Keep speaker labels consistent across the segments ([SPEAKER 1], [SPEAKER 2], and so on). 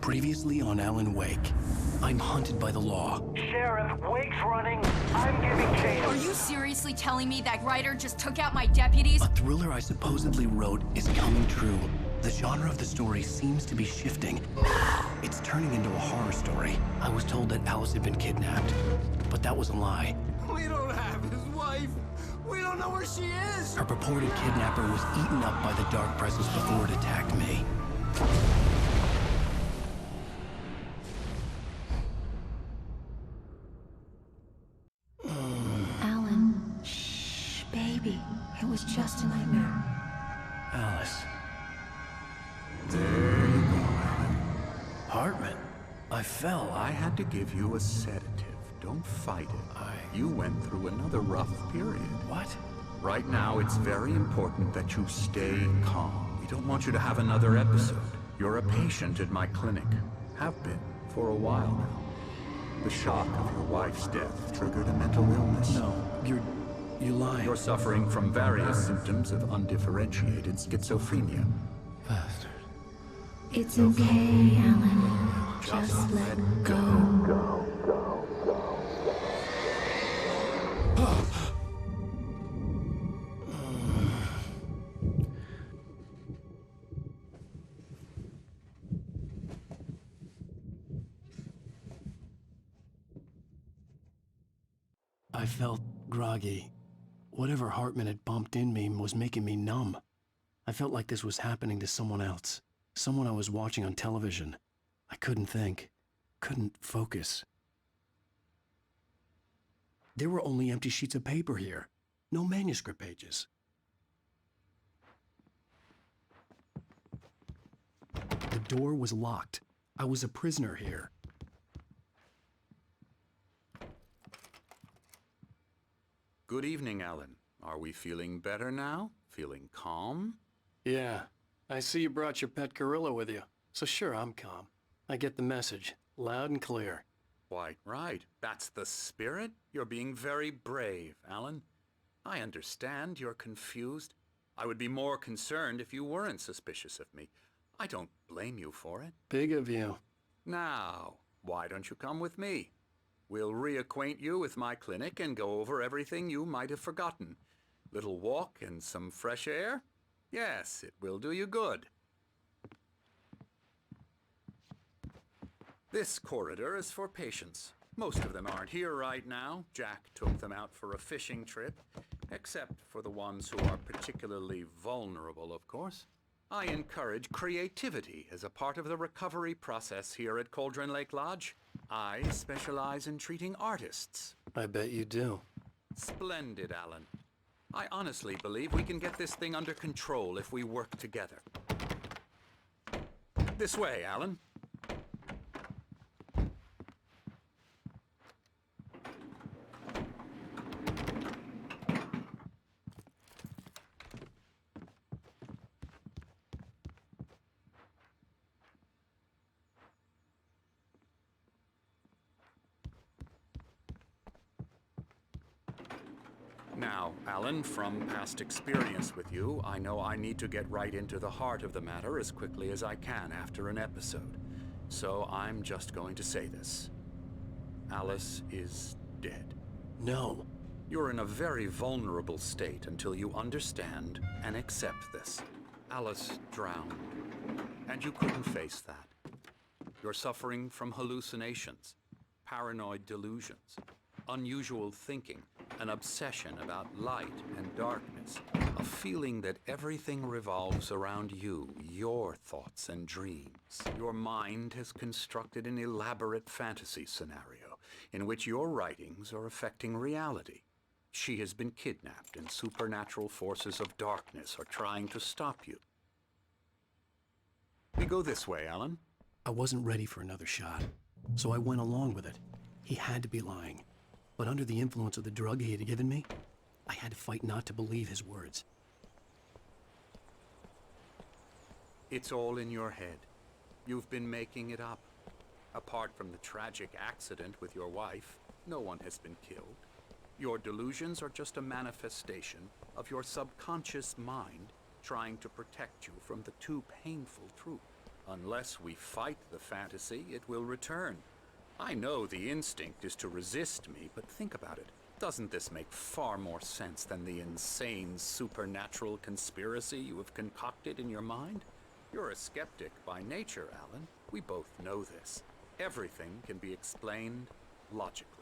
[SPEAKER 1] Previously on Alan Wake. I'm hunted by the law.
[SPEAKER 2] Sheriff, Wake's running. I'm giving chase.
[SPEAKER 3] Are you seriously telling me that writer just took out my deputies?
[SPEAKER 1] A thriller I supposedly wrote is coming true. The genre of the story seems to be shifting. It's turning into a horror story. I was told that Alice had been kidnapped, but that was a lie.
[SPEAKER 4] We don't have his wife. We don't know where she is.
[SPEAKER 1] Her purported kidnapper was eaten up by the dark presence before it attacked me.
[SPEAKER 5] Alan, shh, baby. It was just a nightmare.
[SPEAKER 1] Alice.
[SPEAKER 4] There you go, Alan.
[SPEAKER 1] Hartman. I fell.
[SPEAKER 4] I had to give you a sedative. Don't fight it. You went through another rough period.
[SPEAKER 1] What?
[SPEAKER 4] Right now, it's very important that you stay calm. We don't want you to have another episode. You're a patient at my clinic. Have been for a while now. The shock of your wife's death triggered a mental illness.
[SPEAKER 1] No, you lie.
[SPEAKER 4] You're suffering from various symptoms of undifferentiated schizophrenia.
[SPEAKER 1] Bastard.
[SPEAKER 5] It's okay, Alan. Just let go.
[SPEAKER 1] I felt groggy. Whatever Hartman had pumped in me was making me numb. I felt like this was happening to someone else. Someone I was watching on television. I couldn't think. Couldn't focus. There were only empty sheets of paper here. No manuscript pages. The door was locked. I was a prisoner here.
[SPEAKER 4] Good evening, Alan. Are we feeling better now? Feeling calm?
[SPEAKER 1] Yeah. I see you brought your pet gorilla with you. So sure, I'm calm. I get the message. Loud and clear.
[SPEAKER 4] Quite right. That's the spirit. You're being very brave, Alan. I understand you're confused. I would be more concerned if you weren't suspicious of me. I don't blame you for it.
[SPEAKER 1] Big of you.
[SPEAKER 4] Now, why don't you come with me? We'll reacquaint you with my clinic and go over everything you might have forgotten. Little walk and some fresh air? Yes, it will do you good. This corridor is for patients. Most of them aren't here right now. Jack took them out for a fishing trip, except for the ones who are particularly vulnerable, of course. I encourage creativity as a part of the recovery process here at Cauldron Lake Lodge. I specialize in treating artists.
[SPEAKER 1] I bet you do.
[SPEAKER 4] Splendid, Alan. I honestly believe we can get this thing under control if we work together. This way, Alan. Now, Alan, from past experience with you, I know I need to get right into the heart of the matter as quickly as I can after an episode. So I'm just going to say this. Alice is dead.
[SPEAKER 1] No.
[SPEAKER 4] You're in a very vulnerable state until you understand and accept this. Alice drowned, and you couldn't face that. You're suffering from hallucinations, paranoid delusions, unusual thinking, an obsession about light and darkness, a feeling that everything revolves around you, your thoughts and dreams. Your mind has constructed an elaborate fantasy scenario in which your writings are affecting reality. She has been kidnapped and supernatural forces of darkness are trying to stop you. We go this way, Alan.
[SPEAKER 1] I wasn't ready for another shot, so I went along with it. He had to be lying. But under the influence of the drug he had given me, I had to fight not to believe his words.
[SPEAKER 4] It's all in your head. You've been making it up. Apart from the tragic accident with your wife, no one has been killed. Your delusions are just a manifestation of your subconscious mind trying to protect you from the too painful truth. Unless we fight the fantasy, it will return. I know the instinct is to resist me, but think about it. Doesn't this make far more sense than the insane supernatural conspiracy you have concocted in your mind? You're a skeptic by nature, Alan. We both know this. Everything can be explained logically.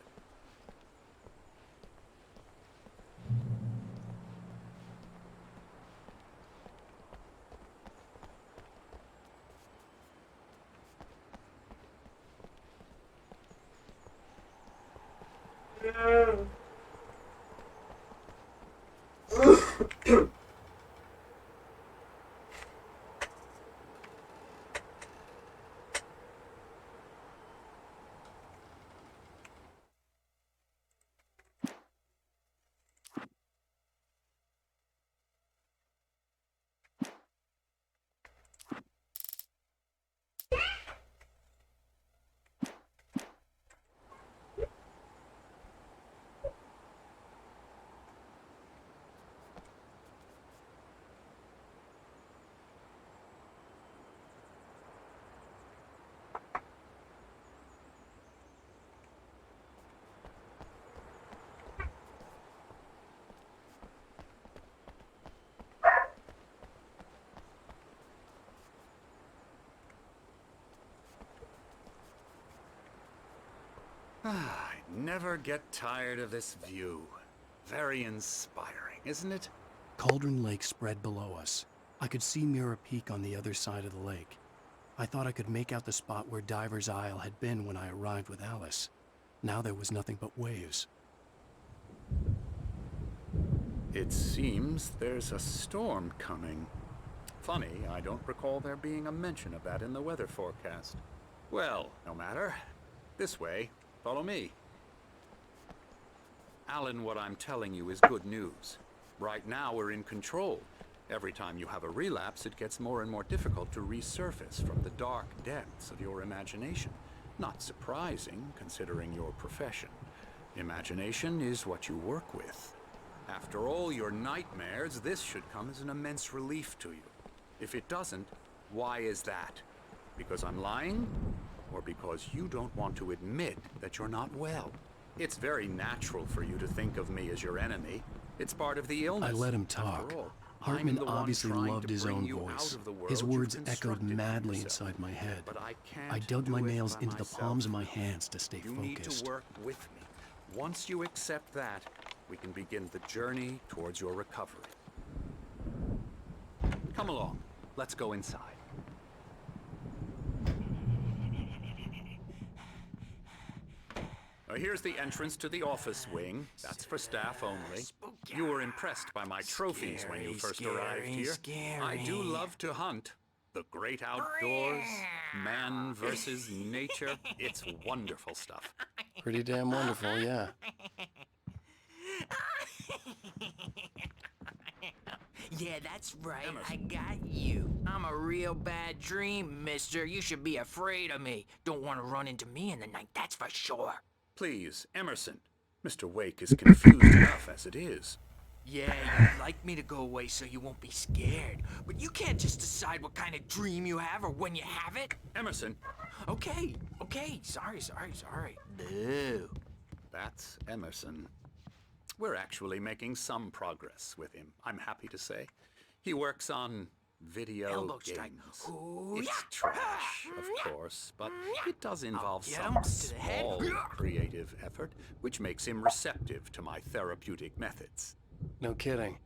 [SPEAKER 4] I never get tired of this view. Very inspiring, isn't it?
[SPEAKER 1] Cauldron Lake spread below us. I could see Mirror Peak on the other side of the lake. I thought I could make out the spot where Diver's Isle had been when I arrived with Alice. Now there was nothing but waves.
[SPEAKER 4] It seems there's a storm coming. Funny, I don't recall there being a mention of that in the weather forecast. Well, no matter. This way. Follow me. Alan, what I'm telling you is good news. Right now we're in control. Every time you have a relapse, it gets more and more difficult to resurface from the dark depths of your imagination. Not surprising, considering your profession. Imagination is what you work with. After all your nightmares, this should come as an immense relief to you. If it doesn't, why is that? Because I'm lying? Or because you don't want to admit that you're not well? It's very natural for you to think of me as your enemy. It's part of the illness.
[SPEAKER 1] I let him talk.
[SPEAKER 4] After all,
[SPEAKER 1] Hartman
[SPEAKER 4] I'm the one
[SPEAKER 1] obviously
[SPEAKER 4] trying
[SPEAKER 1] loved
[SPEAKER 4] to
[SPEAKER 1] his
[SPEAKER 4] bring
[SPEAKER 1] own
[SPEAKER 4] you
[SPEAKER 1] voice.
[SPEAKER 4] out of the world
[SPEAKER 1] His
[SPEAKER 4] you've
[SPEAKER 1] words echoed
[SPEAKER 4] constructed for
[SPEAKER 1] madly
[SPEAKER 4] yourself.
[SPEAKER 1] inside my head.
[SPEAKER 4] But I can't
[SPEAKER 1] I dug
[SPEAKER 4] do
[SPEAKER 1] my
[SPEAKER 4] it
[SPEAKER 1] nails
[SPEAKER 4] by
[SPEAKER 1] into the
[SPEAKER 4] myself.
[SPEAKER 1] palms of my hands to stay
[SPEAKER 4] You
[SPEAKER 1] focused.
[SPEAKER 4] need to work with me. Once you accept that, we can begin the journey towards your recovery. Come along. Let's go inside. Here's the entrance to the office wing. That's for staff only. You were impressed by my trophies when you first arrived here. I do love to hunt. The great outdoors, man versus nature. It's wonderful stuff.
[SPEAKER 1] Pretty damn wonderful, yeah.
[SPEAKER 6] Yeah, that's right.
[SPEAKER 4] Emerson.
[SPEAKER 6] I got you. I'm a real bad dream, mister. You should be afraid of me. Don't want to run into me in the night, that's for sure.
[SPEAKER 4] Please, Emerson. Mr. Wake is confused enough as it is.
[SPEAKER 6] Yeah, you'd like me to go away so you won't be scared. But you can't just decide what kind of dream you have or when you have it.
[SPEAKER 4] Emerson,
[SPEAKER 6] Okay. Sorry. Boo.
[SPEAKER 4] that's Emerson. We're actually making some progress with him, I'm happy to say. He works on video
[SPEAKER 6] Elbow
[SPEAKER 4] games.
[SPEAKER 6] strike. Ooh,
[SPEAKER 4] It's
[SPEAKER 6] yeah.
[SPEAKER 4] trash, of course, but it does involve
[SPEAKER 6] get
[SPEAKER 4] some
[SPEAKER 6] him to the head.
[SPEAKER 4] small creative effort, which makes him receptive to my therapeutic methods.
[SPEAKER 1] No kidding.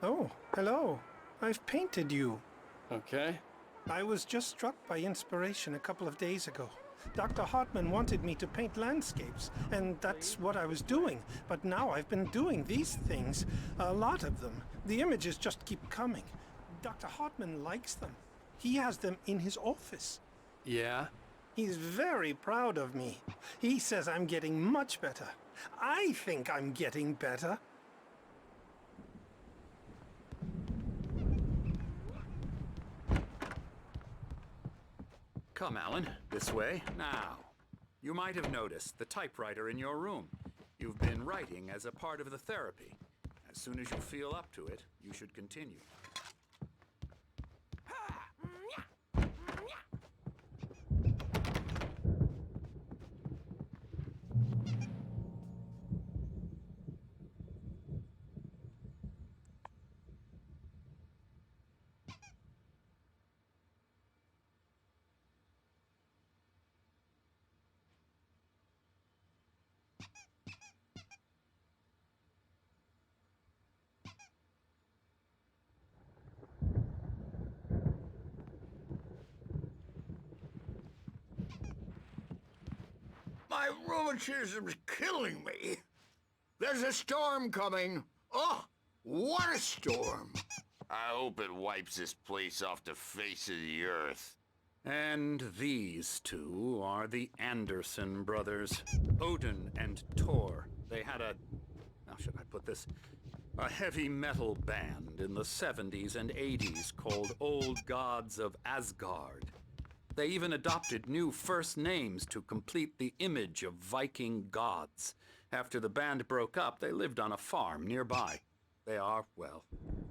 [SPEAKER 7] Oh, hello. I've painted you.
[SPEAKER 1] Okay.
[SPEAKER 7] I was just struck by inspiration a couple of days ago. Dr. Hartman wanted me to paint landscapes, and that's what I was doing. But now I've been doing these things, a lot of them. The images just keep coming. Dr. Hartman likes them. He has them in his office.
[SPEAKER 1] Yeah?
[SPEAKER 7] He's very proud of me. He says I'm getting much better. I think I'm getting better.
[SPEAKER 4] Come, Alan, this way. Now, You might have noticed the typewriter in your room. You've been writing as a part of the therapy. As soon as you feel up to it, you should continue.
[SPEAKER 8] My rheumatism's killing me. There's a storm coming. Oh, what a storm.
[SPEAKER 9] I hope it wipes this place off the face of the earth.
[SPEAKER 4] And these two are the Anderson brothers, Odin and Thor. They had how should I put this? A heavy metal band in the 70s and 80s called Old Gods of Asgard. They even adopted new first names to complete the image of Viking gods. After the band broke up, they lived on a farm nearby. They are, well,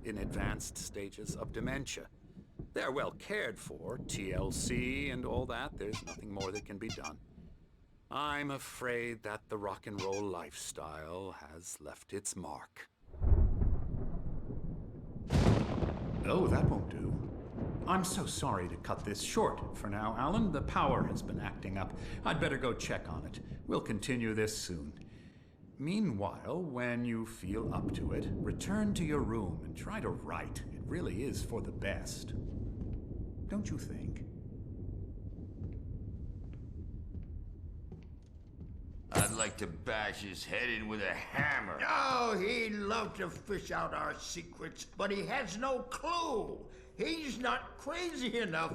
[SPEAKER 4] in advanced stages of dementia. They're well cared for, TLC and all that. There's nothing more that can be done. I'm afraid that the rock and roll lifestyle has left its mark.
[SPEAKER 10] Oh, that won't do. I'm so sorry to cut this short for now, Alan. The power has been acting up. I'd better go check on it. We'll continue this soon. Meanwhile, when you feel up to it, return to your room and try to write. It really is for the best. Don't you think?
[SPEAKER 9] I'd like to bash his head in with a hammer.
[SPEAKER 8] Oh, he'd love to fish out our secrets, but he has no clue. He's not crazy enough.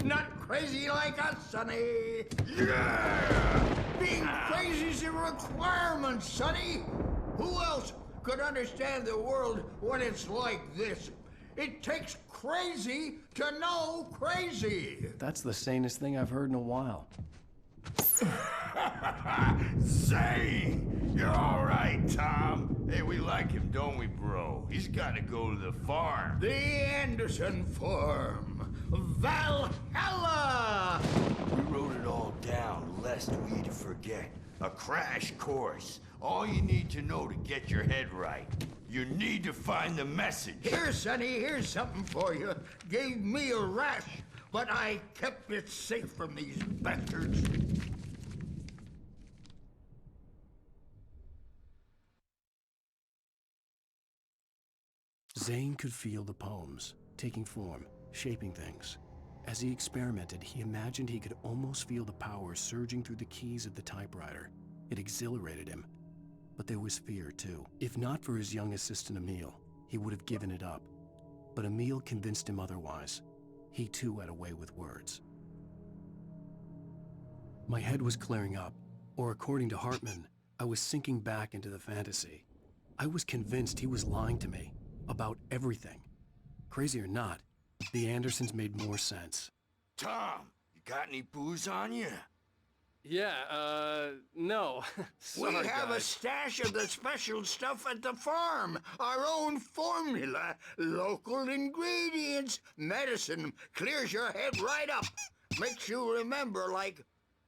[SPEAKER 8] Not crazy like us, Sonny.
[SPEAKER 9] Yeah!
[SPEAKER 8] Being crazy's a requirement, Sonny. Who else could understand the world when it's like this? It takes crazy to know crazy.
[SPEAKER 1] That's the sanest thing I've heard in a while.
[SPEAKER 9] Zane! You're all right, Tom. Hey, we like him, don't we, bro? He's got to go to the farm.
[SPEAKER 8] The Anderson farm. Valhalla!
[SPEAKER 9] We wrote it all down, lest we forget. A crash course. All you need to know to get your head right. You need to find the message.
[SPEAKER 8] Here, Sonny, here's something for you. Gave me a rash, but I kept it safe from these bastards.
[SPEAKER 1] Zane could feel the poems, taking form, shaping things. As he experimented, he imagined he could almost feel the power surging through the keys of the typewriter. It exhilarated him. But there was fear, too. If not for his young assistant Emil, he would have given it up. But Emil convinced him otherwise. He too had a way with words. My head was clearing up, or according to Hartman, I was sinking back into the fantasy. I was convinced he was lying to me about everything. Crazy or not, the Andersons made more sense.
[SPEAKER 9] Tom, you got any booze on you?
[SPEAKER 1] Yeah, no.
[SPEAKER 8] We have a stash of the special stuff at the farm. Our own formula. Local ingredients. Medicine. Clears your head right up. Makes you remember like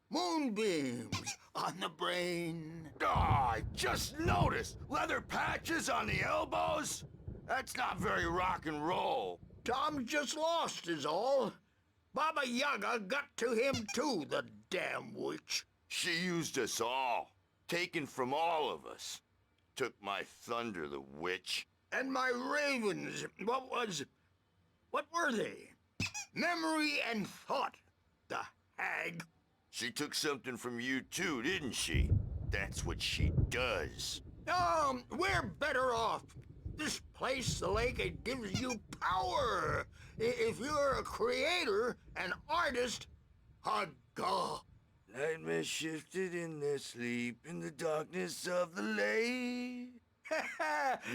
[SPEAKER 8] moonbeams on the brain.
[SPEAKER 9] Oh, I just noticed. Leather patches on the elbows? That's not very rock and roll.
[SPEAKER 8] Tom just lost is all. Baba Yaga got to him too, the damn witch.
[SPEAKER 9] She used us all. Taken from all of us. Took my thunder, the witch.
[SPEAKER 8] And my ravens. What were they? Memory and thought, the hag.
[SPEAKER 9] She took something from you too, didn't she? That's what she does.
[SPEAKER 8] We're better off. This place, the lake, it gives you power. If you're a creator, an artist, haga.
[SPEAKER 9] Nightmare shifted in their sleep in the darkness of the lake.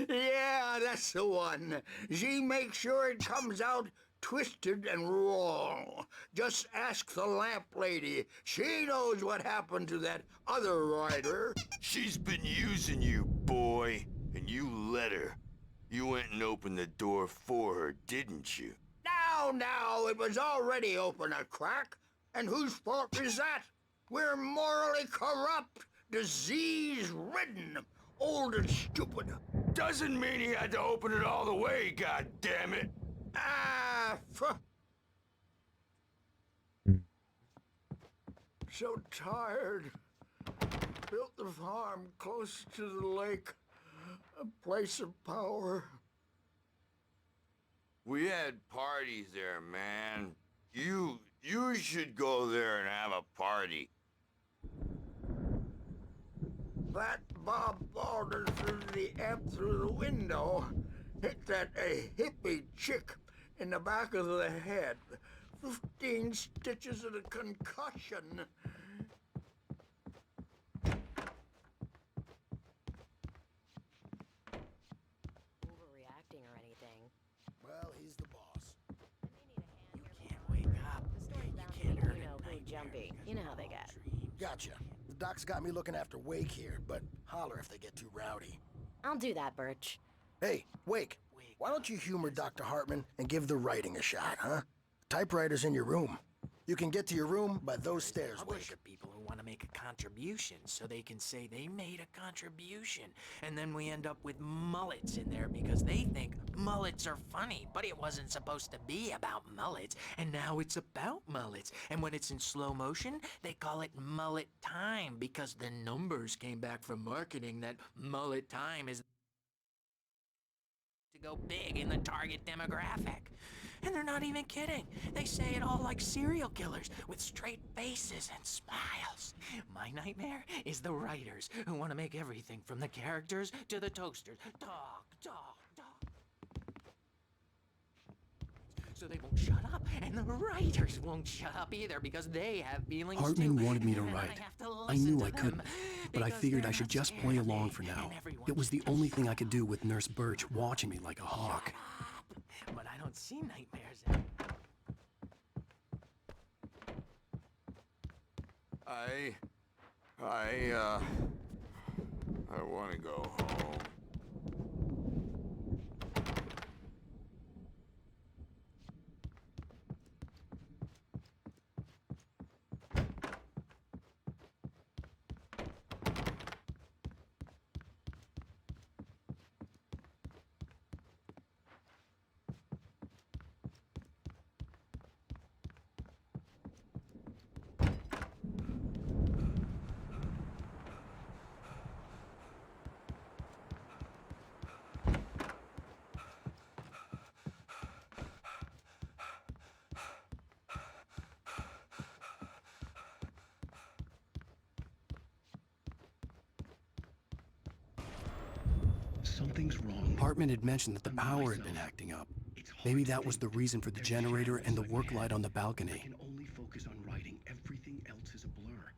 [SPEAKER 8] Yeah, that's the one. She makes sure it comes out twisted and wrong. Just ask the lamp lady. She knows what happened to that other rider.
[SPEAKER 9] She's been using you, boy, and you let her. You went and opened the door for her, didn't you?
[SPEAKER 8] Now, it was already open a crack. And whose fault is that? We're morally corrupt, disease-ridden, old and stupid.
[SPEAKER 9] Doesn't mean he had to open it all the way, goddammit.
[SPEAKER 8] So tired. Built the farm close to the lake. A place of power.
[SPEAKER 9] We had parties there, man. You should go there and have a party.
[SPEAKER 8] That Bob Balder through the window hit that hippie chick in the back of the head. 15 stitches and a concussion.
[SPEAKER 11] Overreacting or anything.
[SPEAKER 12] Well, he's the boss.
[SPEAKER 6] You can't wake up. You can't hurt
[SPEAKER 11] Blue jumpy. You know how they get.
[SPEAKER 12] Gotcha. The doc's got me looking after Wake here, but holler if they get too rowdy.
[SPEAKER 11] I'll do that, Birch.
[SPEAKER 12] Hey, Wake, why don't you humor Dr. Hartman and give the writing a shot, huh? Typewriter's in your room. You can get to your room by those stairs,
[SPEAKER 6] A bunch
[SPEAKER 12] Wake.
[SPEAKER 6] of people who want to make a contribution so they can say they made a contribution. And then we end up with mullets in there because they think mullets are funny. But it wasn't supposed to be about mullets. And now it's about mullets. And when it's in slow motion, they call it mullet time because the numbers came back from marketing that mullet time is to go big in the target demographic. And they're not even kidding. They say it all like serial killers with straight faces and smiles. My nightmare is the writers who want to make everything from the characters to the toasters talk. So they won't shut up, and the writers won't shut up either because they have feelings
[SPEAKER 1] Hartman
[SPEAKER 6] too.
[SPEAKER 1] wanted me to
[SPEAKER 6] And
[SPEAKER 1] write.
[SPEAKER 6] I have to
[SPEAKER 1] I
[SPEAKER 6] listen
[SPEAKER 1] knew
[SPEAKER 6] to
[SPEAKER 1] I
[SPEAKER 6] them
[SPEAKER 1] couldn't, but I
[SPEAKER 6] because
[SPEAKER 1] figured
[SPEAKER 6] they're
[SPEAKER 1] I should
[SPEAKER 6] not
[SPEAKER 1] just
[SPEAKER 6] scared
[SPEAKER 1] play
[SPEAKER 6] of me,
[SPEAKER 1] along for now.
[SPEAKER 6] and everyone
[SPEAKER 1] It was the only thing I could do with Nurse Birch watching me like a hawk.
[SPEAKER 6] But I don't see nightmares.
[SPEAKER 9] I want to go home.
[SPEAKER 1] Something's wrong. Hartman had mentioned that the power had been acting up. Maybe that was the reason for the generator and the work light on the balcony.
[SPEAKER 13] I can only focus on writing. Everything else is a blur.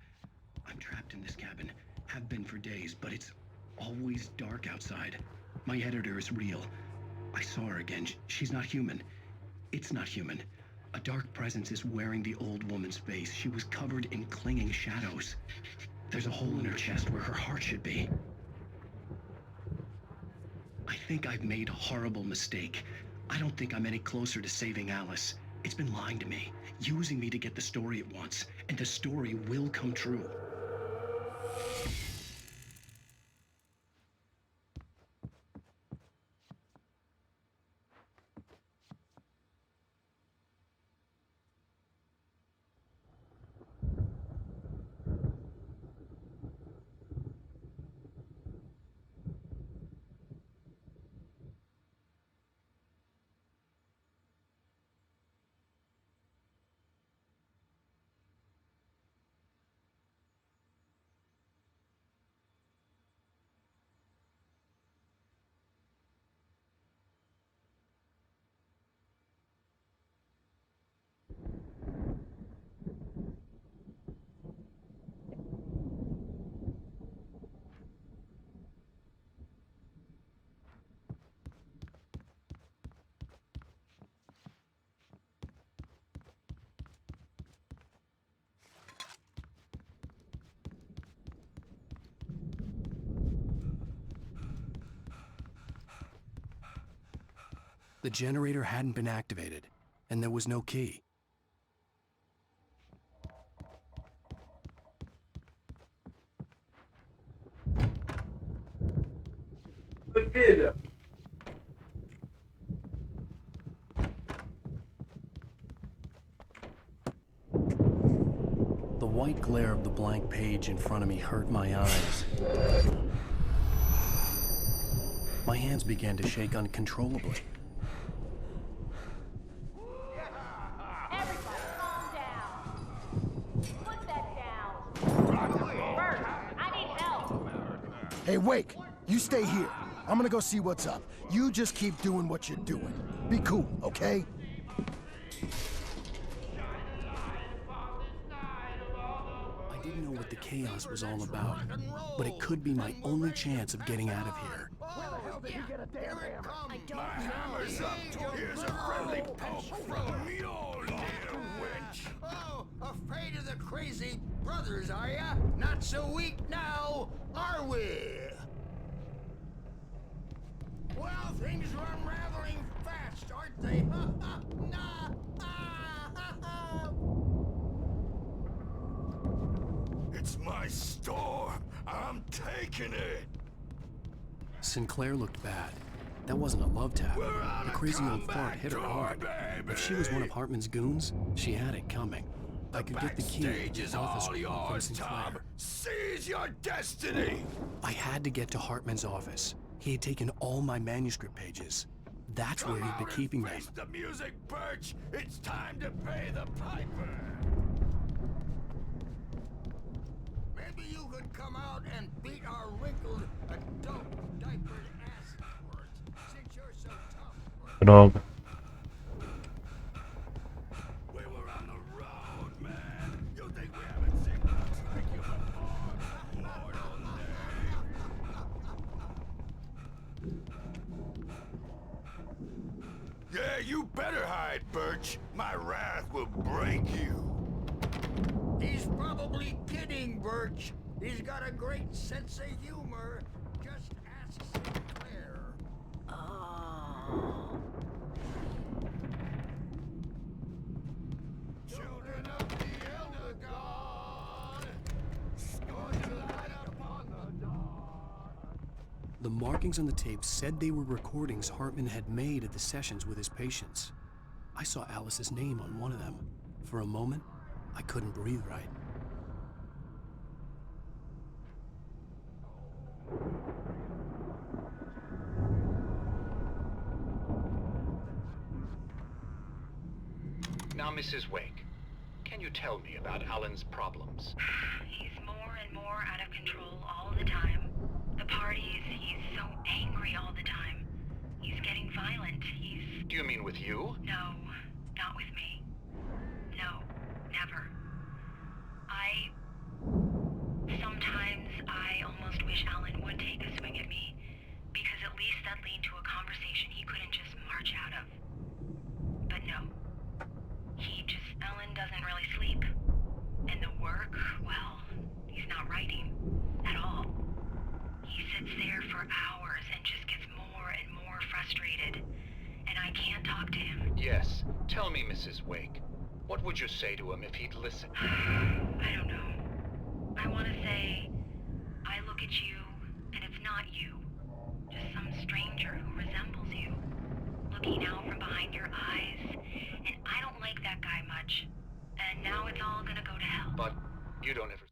[SPEAKER 13] I'm trapped in this cabin. Have been for days, but it's always dark outside. My editor is real. I saw her again. She's not human. It's not human. A dark presence is wearing the old woman's face. She was covered in clinging shadows. There's a hole in her chest where her heart should be. I think I've made a horrible mistake. I don't think I'm any closer to saving Alice. It's been lying to me, using me to get the story it wants, and the story will come true.
[SPEAKER 1] The generator hadn't been activated, and there was no key. The white glare of the blank page in front of me hurt my eyes. My hands began to shake uncontrollably.
[SPEAKER 3] Everybody, calm down. Put that down. Bert, I need help.
[SPEAKER 12] Hey, Wake, you stay here. I'm gonna go see what's up. You just keep doing what you're doing. Be cool, okay?
[SPEAKER 1] I didn't know what the chaos was all about, but it could be my only chance of getting out of here.
[SPEAKER 8] Where the hell did you get a damn hammer?
[SPEAKER 3] I don't know.
[SPEAKER 8] Hammer's up. Here's a friendly poke from me, old dear wench. Oh, afraid of the crazy brothers, are ya? Not so weak now, are we? Well, things are unraveling fast, aren't they? Nah. It's my store. I'm taking it.
[SPEAKER 1] Sinclair looked bad. That wasn't a love tap. The crazy old fart hit her hard. If she was one of Hartman's goons, she had it coming. I could get the key to the office from Sinclair.
[SPEAKER 8] Seize your destiny.
[SPEAKER 1] I had to get to Hartman's office. He had taken all my manuscript pages. That's where he'd been keeping them.
[SPEAKER 8] Face the music, Birch. It's time to pay the piper. Maybe you could come out and beat our wrinkled adult diapered ass for it, since you're so tough.
[SPEAKER 14] 그럼
[SPEAKER 8] We were on the road, man. You think we haven't seen guys like you before? Mortal day. Yeah, you better hide, Birch. My wrath will break you. He's probably kidding, Birch. He's got a great sense of humor. Just ask Sinclair.
[SPEAKER 6] Oh.
[SPEAKER 8] Children of the Elder God, scorch a light upon the dark.
[SPEAKER 1] The markings on the tape said they were recordings Hartman had made at the sessions with his patients. I saw Alice's name on one of them. For a moment, I couldn't breathe right.
[SPEAKER 4] Now, Mrs. Wake, can you tell me about Alan's problems?
[SPEAKER 5] He's more and more out of control all the time. The parties, he's so angry all the time. He's getting violent.
[SPEAKER 4] Do you mean with you?
[SPEAKER 5] No, not with me. No, never. Sometimes I almost wish Alan would take a swing at me, because at least that lead to a conversation he couldn't just march out of. But no. Alan doesn't really sleep. And the work, well, he's not writing at all. He sits there for hours and just gets more and more frustrated. And I can't talk to him.
[SPEAKER 4] Yes. Tell me, Mrs. Wake. What would you say to him if he'd listen?
[SPEAKER 5] I don't know. I want to say, I look at you, and it's not you. Just some stranger who resembles you. Looking out from behind your eyes, and I don't like that guy much. And now it's all gonna go to hell.
[SPEAKER 4] But you don't ever...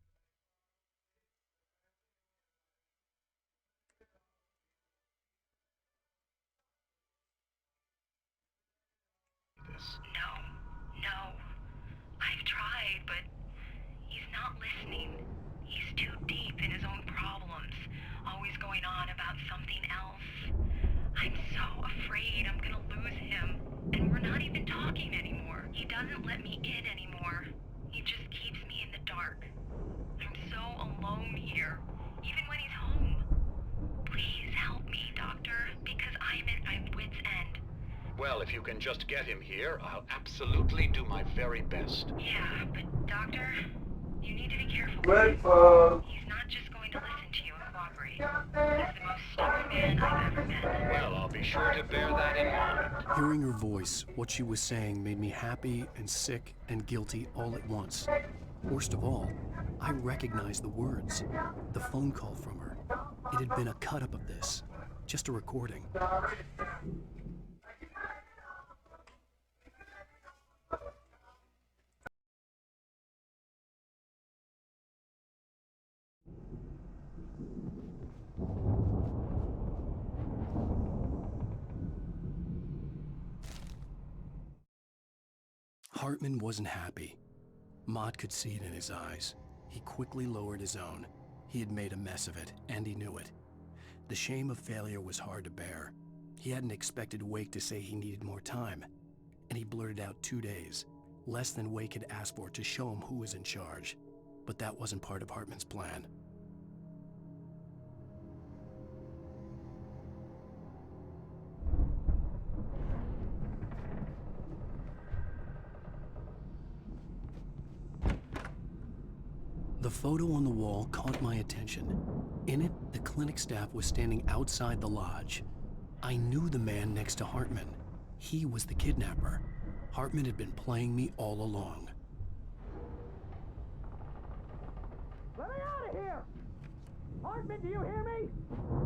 [SPEAKER 5] No. I've tried, but he's not listening. He's too deep in his own problems, always going on about something else. I'm so afraid I'm gonna lose him, and we're not even talking anymore. He doesn't let me in anymore. He just keeps me in the dark. I'm so alone here, even when he's home. Please help me, Doctor, because I'm at my wit's end.
[SPEAKER 4] Well, if you can just get him here, I'll absolutely do my very best.
[SPEAKER 5] Yeah, but Doctor, you need to be careful. He's not just going to listen to you and cooperate. the most stubborn man I've ever met.
[SPEAKER 13] Well, I'll be sure to bear that in mind.
[SPEAKER 1] Hearing her voice, what she was saying made me happy and sick and guilty all at once. Worst of all, I recognized the words. The phone call from her. It had been a cut-up of this. Just a recording. Hartman wasn't happy. Mott could see it in his eyes. He quickly lowered his own. He had made a mess of it, and he knew it. The shame of failure was hard to bear. He hadn't expected Wake to say he needed more time, and he blurted out 2 days, less than Wake had asked for to show him who was in charge. But that wasn't part of Hartman's plan. The photo on the wall caught my attention. In it, the clinic staff was standing outside the lodge. I knew the man next to Hartman. He was the kidnapper. Hartman had been playing me all along.
[SPEAKER 2] Let me out of here! Hartman, do you hear me?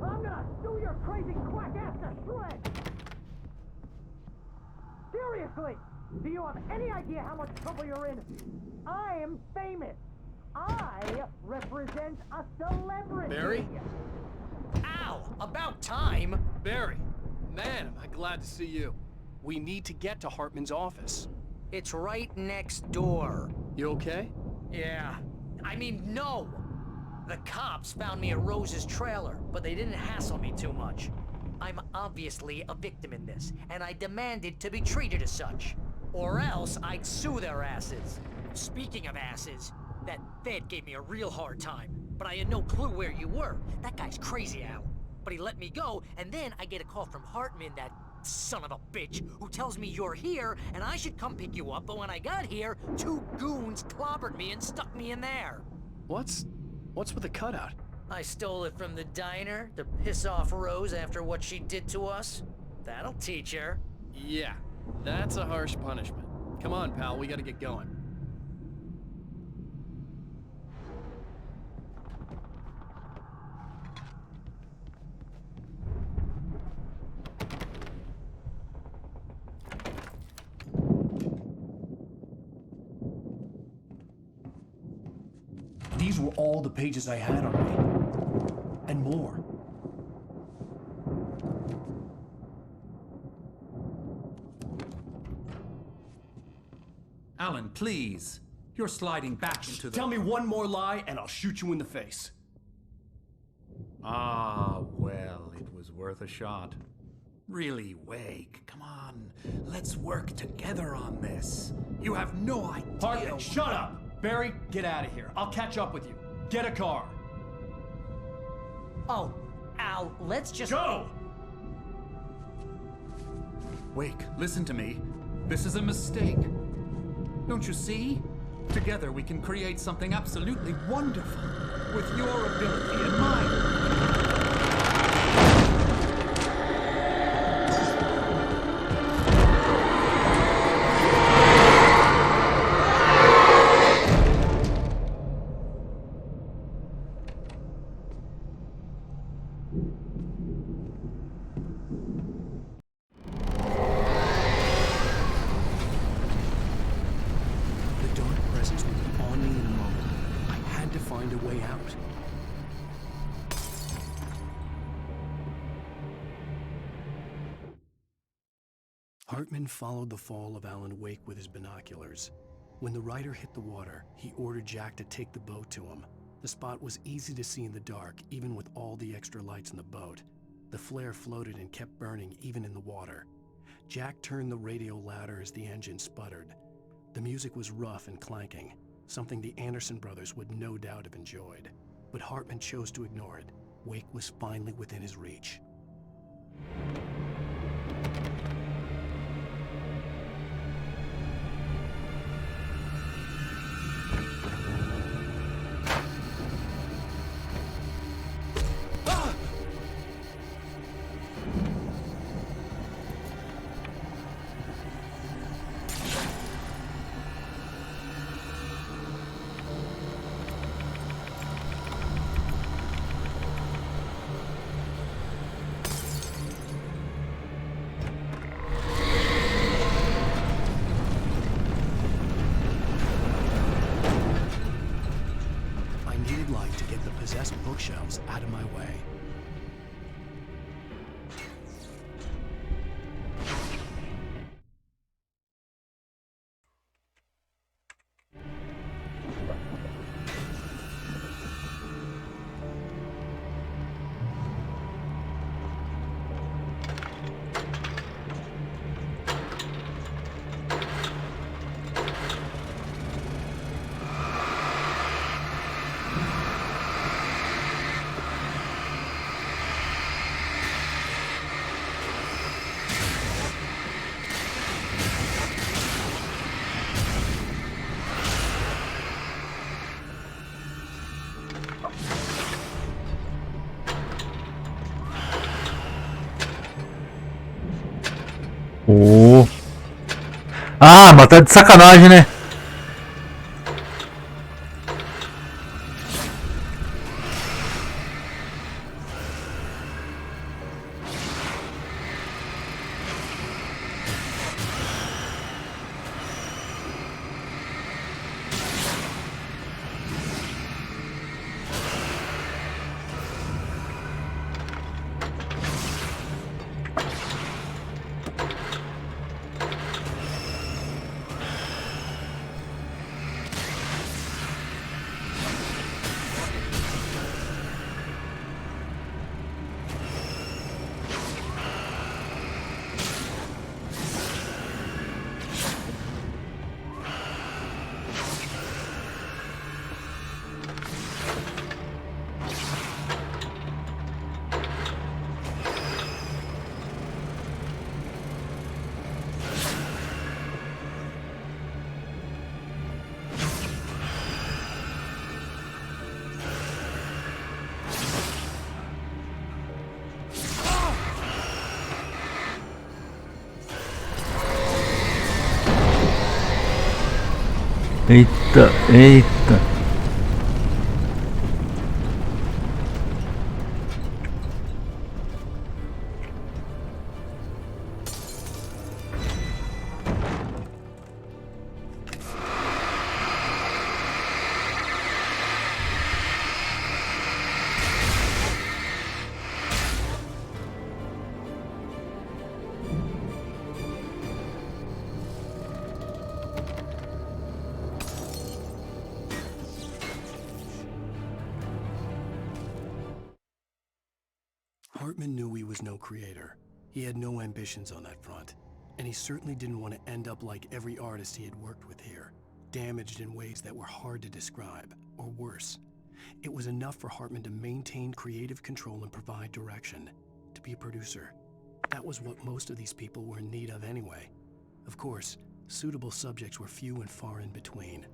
[SPEAKER 2] I'm gonna sue your crazy quack ass to shreds! Seriously! Do you have any idea how much trouble you're in? I am famous! I represent a celebrity!
[SPEAKER 14] Barry?
[SPEAKER 6] Ow! About time!
[SPEAKER 14] Barry, man, am I glad to see you.
[SPEAKER 1] We need to get to Hartman's office.
[SPEAKER 6] It's right next door.
[SPEAKER 14] You okay?
[SPEAKER 6] Yeah. I mean, no! The cops found me at Rose's trailer, but they didn't hassle me too much. I'm obviously a victim in this, and I demanded to be treated as such. Or else I'd sue their asses. Speaking of asses, that Fed gave me a real hard time, but I had no clue where you were. That guy's crazy, Al. But he let me go, and then I get a call from Hartman, that son of a bitch, who tells me you're here, and I should come pick you up, but when I got here, 2 goons clobbered me and stuck me in there.
[SPEAKER 1] What's with the cutout?
[SPEAKER 6] I stole it from the diner to piss off Rose after what she did to us. That'll teach her.
[SPEAKER 14] Yeah, that's a harsh punishment. Come on, pal, we gotta get going.
[SPEAKER 1] These were all the pages I had on me. And more.
[SPEAKER 10] Alan, please. You're sliding back into the...
[SPEAKER 1] Tell me one more lie and I'll shoot you in the face.
[SPEAKER 10] Ah, well, it was worth a shot. Really, Wake, come on. Let's work together on this. You have no idea...
[SPEAKER 1] Hartman, shut up! Barry, get out of here. I'll catch up with you. Get a car.
[SPEAKER 6] Oh, Al, let's just...
[SPEAKER 1] Go!
[SPEAKER 10] Wake, listen to me. This is a mistake. Don't you see? Together we can create something absolutely wonderful. With your ability and mine.
[SPEAKER 1] Hartman followed the fall of Alan Wake with his binoculars. When the rider hit the water, he ordered Jack to take the boat to him. The spot was easy to see in the dark, even with all the extra lights in the boat. The flare floated and kept burning even in the water. Jack turned the radio louder as the engine sputtered. The music was rough and clanking, something the Anderson brothers would no doubt have enjoyed. But Hartman chose to ignore it. Wake was finally within his reach. bookshelves out of my way.
[SPEAKER 15] Oh. Ah, mas tá de sacanagem, né? Eita, eita.
[SPEAKER 1] Hartman knew he was no creator. He had no ambitions on that front. And he certainly didn't want to end up like every artist he had worked with here, damaged in ways that were hard to describe, or worse. It was enough for Hartman to maintain creative control and provide direction, to be a producer. That was what most of these people were in need of anyway. Of course, suitable subjects were few and far in between.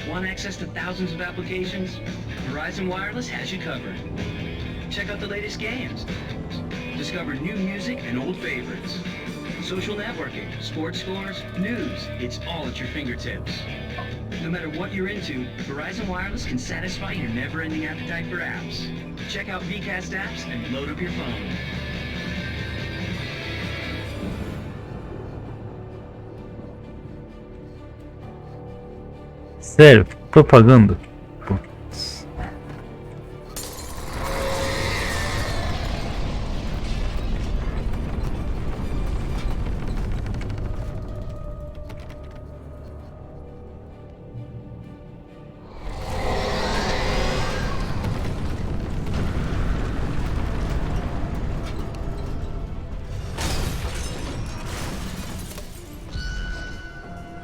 [SPEAKER 13] Want access to thousands of applications? Verizon Wireless has you covered. Check out the latest games. Discover new music and old favorites. Social networking, sports scores, news. It's all at your fingertips. No matter what you're into, Verizon Wireless can satisfy your never-ending appetite for apps. Check out VCast apps and load up your phone.
[SPEAKER 15] Sério, propaganda. Putz.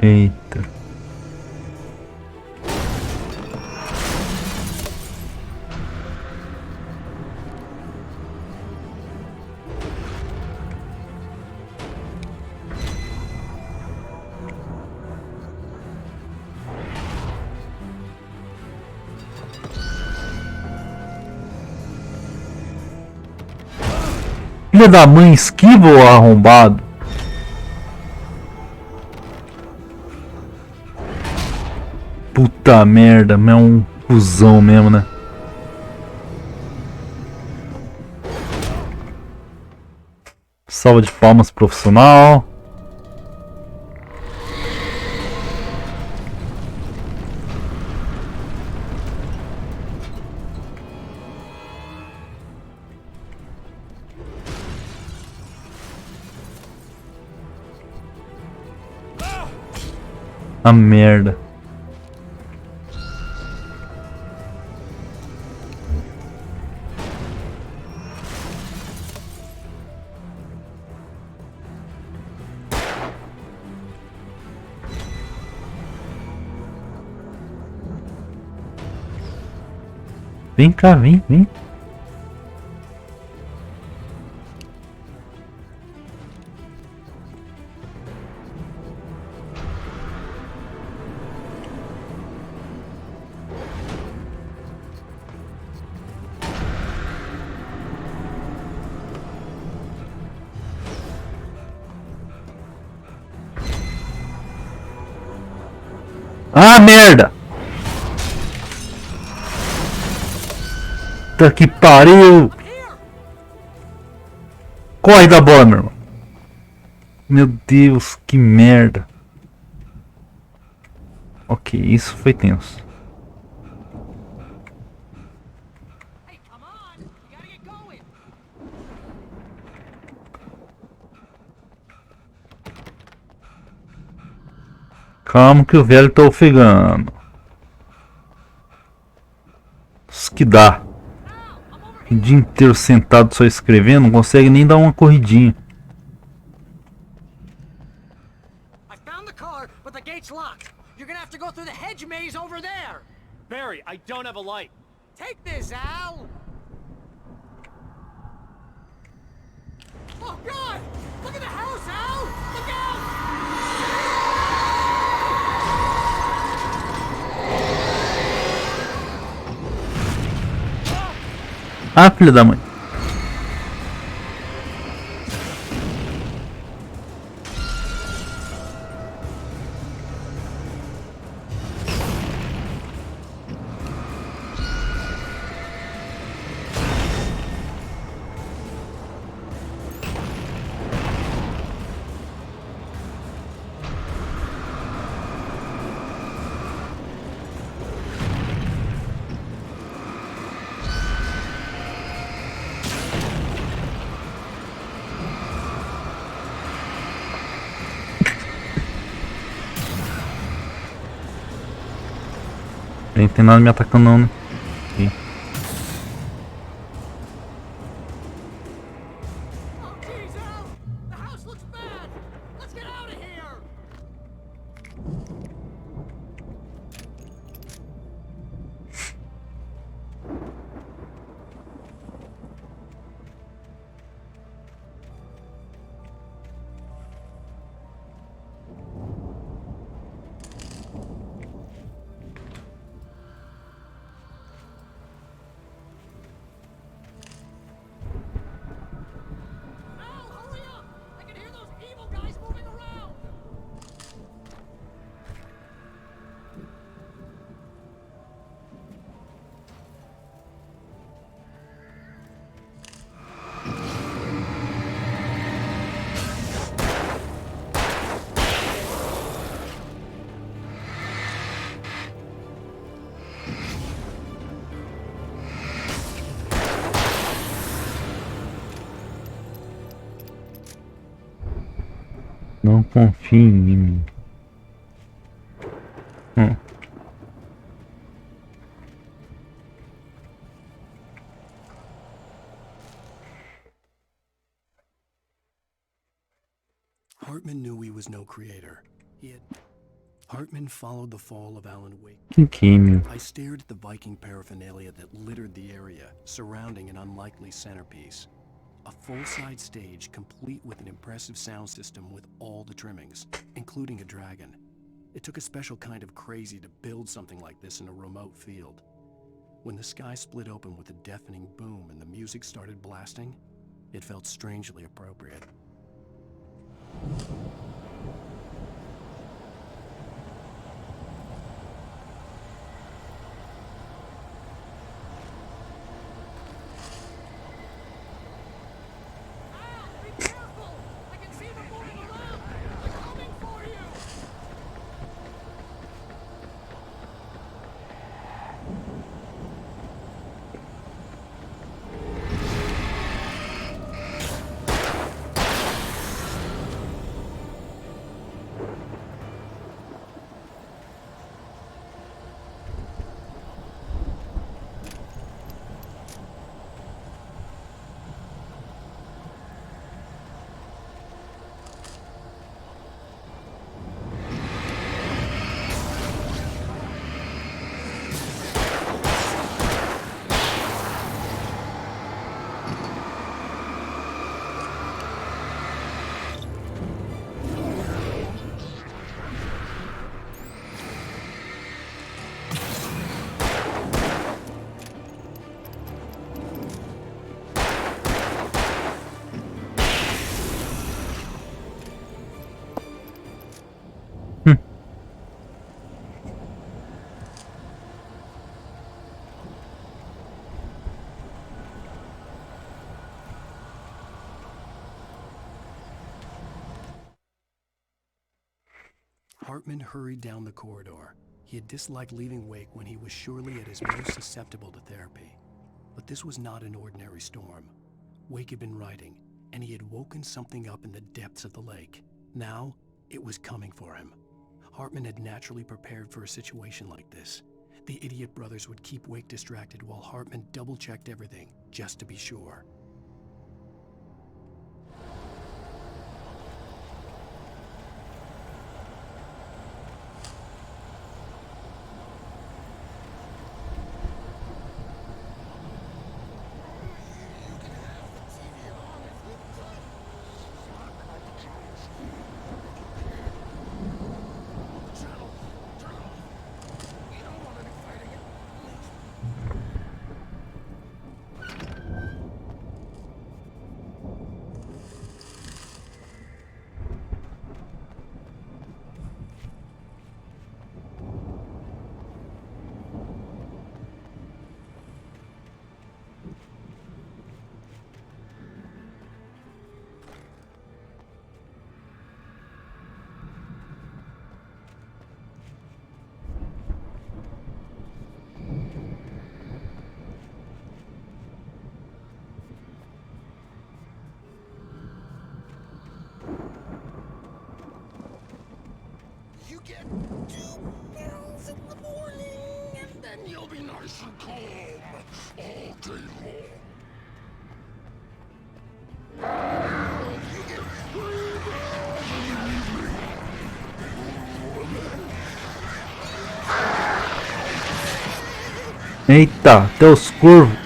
[SPEAKER 15] Eita. Filha da mãe, esquiva o arrombado. Puta merda, é um cuzão mesmo, né? Salva de palmas profissional. A merda. Vem cá, vem. Ah, merda! Puta que pariu! Corre da bola, meu irmão! Meu Deus, que merda! Ok, isso foi tenso. Calma que o velho tá ofegando. Isso que dá. O dia inteiro sentado só escrevendo, não consegue nem dar uma corridinha.
[SPEAKER 2] I found the car, but the gate's locked. You're gonna have to go through the hedge maze over there.
[SPEAKER 14] Barry, I don't have a light.
[SPEAKER 2] Take this, Al. Oh God! Look at the house, Al! Look out!
[SPEAKER 15] Ah, filha da mãe. Não tem nada me atacando não, né? Aqui. Não confie em mim.
[SPEAKER 1] Hartman knew he was no creator. Hartman followed the fall of Alan Wake. I stared at the Viking paraphernalia that littered the area, surrounding an unlikely centerpiece. A full-size stage complete with an impressive sound system with all the trimmings, including a dragon. It took a special kind of crazy to build something like this in a remote field. When the sky split open with a deafening boom and the music started blasting, It felt strangely appropriate. Hartman hurried down the corridor. He had disliked leaving Wake when he was surely at his most susceptible to therapy. But this was not an ordinary storm. Wake had been writing, and he had woken something up in the depths of the lake. Now, it was coming for him. Hartman had naturally prepared for a situation like this. The idiot brothers would keep Wake distracted while Hartman double-checked everything, just to be sure.
[SPEAKER 8] Get 2 pills in the morning, and then you'll be nice and calm all day long. You get 3 pills in the evening.
[SPEAKER 15] Eita, até os corvos.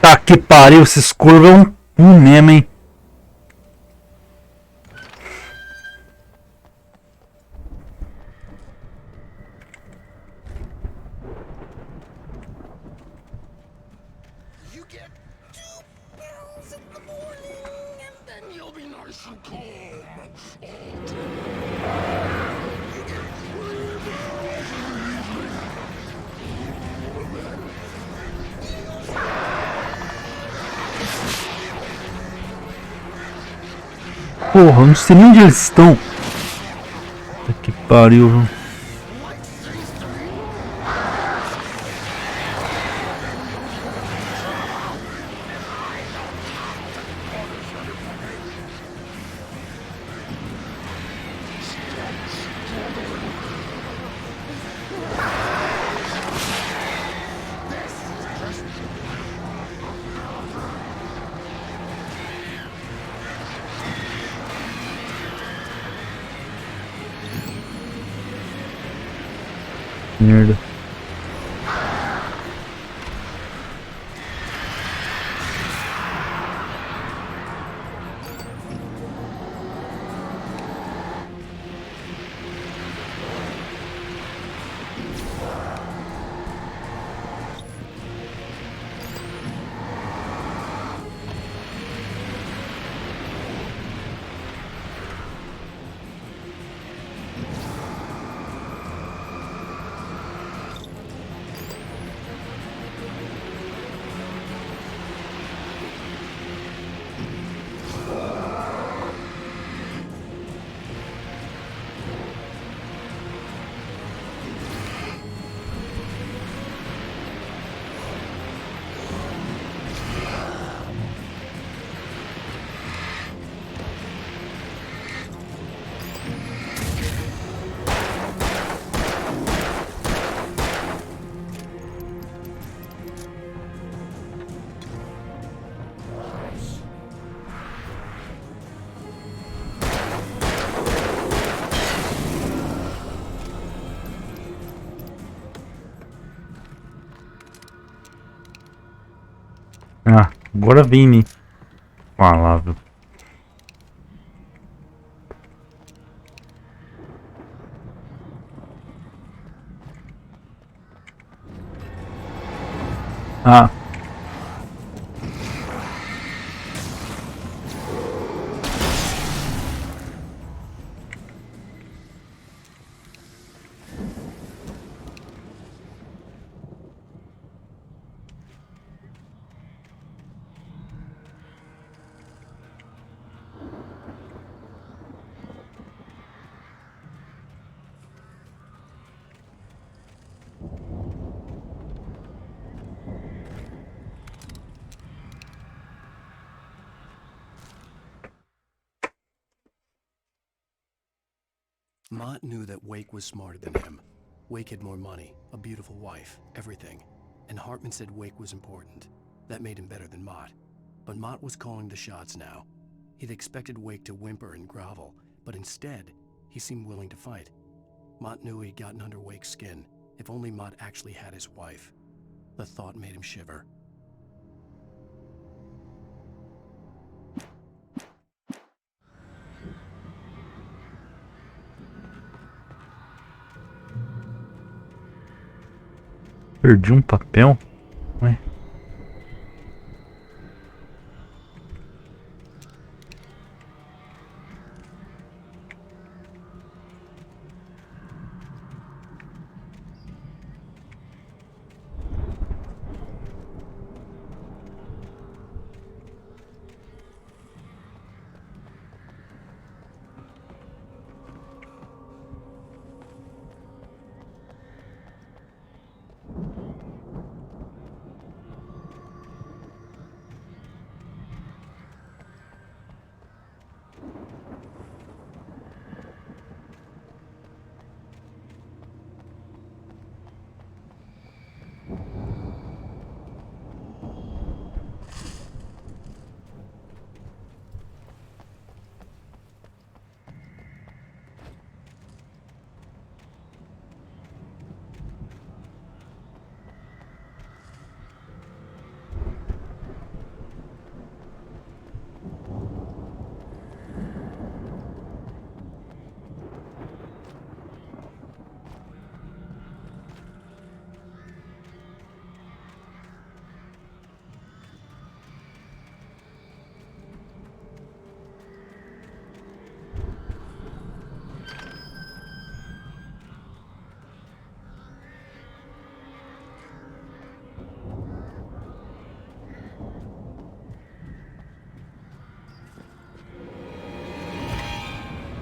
[SPEAKER 15] Tá que pariu, esses corvos é um cu mesmo, hein?
[SPEAKER 8] You get 2 pills in the morning, and then you'll be nice and calm all day long. You get 3 pills in the evening.
[SPEAKER 15] Porra, não sei nem onde eles estão. Tá que pariu, viu? merda. Ah, agora vem me falar, viu? Ah.
[SPEAKER 1] Mott knew that Wake was smarter than him. Wake had more money, a beautiful wife, everything. And Hartman said Wake was important. That made him better than Mott. But Mott was calling the shots now. He'd expected Wake to whimper and grovel, but instead, he seemed willing to fight. Mott knew he'd gotten under Wake's skin. If only Mott actually had his wife. The thought made him shiver.
[SPEAKER 15] Perdi papel? Ué.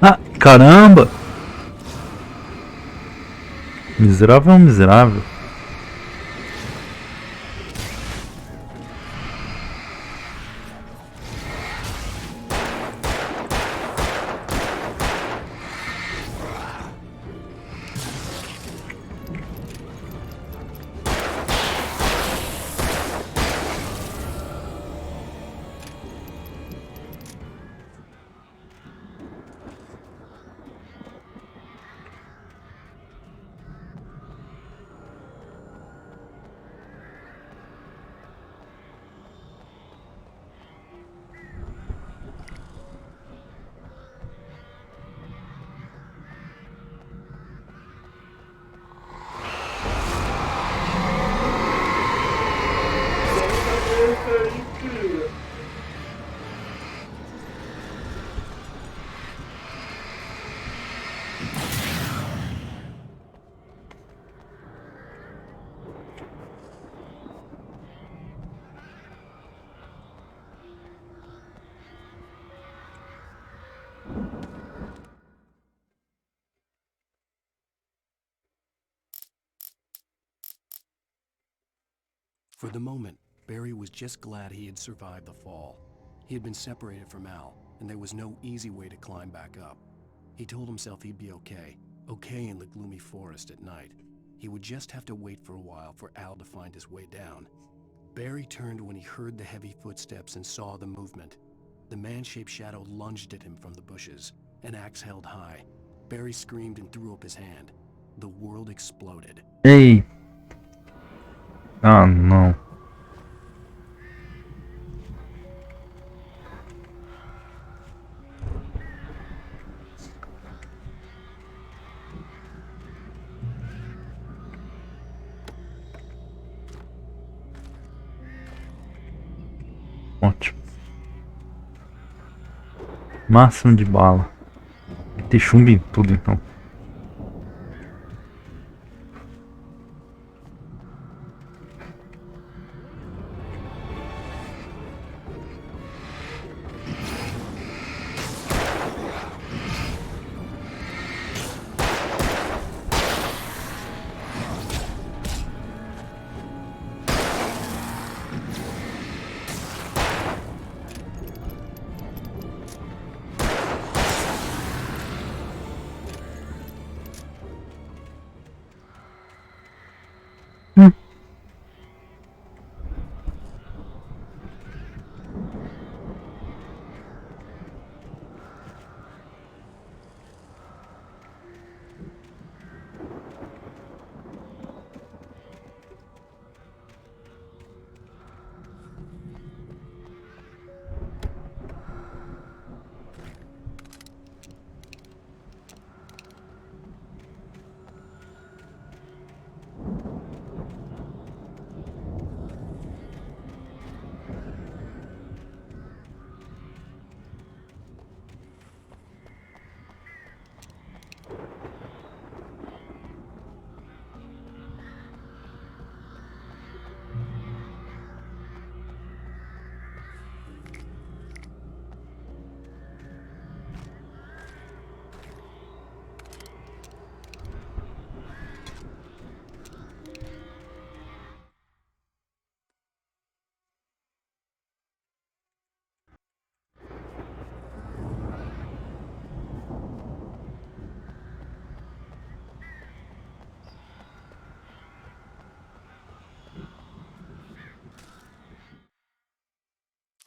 [SPEAKER 15] Ah, caramba! Miserável é um miserável.
[SPEAKER 1] For the moment, Barry was just glad he had survived the fall. He had been separated from Al, and there was no easy way to climb back up. He told himself he'd be okay in the gloomy forest at night. He would just have to wait for a while for Al to find his way down. Barry turned when he heard the heavy footsteps and saw the movement. The man-shaped shadow lunged at him from the bushes, an axe held high. Barry screamed and threw up his hand. The world exploded.
[SPEAKER 15] Ei! Ah, não. Ótimo. Máximo de bala. Tem chumbo em tudo então.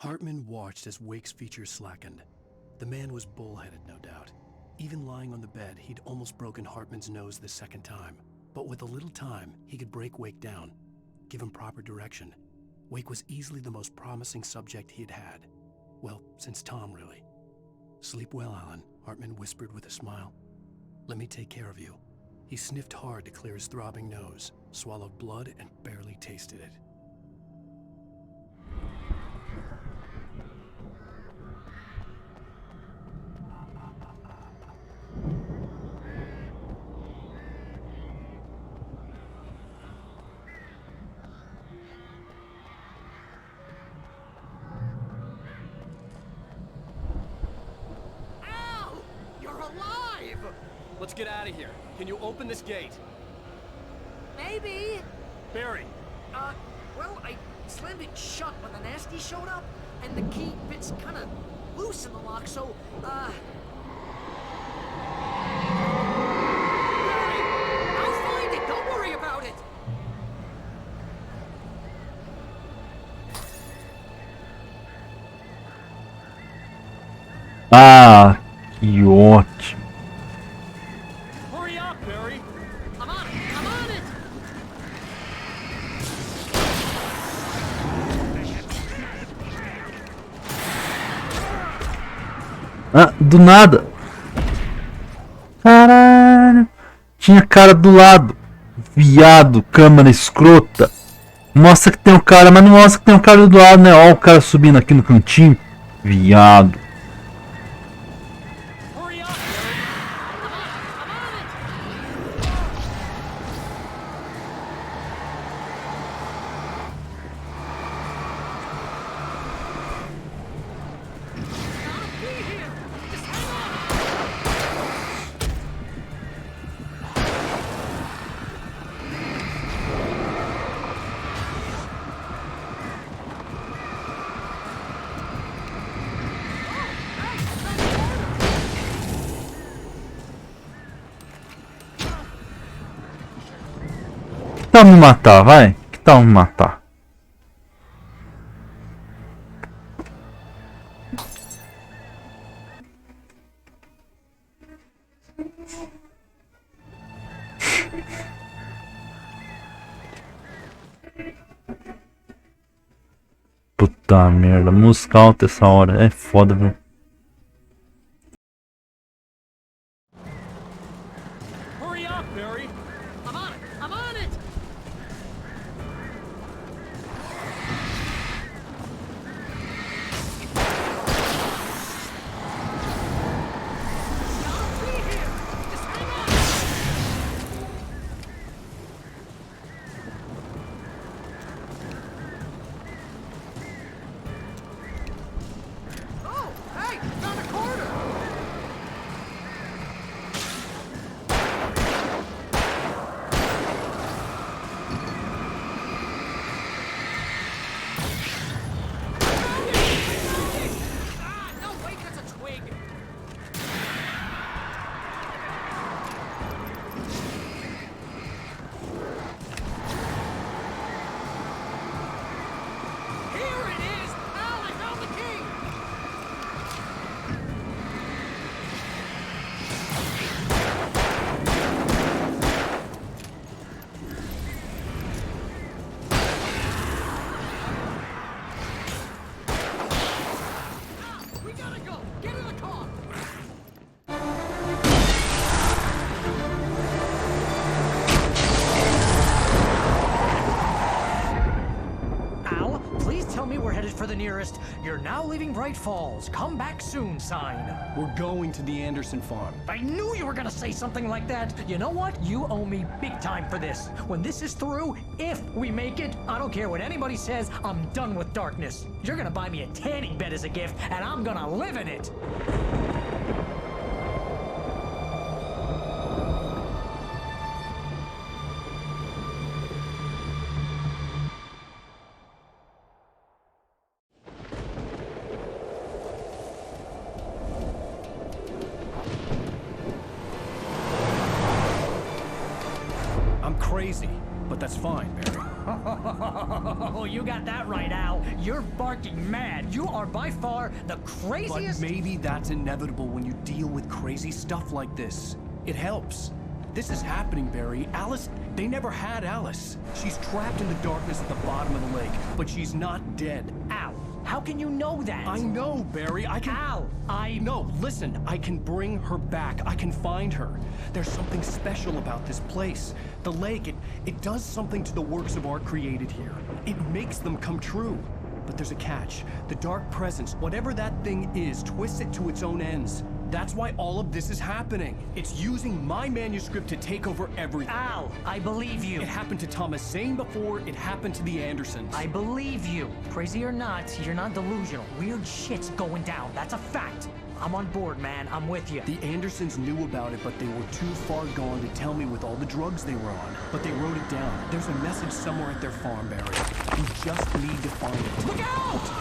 [SPEAKER 1] Hartman watched as Wake's features slackened. The man was bullheaded, no doubt. Even lying on the bed, he'd almost broken Hartman's nose the second time. But with a little time, he could break Wake down, give him proper direction. Wake was easily the most promising subject he had had. Well, since Tom, really. "Sleep well, Alan," Hartman whispered with a smile. "Let me take care of you." He sniffed hard to clear his throbbing nose, swallowed blood, and barely tasted it.
[SPEAKER 14] Let's get out of here. Can you open this gate?
[SPEAKER 2] Maybe.
[SPEAKER 14] Barry!
[SPEAKER 2] Well, I slammed it shut when the nasty showed up, and the key fits kind of loose in the lock, so, Barry, I'll find it. Don't worry about it.
[SPEAKER 15] Ah, que ótimo.
[SPEAKER 14] Hurry up, Barry!
[SPEAKER 2] I'm on it. I'm on it.
[SPEAKER 15] Ah, do nada. Caralho. Tinha cara do lado. Viado, câmera escrota. Mostra que tem um cara, mas não mostra que tem um cara do lado, né? Ó o cara subindo aqui no cantinho. Viado. tal me matar, vai? Que tal me matar? Puta merda, música alta essa hora, é foda, viu?
[SPEAKER 2] Hurry up, Barry! I'm on it! I'm on it! I'll be here! Just hang on! Oh, hey! Found a corner! Ah, no, wait, that's a twig! Here it is! Al, I found the key! We gotta go! Get in the car!
[SPEAKER 16] Al, please tell me we're headed for the nearest "You're now leaving Bright Falls. Come back soon" sign.
[SPEAKER 13] We're going to the Anderson farm.
[SPEAKER 16] I knew you were gonna say something like that. You know what? You owe me big time for this. When this is through, if we make it, I don't care what anybody says, I'm done with darkness. You're gonna buy me a tanning bed as a gift, and I'm gonna live in it.
[SPEAKER 13] I'm crazy, but that's fine, Barry.
[SPEAKER 16] Oh, you got that right, Al. You're barking mad. You are by far the craziest.
[SPEAKER 13] But maybe that's inevitable when you deal with crazy stuff like this. It helps. This is happening, Barry. Alice, they never had Alice. She's trapped in the darkness at the bottom of the lake, but she's not dead.
[SPEAKER 16] Al, how can you know that?
[SPEAKER 13] I know, Barry. I can...
[SPEAKER 16] Al,
[SPEAKER 13] No, listen. I can bring her back. I can find her. There's something special about this place. The lake, it does something to the works of art created here. It makes them come true. But there's a catch. The dark presence, whatever that thing is, twists it to its own ends. That's why all of this is happening. It's using my manuscript to take over everything.
[SPEAKER 16] Al, I believe you.
[SPEAKER 13] It happened to Thomas Zane before, it happened to the Andersons.
[SPEAKER 16] I believe you. Crazy or not, you're not delusional. Weird shit's going down. That's a fact. I'm on board, man. I'm with you.
[SPEAKER 13] The Andersons knew about it, but they were too far gone to tell me with all the drugs they were on. But they wrote it down. There's a message somewhere at their farm, Barry. You just need to find it. Look out!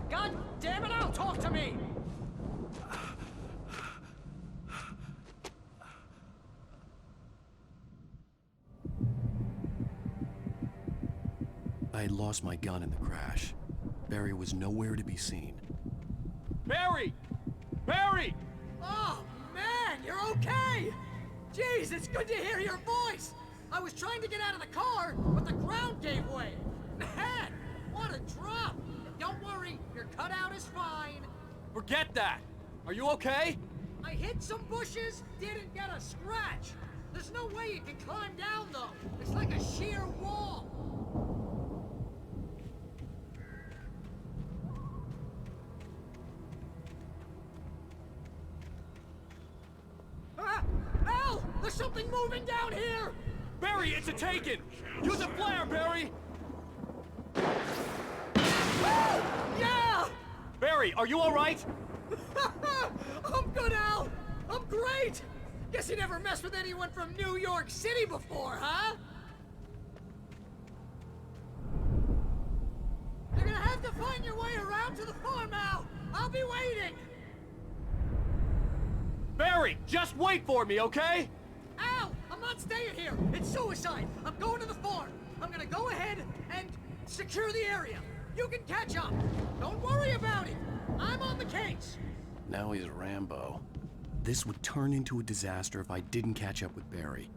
[SPEAKER 16] God damn it, Al, talk to me!
[SPEAKER 1] I had lost my gun in the crash. Barry was nowhere to be seen.
[SPEAKER 2] Barry! Barry! Oh, man, you're okay! Jeez, it's good to hear your voice! I was trying to get out of the car, but the ground gave way. Man, what a drop! Don't worry, your cutout is fine.
[SPEAKER 14] Forget that! Are you okay?
[SPEAKER 2] I hit some bushes, didn't get a scratch. There's no way you can climb down, though. It's like a sheer wall. Ah! Al! There's something moving down here!
[SPEAKER 14] Barry, it's a taken! Use a flare, Barry!
[SPEAKER 2] Yeah!
[SPEAKER 14] Barry, are you alright?
[SPEAKER 2] I'm good, Al! I'm great! Guess you never messed with anyone from New York City before, huh? your way around to the farm, Al! I'll be waiting!
[SPEAKER 14] Barry, just wait for me, okay?
[SPEAKER 2] Al! I'm not staying here! It's suicide! I'm going to the farm! I'm gonna go ahead and secure the area! You can catch up! Don't worry about it! I'm on the case!
[SPEAKER 1] Now he's Rambo. This would turn into a disaster if I didn't catch up with Barry.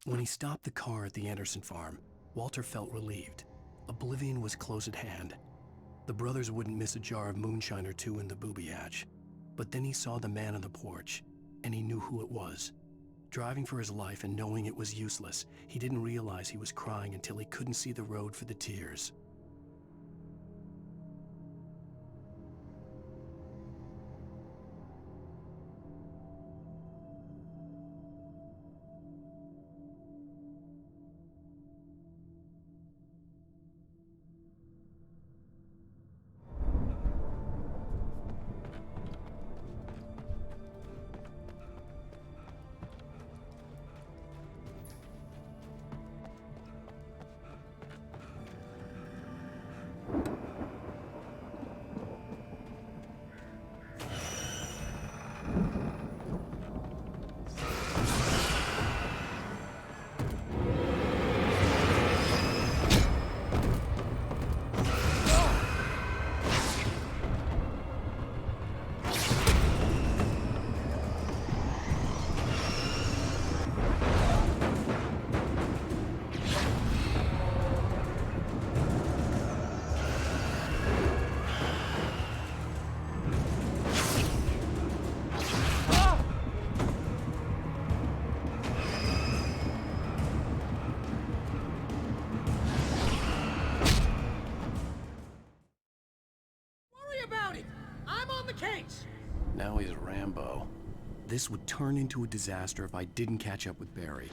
[SPEAKER 1] When he stopped the car at the Anderson farm, Walter felt relieved. Oblivion was close at hand. The brothers wouldn't miss a jar of moonshine or two in the booby hatch. But then he saw the man on the porch, and he knew who it was. Driving for his life and knowing it was useless, he didn't realize he was crying until he couldn't see the road for the tears. Now he's Rambo. This would turn into a disaster if I didn't catch up with Barry.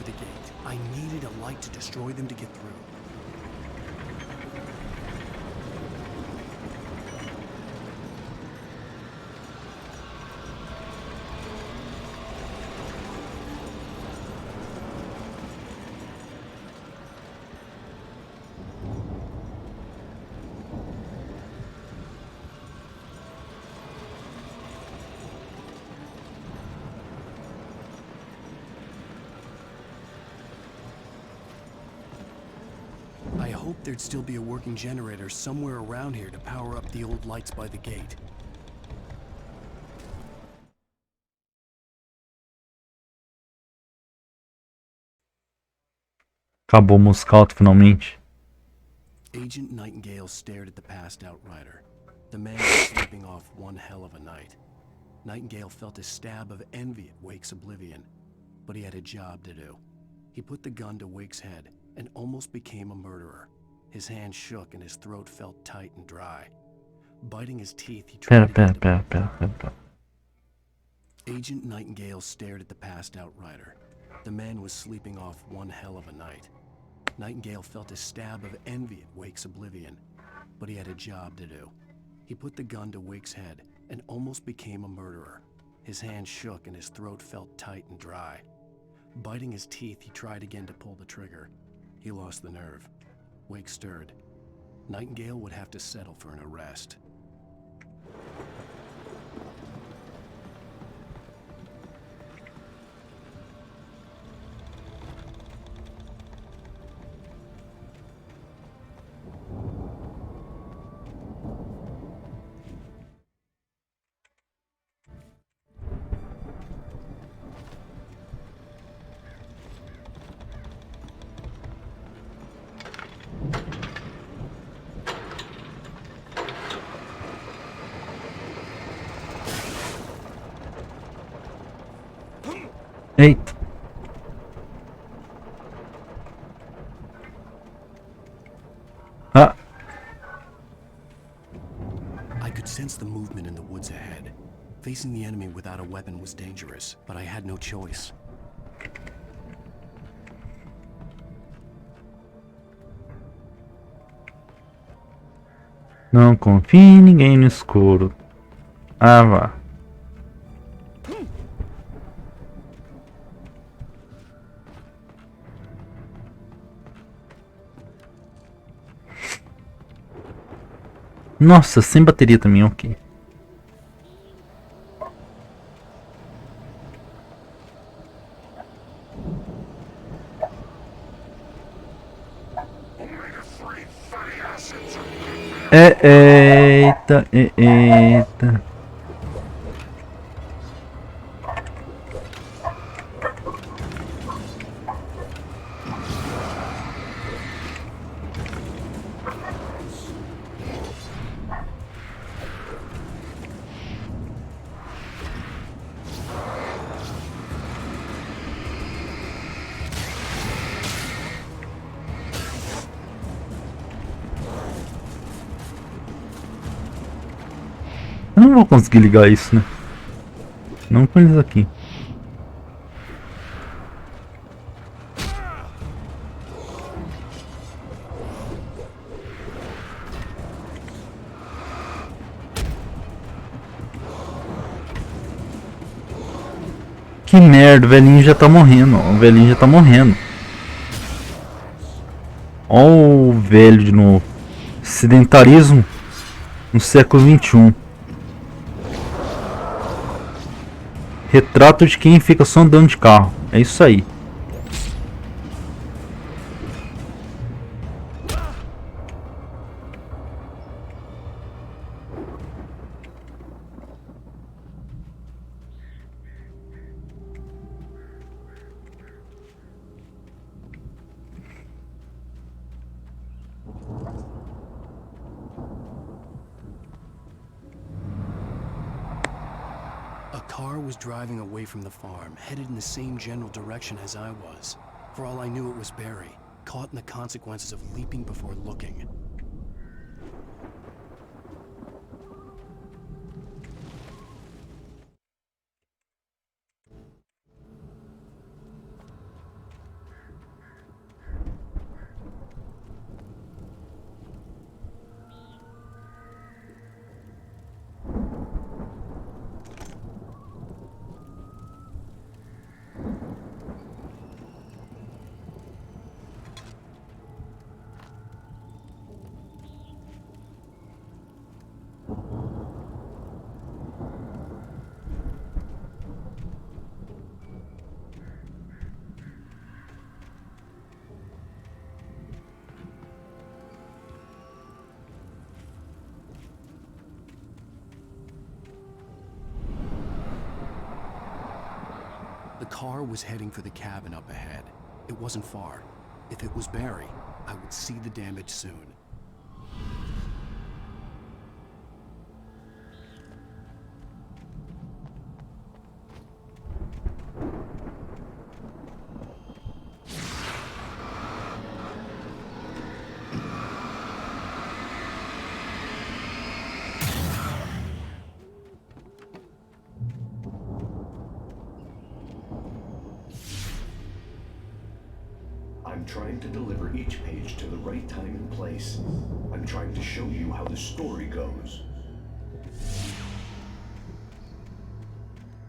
[SPEAKER 1] over the gate. I needed a light to destroy them to get through. I hoped there'd still be a working generator somewhere around here to power up the old lights by the gate.
[SPEAKER 15] Acabou o musical finalmente.
[SPEAKER 1] Agent Nightingale stared at the passed out rider. The man was sleeping off one hell of a night. Nightingale felt a stab of envy at Wake's oblivion, but he had a job to do. He put the gun to Wake's head and almost became a murderer. His hand shook and his throat felt tight and dry. Biting his teeth, he tried
[SPEAKER 15] Pera.
[SPEAKER 1] Agent Nightingale stared at the passed out rider. The man was sleeping off one hell of a night. Nightingale felt a stab of envy at Wake's oblivion, but he had a job to do. He put the gun to Wake's head and almost became a murderer. His hand shook and his throat felt tight and dry. Biting his teeth, he tried again to pull the trigger. He lost the nerve. Wake stirred. Nightingale would have to settle for an arrest.
[SPEAKER 15] Eita. Ah.
[SPEAKER 1] I could sense the movement in the woods ahead. Facing the enemy without a weapon was dangerous, but I had no choice.
[SPEAKER 15] Não confie em ninguém no escuro. Ah, vá. Nossa, sem bateria também, ok. Eita. Eu não vou conseguir ligar isso, né? Não com eles aqui. Que merda, o velhinho já tá morrendo. Ó. O velhinho já tá morrendo. Ó o velho de novo. Sedentarismo no século XXI. Retrato de quem fica só andando de carro. É isso aí.
[SPEAKER 1] Driving away from the farm, headed in the same general direction as I was. For all I knew, it was Barry, caught in the consequences of leaping before looking. car was heading for the cabin up ahead. It wasn't far. If it was Barry, I would see the damage soon.
[SPEAKER 17] I'm trying to deliver each page to the right time and place. I'm trying to show you how the story goes.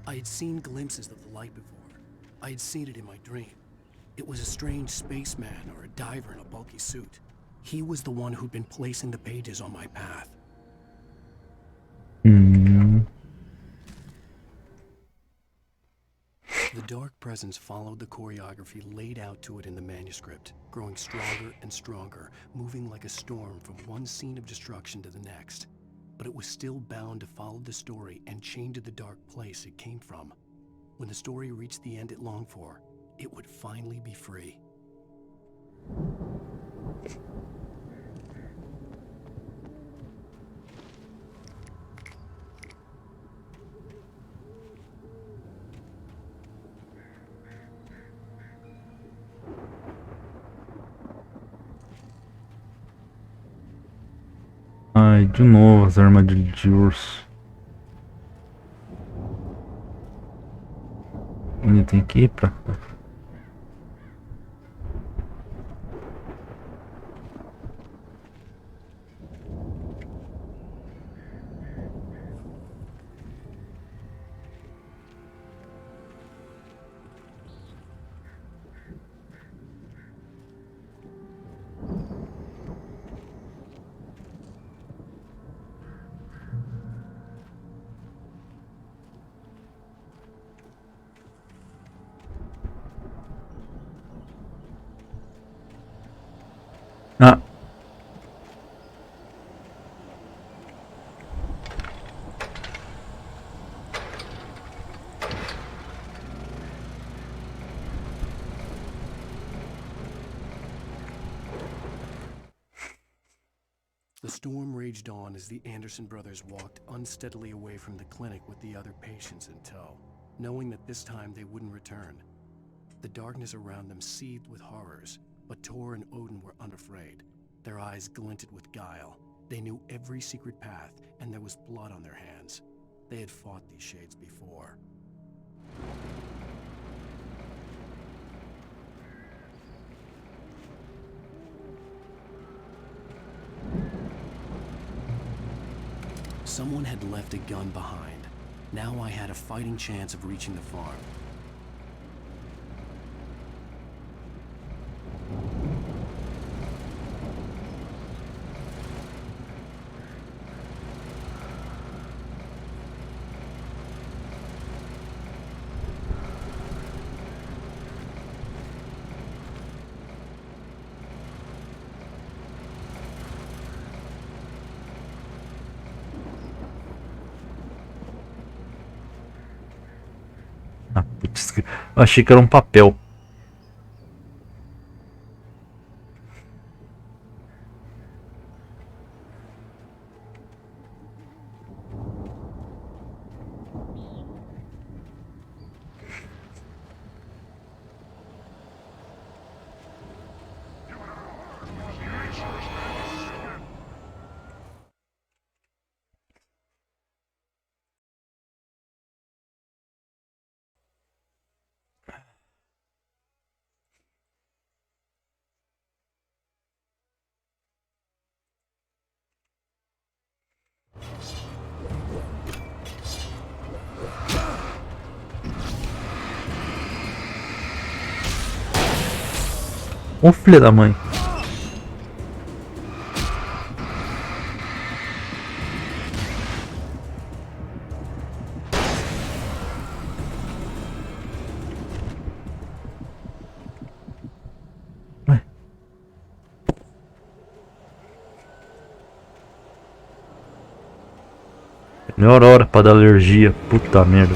[SPEAKER 1] I had seen glimpses of the light before. I had seen it in my dream. It was a strange spaceman or a diver in a bulky suit. He was the one who'd been placing the pages on my path. The dark presence followed the choreography laid out to it in the manuscript, growing stronger and stronger, moving like a storm from one scene of destruction to the next. But it was still bound to follow the story and chained to the dark place it came from. When the story reached the end it longed for, it would finally be free.
[SPEAKER 15] Ai, de novo as armadilhas de urso. Onde tem que ir pra cá? Ah.
[SPEAKER 1] The storm raged on as the Anderson brothers walked unsteadily away from the clinic with the other patients in tow, knowing that this time they wouldn't return. The darkness around them seethed with horrors, but Tor and Odin were unafraid. Their eyes glinted with guile. They knew every secret path, and there was blood on their hands. They had fought these shades before. Someone had left a gun behind. Now I had a fighting chance of reaching the farm.
[SPEAKER 15] Ah, putz, eu achei que era um papel. Ô filho da mãe. Melhor hora pra dar alergia. Puta merda.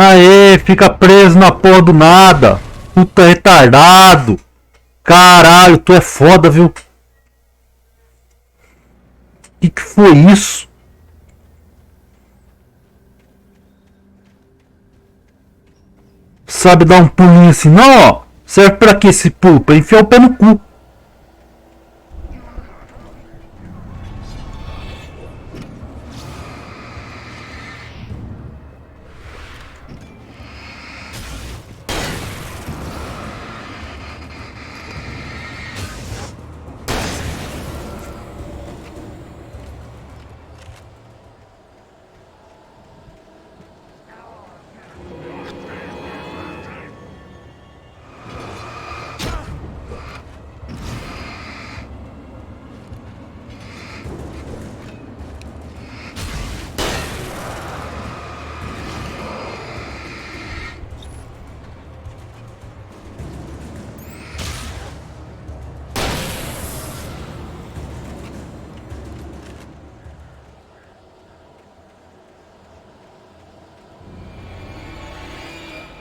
[SPEAKER 15] Aê, fica preso na porra do nada. Puta retardado. Caralho, tu é foda, viu? Que foi isso? Sabe dar um pulinho assim? Não, ó. Serve pra que esse pulo? Pra enfiar o pé no cu.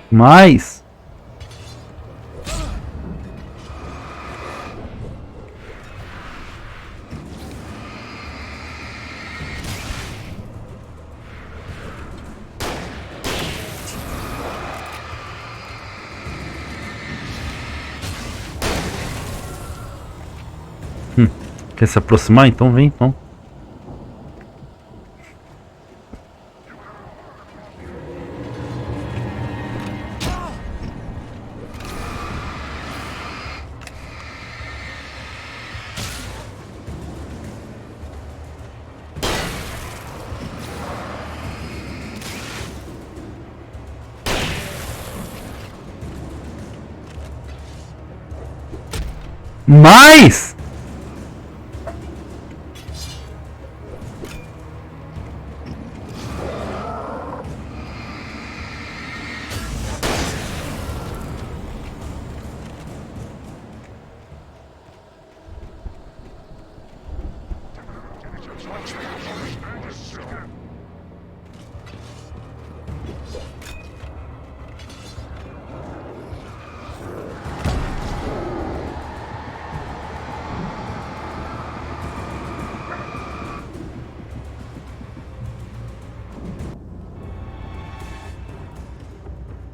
[SPEAKER 15] Mas... Quer se aproximar? Então vem, então. Mas...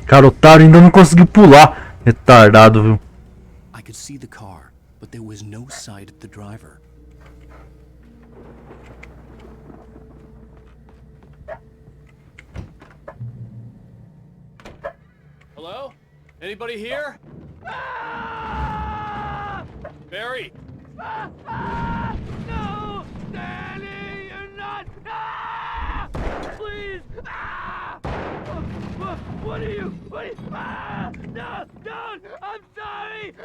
[SPEAKER 15] Cara, otário ainda não conseguiu pular. Retardado, viu?
[SPEAKER 1] I could see the car, but there was no sight of the driver.
[SPEAKER 14] Hello? Anybody here? Barry!
[SPEAKER 2] No! Danny, you're not! Please! What are you? No! Don't! I'm sorry!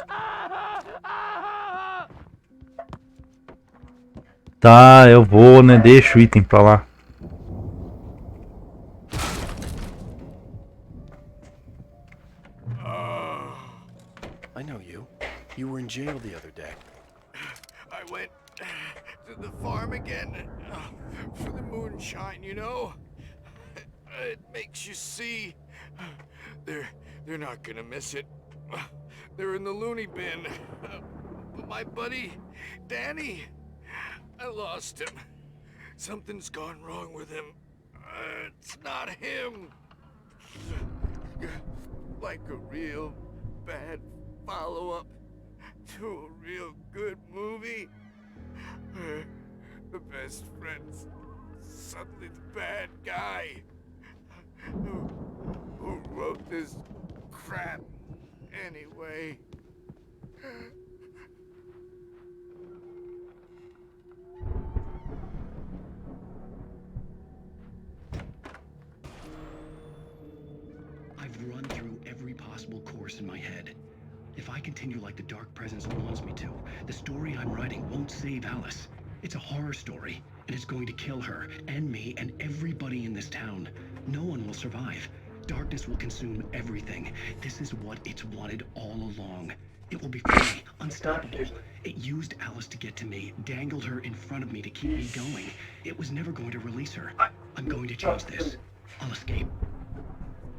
[SPEAKER 15] Tá, eu vou, né? Deixa o item pra lá.
[SPEAKER 1] I know you. You were in jail the other day.
[SPEAKER 8] I went to the farm again for the moonshine, you know? It makes you see. They're not gonna miss it. They're in the loony bin. But my buddy, Danny, I lost him. Something's gone wrong with him. It's not him. Like a real bad follow-up to a real good movie. The best friend's suddenly the bad guy. Who wrote this crap anyway?
[SPEAKER 13] I've run through every possible course in my head. If I continue like the Dark Presence wants me to, the story I'm writing won't save Alice. It's a horror story, and it's going to kill her, and me, and everybody in this town. No one will survive. Darkness will consume everything. This is what it's wanted all along. It will be free, unstoppable. It used Alice to get to me, dangled her in front of me to keep me going. It was never going to release her. I'm going to change this. I'll escape.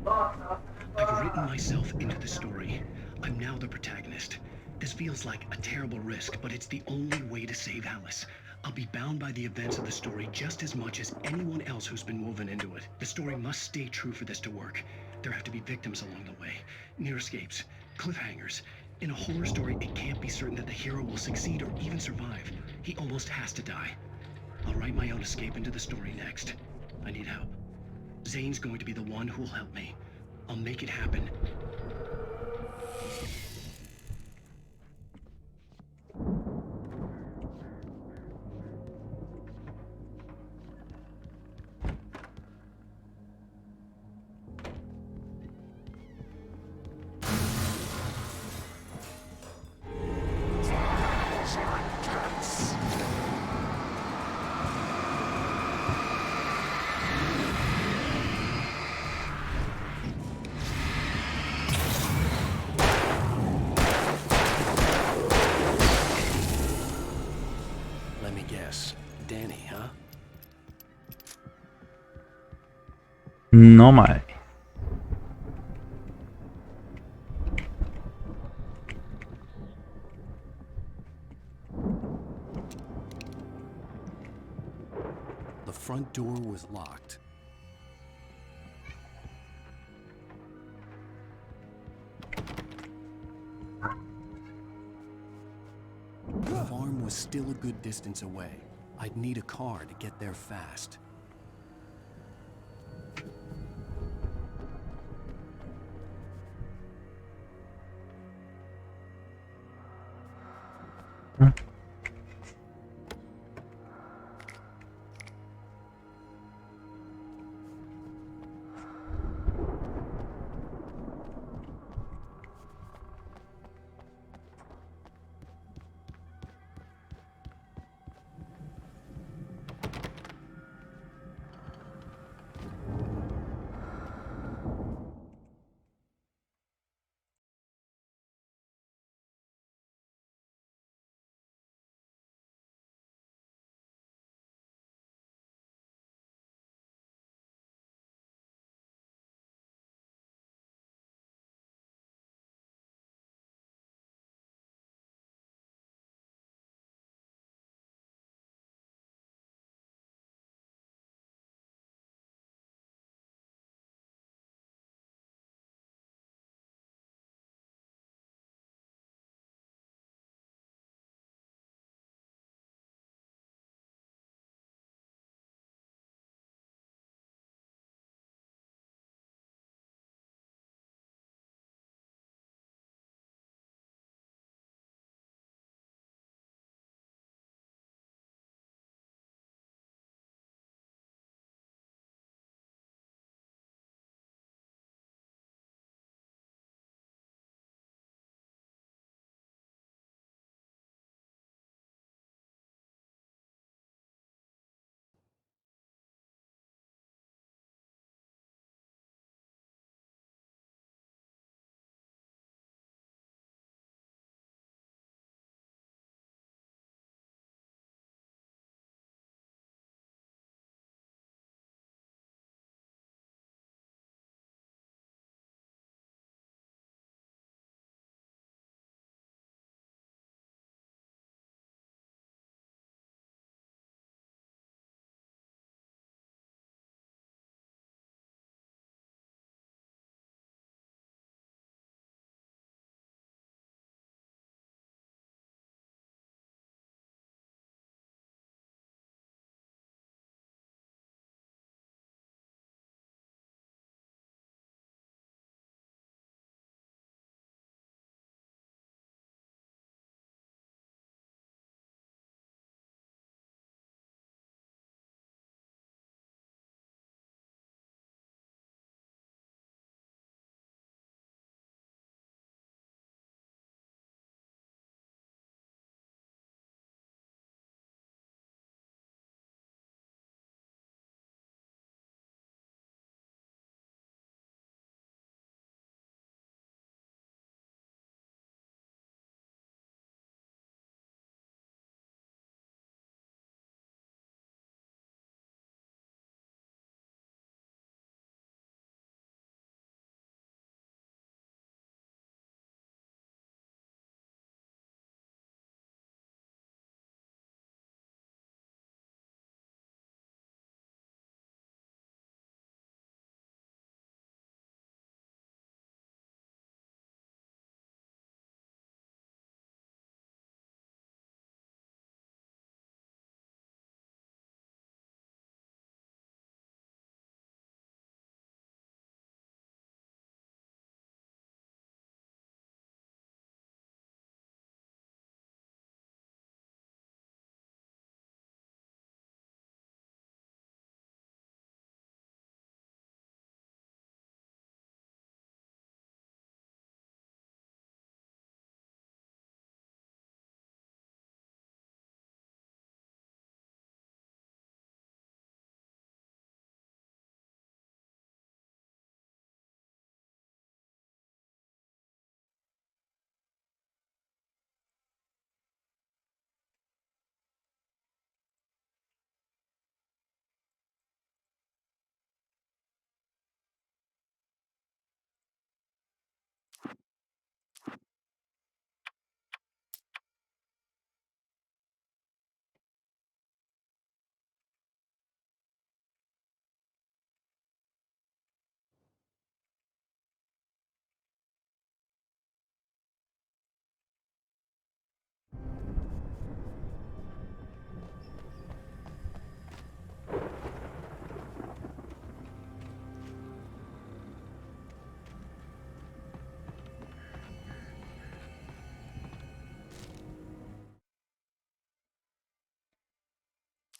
[SPEAKER 13] I've written myself into the story. I'm now the protagonist. This feels like a terrible risk, but it's the only way to save Alice. I'll be bound by the events of the story just as much as anyone else who's been woven into it. The story must stay true for this to work. There have to be victims along the way, near escapes, cliffhangers. In a horror story, it can't be certain that the hero will succeed or even survive. He almost has to die. I'll write my own escape into the story next. I need help. Zane's going to be the one who'll help me. I'll make it happen.
[SPEAKER 1] Let me guess. Danny, huh?
[SPEAKER 15] No mai.
[SPEAKER 1] The front door was locked. The farm was still a good distance away. I'd need a car to get there fast.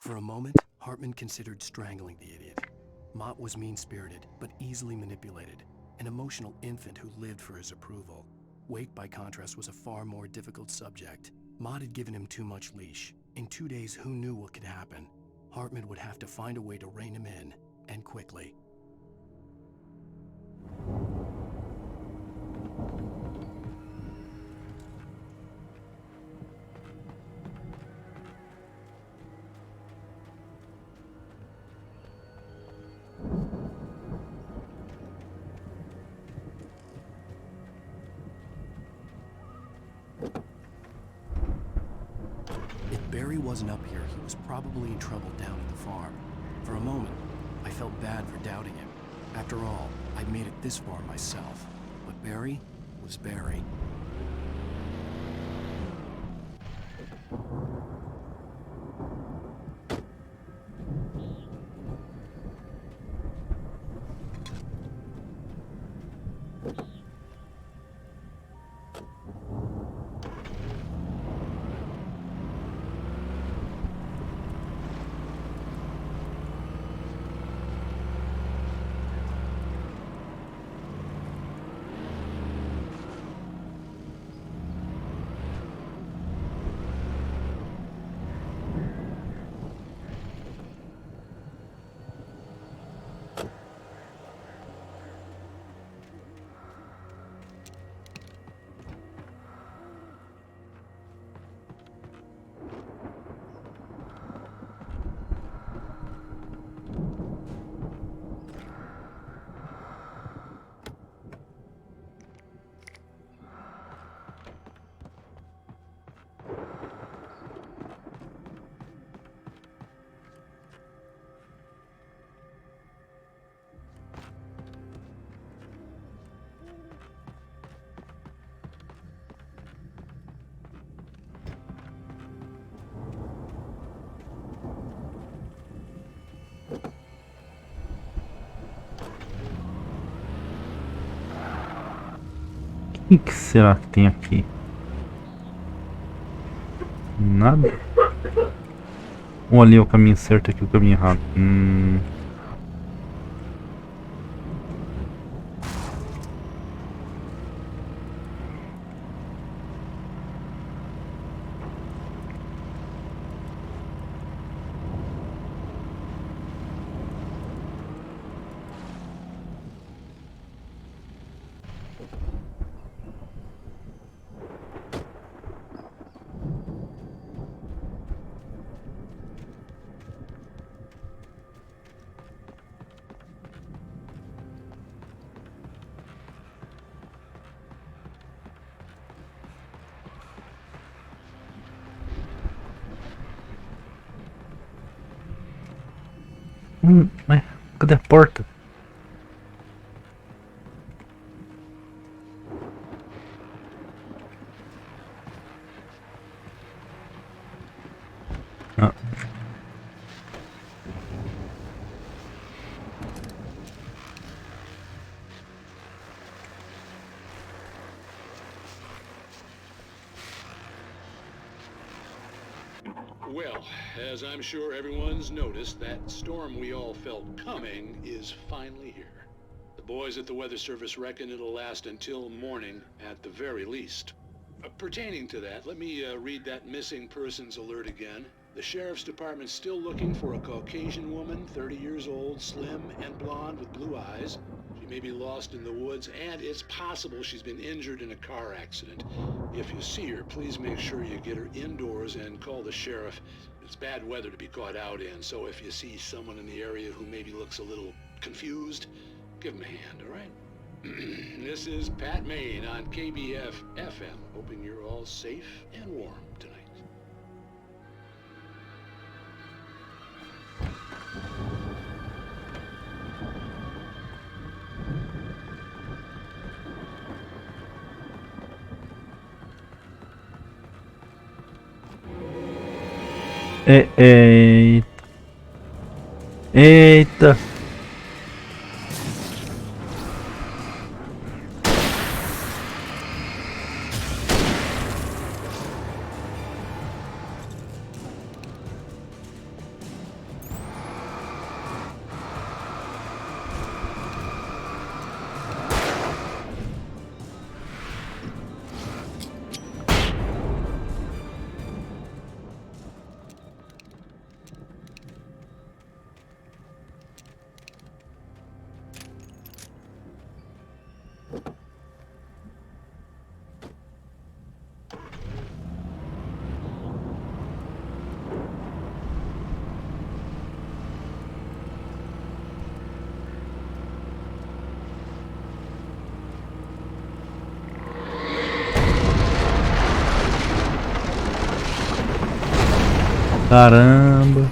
[SPEAKER 1] For a moment, Hartman considered strangling the idiot. Mott was mean-spirited, but easily manipulated, an emotional infant who lived for his approval. Wake, by contrast, was a far more difficult subject. Mott had given him too much leash. In 2 days, who knew what could happen? Hartman would have to find a way to rein him in, and quickly. If Barry wasn't up here, he was probably in trouble down at the farm. For a moment, I felt bad for doubting him. After all, I'd made it this far myself. But Barry was Barry.
[SPEAKER 15] O que será que tem aqui? Nada? Ou ali é o caminho certo, aqui é o caminho errado? Cadê a porta? Ah.
[SPEAKER 18] Well, as I'm sure everyone's noticed, that storm we all felt coming is finally here. The boys at the Weather Service reckon it'll last until morning at the very least. Pertaining to that, let me read that missing persons alert again. The Sheriff's Department's still looking for a Caucasian woman, 30 years old, slim and blonde with blue eyes. She may be lost in the woods, and it's possible she's been injured in a car accident. If you see her, please make sure you get her indoors and call the sheriff. It's bad weather to be caught out in, so if you see someone in the area who maybe looks a little confused, give them a hand, all right? This is Pat Maine on KBF FM, hoping you're all safe and warm tonight.
[SPEAKER 15] Eita. Caramba.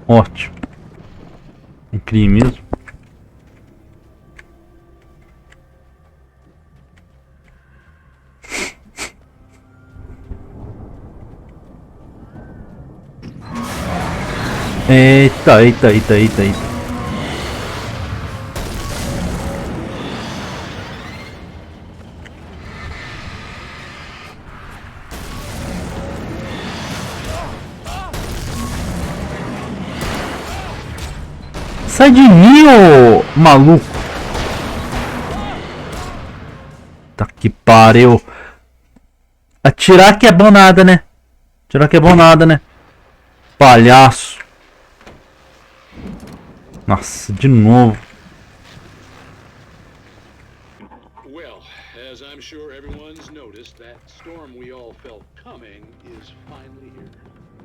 [SPEAKER 15] Ótimo. Incrível mesmo. Eita, eita, eita, eita, eita. Sai de mim, ô maluco! Tá que pariu! Atirar que é bom nada, né? Atirar que é bom nada, né? Palhaço! Nossa, de novo!
[SPEAKER 18] Well, as I'm sure everyone's noticed, that storm we all felt coming is finally here.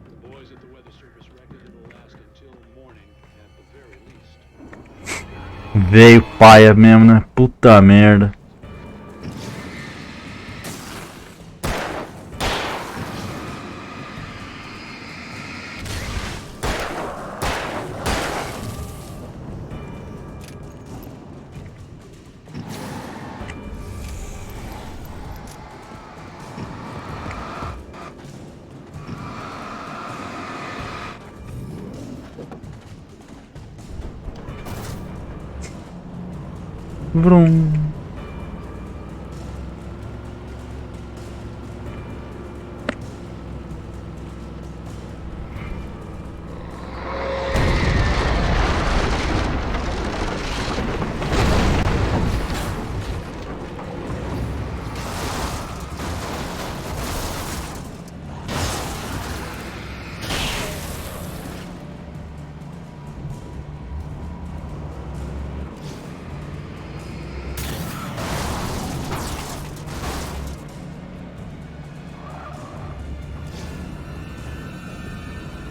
[SPEAKER 18] The boys at the weather service reckon it'll last until morning at the very least.
[SPEAKER 15] Veio paia mesmo, né? Puta merda. Vrum.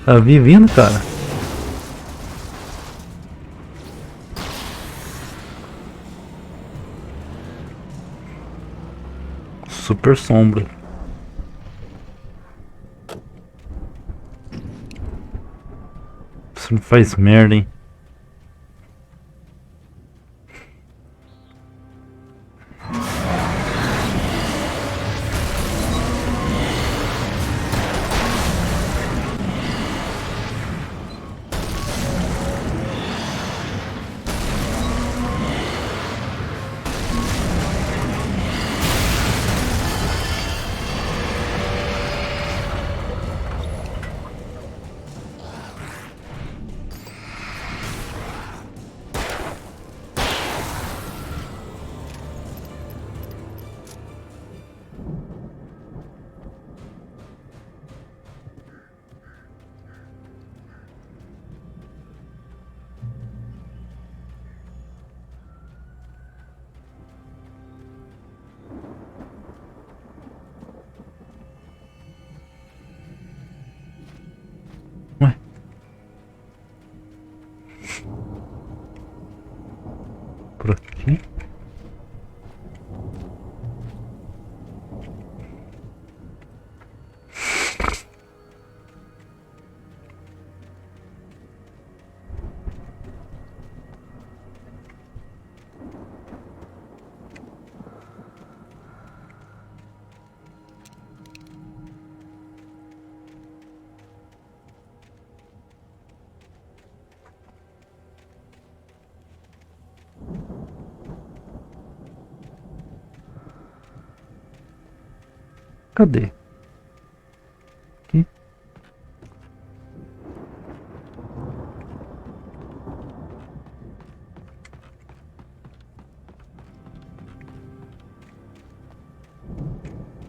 [SPEAKER 15] Tá vivendo, cara. Super sombra. Você não faz merda, hein? Por aqui. Cadê? Aqui.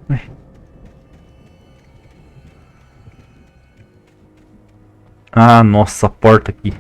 [SPEAKER 15] Ué. Ah, nossa, a porta aqui.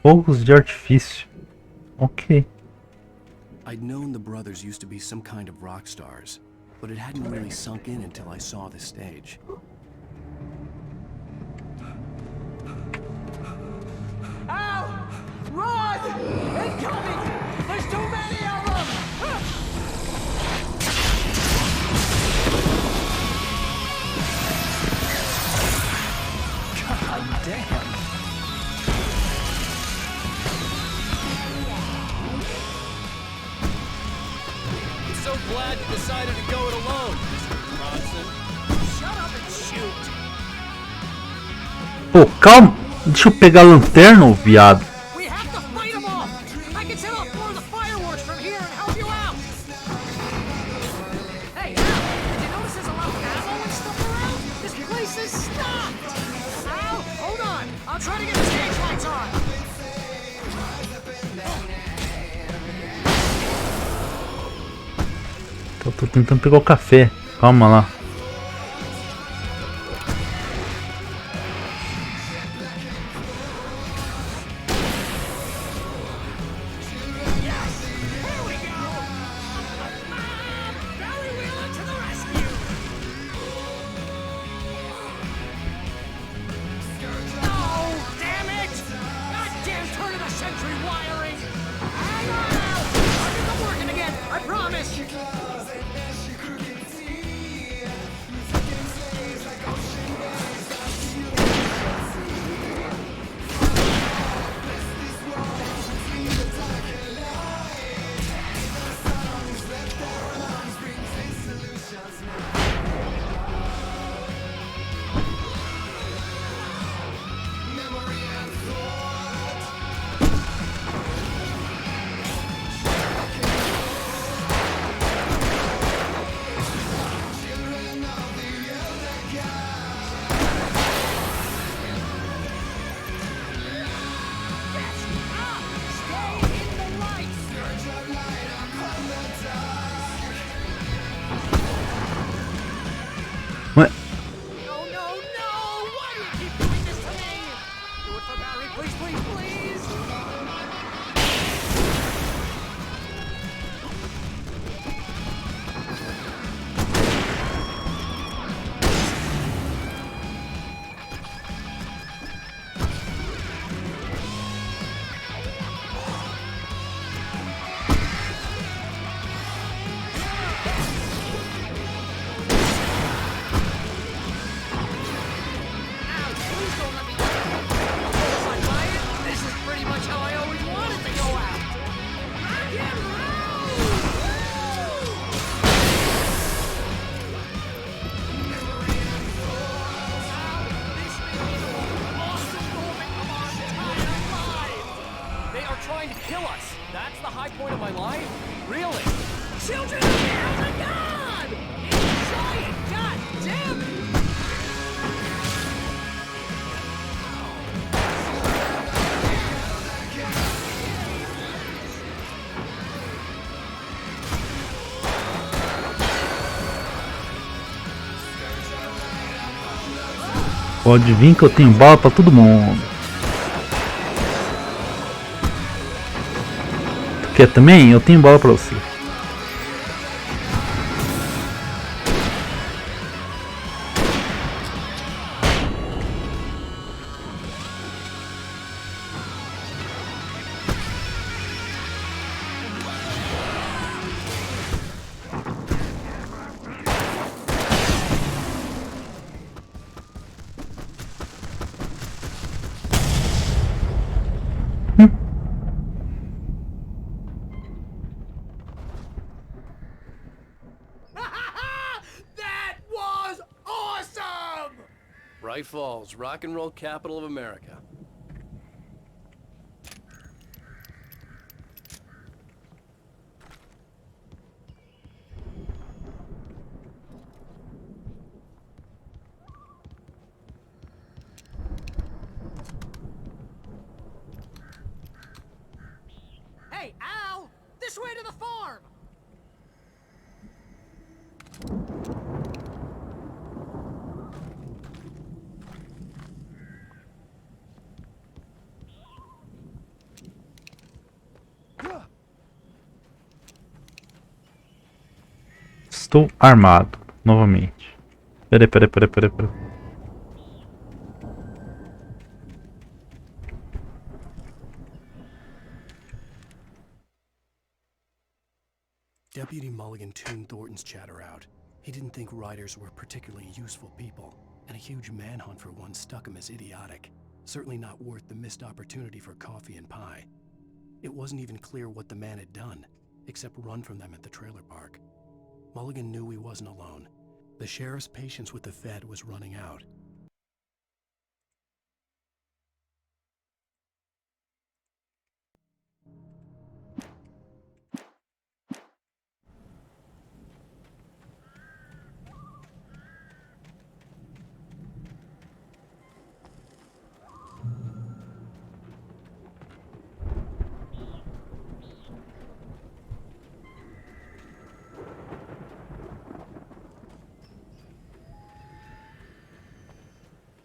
[SPEAKER 15] Fogos de artifício. Ok.
[SPEAKER 1] I'd known the brothers used to be some kind of rock stars, but it hadn't really sunk in until I saw the stage.
[SPEAKER 2] Ow! Run! Incoming! There's too many of them! God damn!
[SPEAKER 14] So glad you decided to go it alone, Mr. Bronson.
[SPEAKER 2] Shut up and shoot!
[SPEAKER 15] Pô, calma. Deixa eu pegar a lanterna, ô viado.
[SPEAKER 2] We have to fight them off! I can set off more of the fireworks from here and help you out! Hey, Al, did you notice there's a lot of ammo and stuff around? This place is stocked! Al, hold on! I'll try to get the stage lights on!
[SPEAKER 15] Eu tô tentando pegar o café. Calma lá. Pode vir que eu tenho bala pra todo mundo. Tu quer também? Eu tenho bala pra você.
[SPEAKER 14] Bright Falls, rock and roll capital of America.
[SPEAKER 2] Hey, Al! This way to the farm!
[SPEAKER 15] Estou armado, novamente. Peraí.
[SPEAKER 1] Deputy Mulligan tuned Thornton's chatter out. He didn't think riders were particularly useful people, and a huge manhunt for one stuck him as idiotic. Certainly not worth the missed opportunity for coffee and pie. It wasn't even clear what the man had done, except run from them at the trailer park. Mulligan knew he wasn't alone. The sheriff's patience with the Fed was running out.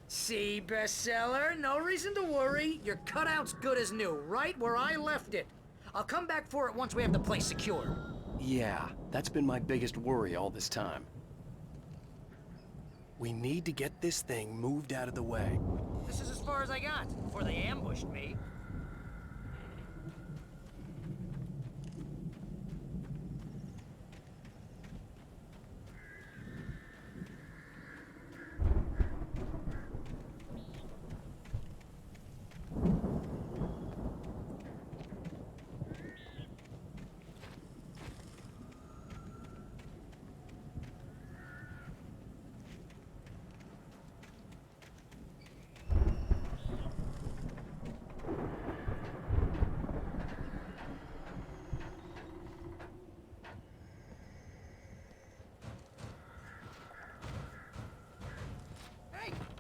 [SPEAKER 2] See, bestseller? No reason to worry. Your cutout's good as new, right where I left it. I'll come back for it once we have the place secure.
[SPEAKER 1] Yeah, that's been my biggest worry all this time. We need to get this thing moved out of the way.
[SPEAKER 2] This is as far as I got before they ambushed me.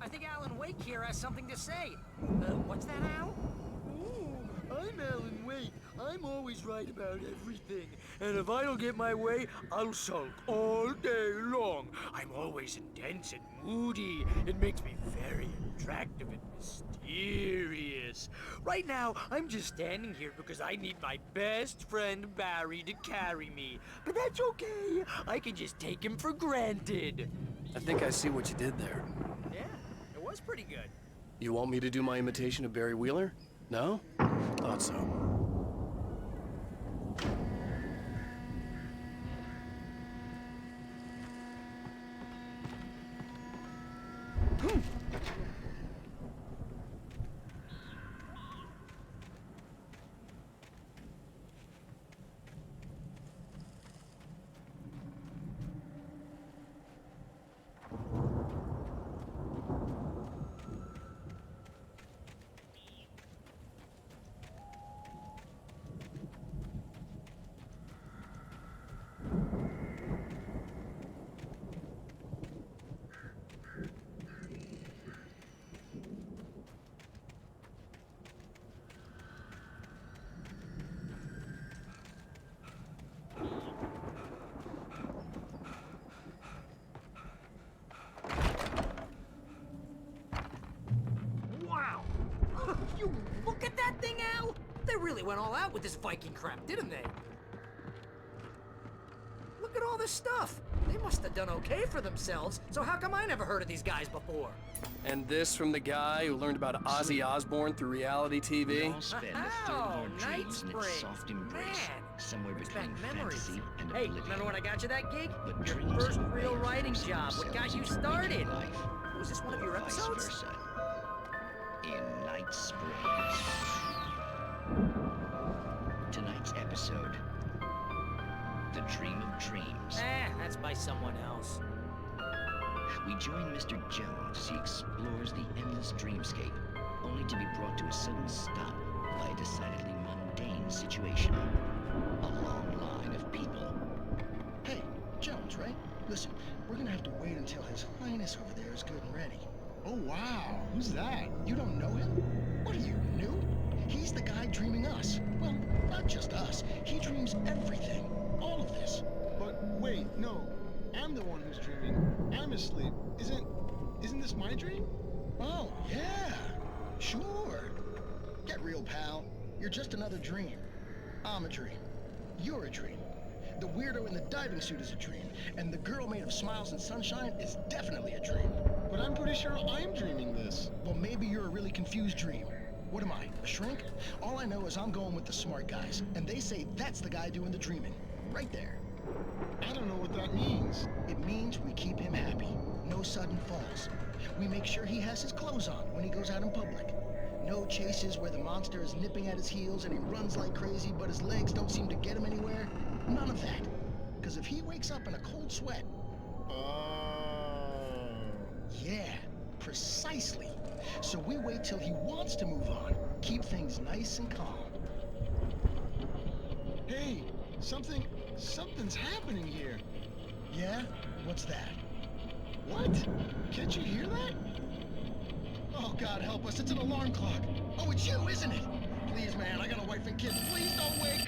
[SPEAKER 2] I think Alan Wake here has something to say. What's that, Al?
[SPEAKER 19] Ooh, I'm Alan Wake. I'm always right about everything. And if I don't get my way, I'll sulk all day long. I'm always intense and moody. It makes me very attractive and mysterious. Right now, I'm just standing here because I need my best friend Barry to carry me. But that's okay. I can just take him for granted.
[SPEAKER 1] I think I see what you did there.
[SPEAKER 2] Yeah, it was pretty good.
[SPEAKER 1] You want me to do my imitation of Barry Wheeler? No? Thought so.
[SPEAKER 2] Wow! You look at that thing, Al! They really went all out with this Viking crap, didn't they? Look at all this stuff. They must have done okay for themselves, so how come I never heard of these guys before?
[SPEAKER 14] And this from the guy who learned about Ozzy Osbourne through reality TV?
[SPEAKER 13] We all spend a third of our dreams in its
[SPEAKER 2] Springs.
[SPEAKER 13] soft embrace,
[SPEAKER 2] Man,
[SPEAKER 13] somewhere
[SPEAKER 2] brings
[SPEAKER 13] between
[SPEAKER 2] back memories.
[SPEAKER 13] fantasy and
[SPEAKER 2] Hey,
[SPEAKER 13] oblivion.
[SPEAKER 2] remember when I got you that gig?
[SPEAKER 13] But
[SPEAKER 2] Your
[SPEAKER 13] dreams
[SPEAKER 2] first
[SPEAKER 13] and
[SPEAKER 2] real
[SPEAKER 13] waves
[SPEAKER 2] writing
[SPEAKER 13] see
[SPEAKER 2] job. What got
[SPEAKER 13] themselves
[SPEAKER 2] you
[SPEAKER 13] in
[SPEAKER 2] started?
[SPEAKER 13] waking life,
[SPEAKER 2] Was this one of your
[SPEAKER 13] or vice
[SPEAKER 2] episodes?
[SPEAKER 13] versa. In Night Springs. Tonight's episode, The Dream of Dreams.
[SPEAKER 2] That's by someone else.
[SPEAKER 20] We join Mr. Jones as he explores the endless dreamscape, only to be brought to a sudden stop by a decidedly mundane situation. A long line of people.
[SPEAKER 12] Hey, Jones, right? Listen, we're gonna have to wait until His Highness over there is good and ready.
[SPEAKER 21] Oh, wow. Who's that?
[SPEAKER 12] You don't know him? What are you, new? He's the guy dreaming us. Well, not just us. He dreams everything. All of this.
[SPEAKER 21] But wait, no. I'm the one who's dreaming. I'm asleep. Isn't this my dream?
[SPEAKER 12] Oh, yeah. Sure. Get real, pal. You're just another dream. I'm a dream. You're a dream. The weirdo in the diving suit is a dream. And the girl made of smiles and sunshine is definitely a dream.
[SPEAKER 21] But I'm pretty sure I'm dreaming this.
[SPEAKER 12] Well, maybe you're a really confused dream. What am I, a shrink? All I know is I'm going with the smart guys. And they say that's the guy doing the dreaming. Right there.
[SPEAKER 21] I don't know what that means.
[SPEAKER 12] It means we keep him happy. No sudden falls. We make sure he has his clothes on when he goes out in public. No chases where the monster is nipping at his heels and he runs like crazy, but his legs don't seem to get him anywhere. None of that. Because if he wakes up in a cold sweat... Yeah, precisely. So we wait till he wants to move on. Keep things nice and calm.
[SPEAKER 21] Hey, something's happening here.
[SPEAKER 12] Yeah? What's that?
[SPEAKER 21] What? Can't you hear that?
[SPEAKER 12] Oh, God help us, it's an alarm clock. Oh, it's you, isn't it? Please, man, I got a wife and kids. Please don't wake.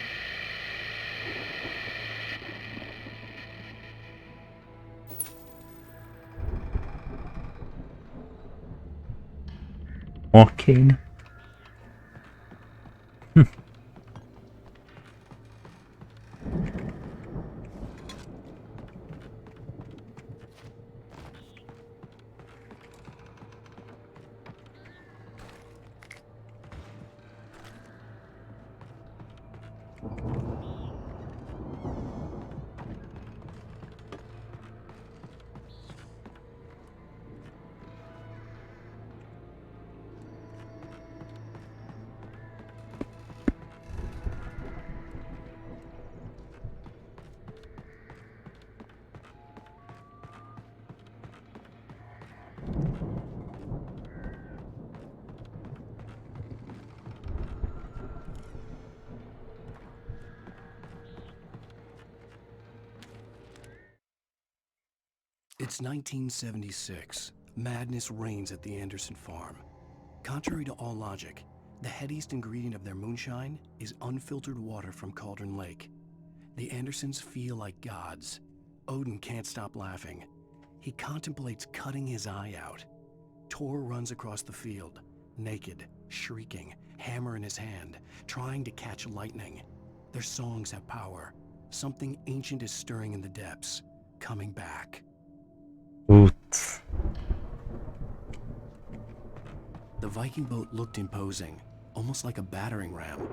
[SPEAKER 15] Ok, né?
[SPEAKER 1] It's 1976. Madness reigns at the Anderson farm. Contrary to all logic, the headiest ingredient of their moonshine is unfiltered water from Cauldron Lake. The Andersons feel like gods. Odin can't stop laughing. He contemplates cutting his eye out. Tor runs across the field, naked, shrieking, hammer in his hand, trying to catch lightning. Their songs have power. Something ancient is stirring in the depths, coming back.
[SPEAKER 15] Putz.
[SPEAKER 1] The Viking boat looked imposing, almost like a battering ram.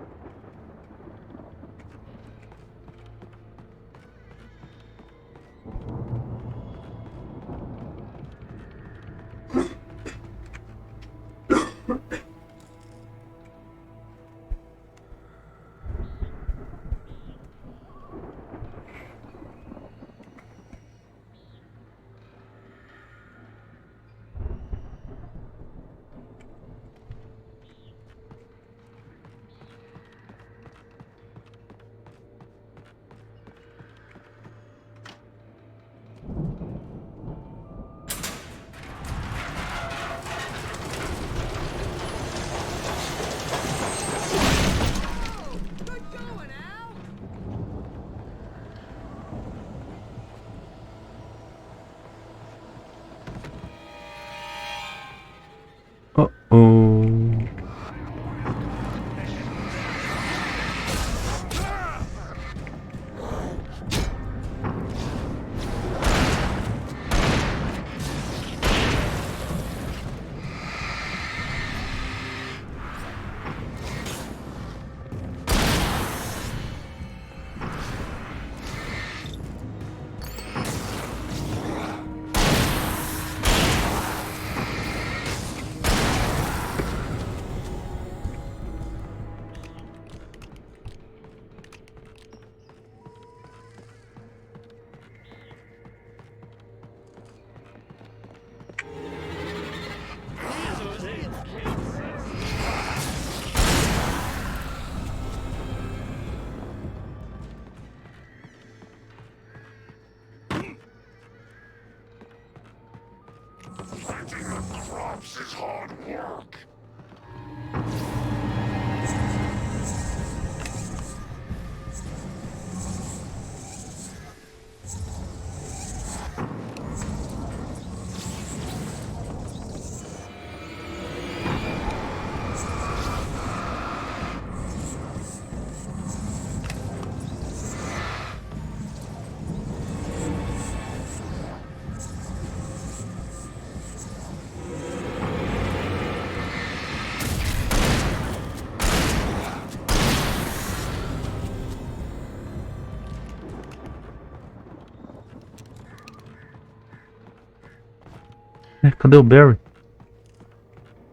[SPEAKER 15] Cadê o Barry?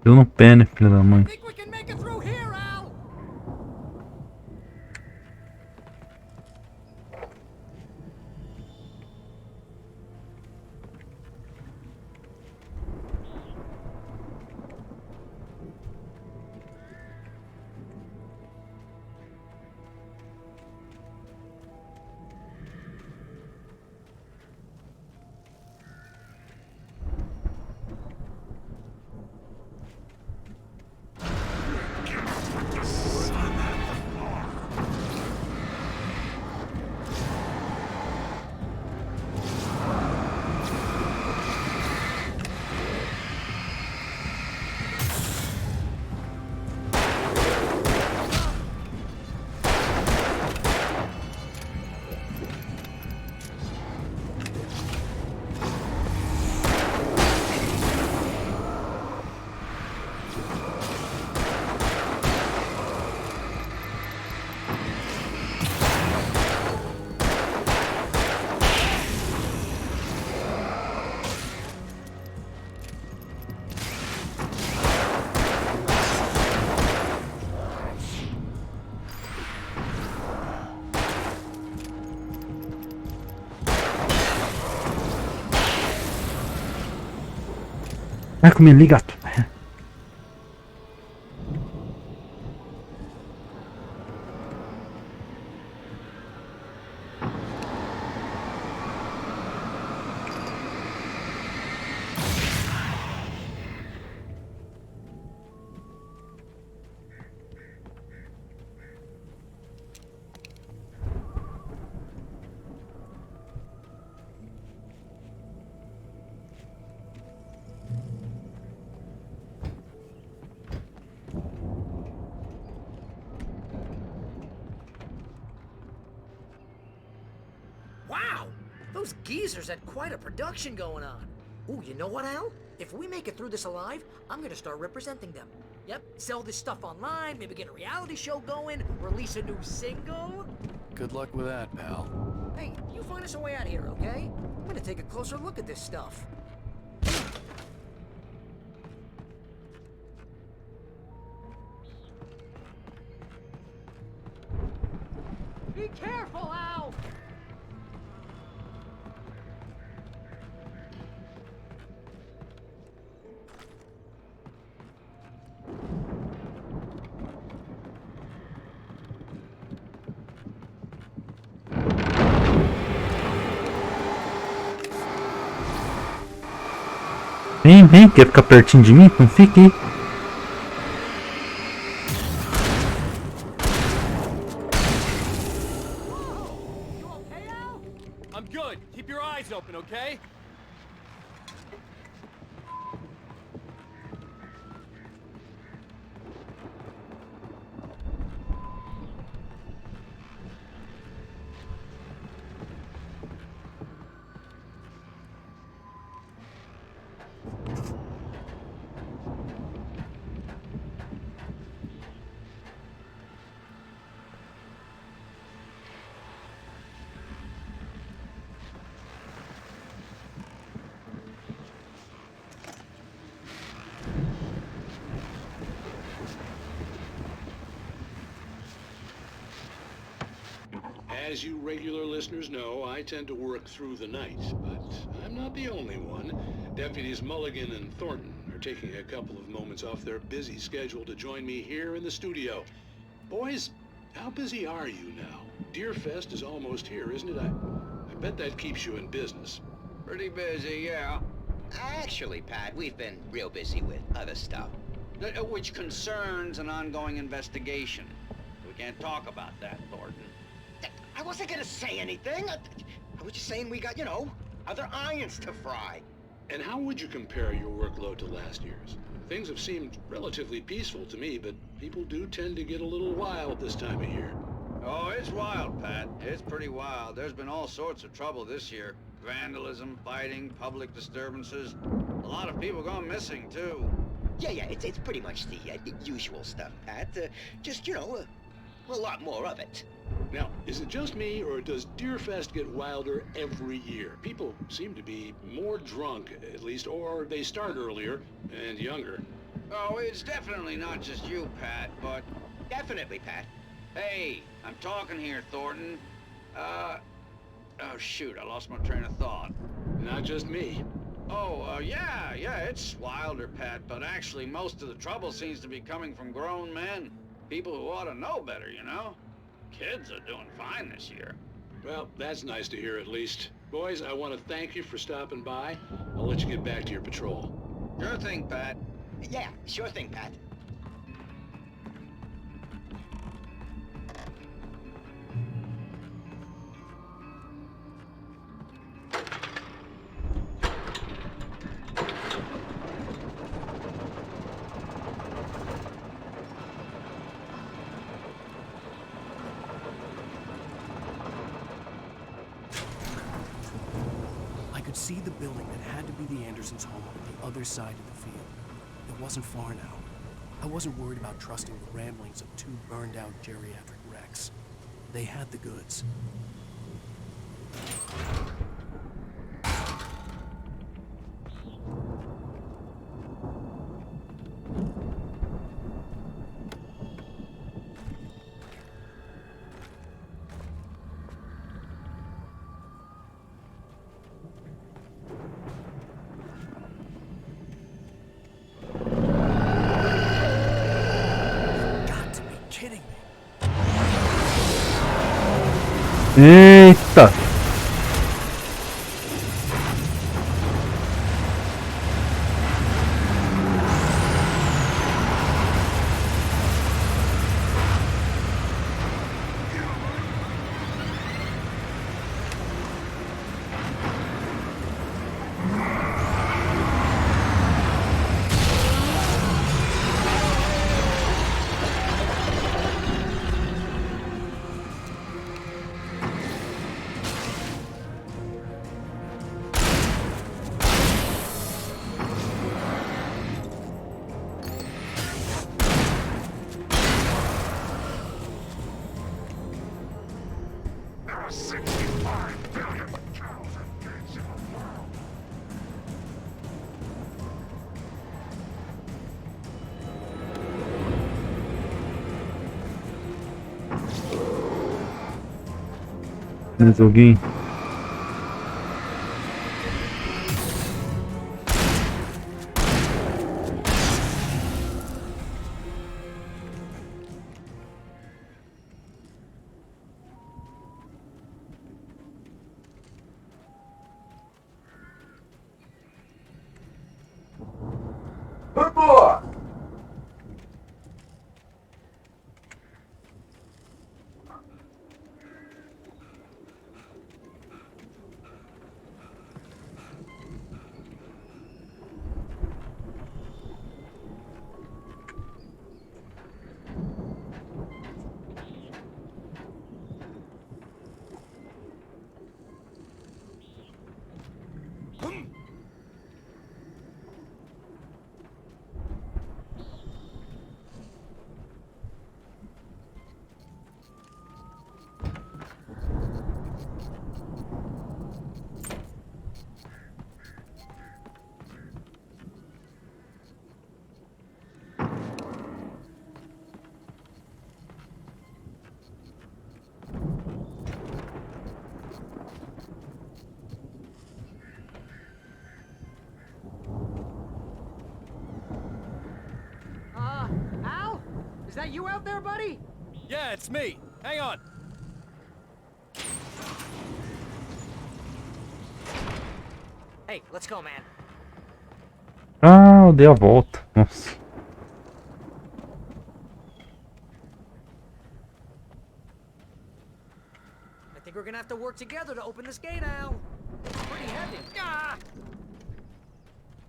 [SPEAKER 15] Deu no pé, né, filha da mãe? Vai comer ali, gato.
[SPEAKER 2] Wow! Those geezers had quite a production going on. Ooh, you know what, Al? If we make it through this alive, I'm gonna start representing them. Yep, sell this stuff online, maybe get a reality show going, release a new single.
[SPEAKER 14] Good luck with that, pal.
[SPEAKER 2] Hey, you find us a way out of here, okay? I'm gonna take a closer look at this stuff. Be careful, Al!
[SPEAKER 15] Vem, quer ficar pertinho de mim? Então fique aí.
[SPEAKER 14] I'm good. Keep your eyes open, okay?
[SPEAKER 18] As you regular listeners know, I tend to work through the night, but I'm not the only one. Deputies Mulligan and Thornton are taking a couple of moments off their busy schedule to join me here in the studio. Boys, how busy are you now? Deerfest is almost here, isn't it? I bet that keeps you in business.
[SPEAKER 8] Pretty busy, yeah.
[SPEAKER 7] Actually, Pat, we've been real busy with other stuff.
[SPEAKER 22] Which concerns an ongoing investigation. We can't talk about that, Thornton.
[SPEAKER 7] I wasn't gonna say anything. I was just saying we got, other irons to fry.
[SPEAKER 18] And how would you compare your workload to last year's? Things have seemed relatively peaceful to me, but people do tend to get a little wild this time of year.
[SPEAKER 22] Oh, it's wild, Pat. It's pretty wild. There's been all sorts of trouble this year. Vandalism, fighting, public disturbances. A lot of people gone missing, too.
[SPEAKER 7] Yeah, it's pretty much the usual stuff, Pat. Just, a lot more of it.
[SPEAKER 18] Now, is it just me, or does Deerfest get wilder every year? People seem to be more drunk, at least, or they start earlier and younger.
[SPEAKER 22] Oh, it's definitely not just you, Pat, but...
[SPEAKER 7] Definitely, Pat.
[SPEAKER 22] Hey, I'm talking here, Thornton. Oh, shoot, I lost my train of thought.
[SPEAKER 18] Not just me.
[SPEAKER 22] Oh, yeah, it's wilder, Pat, but actually most of the trouble seems to be coming from grown men. People who ought to know better, Kids are doing fine this year.
[SPEAKER 18] Well, that's nice to hear at least. Boys, I want to thank you for stopping by. I'll let you get back to your patrol.
[SPEAKER 22] Sure thing, Pat.
[SPEAKER 7] Yeah, sure thing, Pat.
[SPEAKER 1] See the building that had to be the Andersons' home on the other side of the field. It wasn't far now. I wasn't worried about trusting the ramblings of two burned-out geriatric wrecks. They had the goods.
[SPEAKER 15] Eita! Mais alguém?
[SPEAKER 2] Al? Is that you out there, buddy?
[SPEAKER 14] Yeah, it's me. Hang on.
[SPEAKER 16] Hey, let's go, man.
[SPEAKER 15] eu dei a volta. Nossa.
[SPEAKER 2] I think we're gonna have to work together to open this gate, Al. It's pretty heavy. Ah!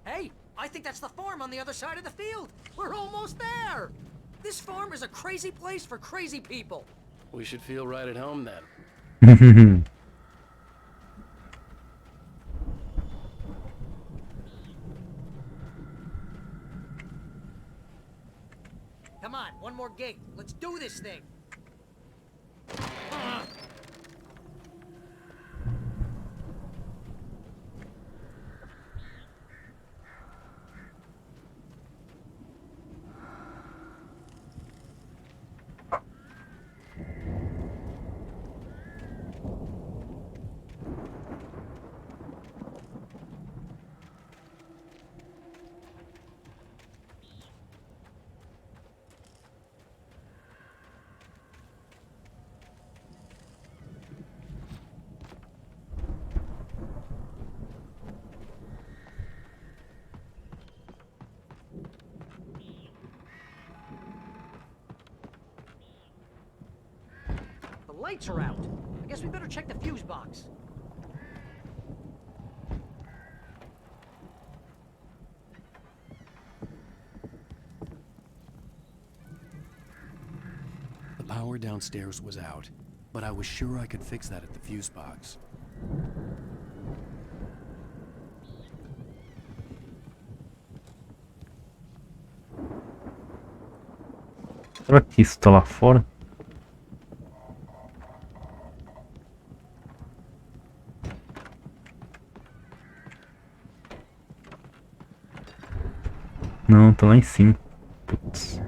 [SPEAKER 2] Hey, I think that's the farm on the other side of the field. We're almost there. This farm is a crazy place for crazy people.
[SPEAKER 14] We should feel right at home then.
[SPEAKER 2] Come on, one more gate. Let's do this thing. The lights are out. I guess we better check the fuse box.
[SPEAKER 1] The power downstairs was out, but I was sure I could fix that at the fuse box.
[SPEAKER 15] Será que isso tá lá fora? Não, tá lá em cima. Putz.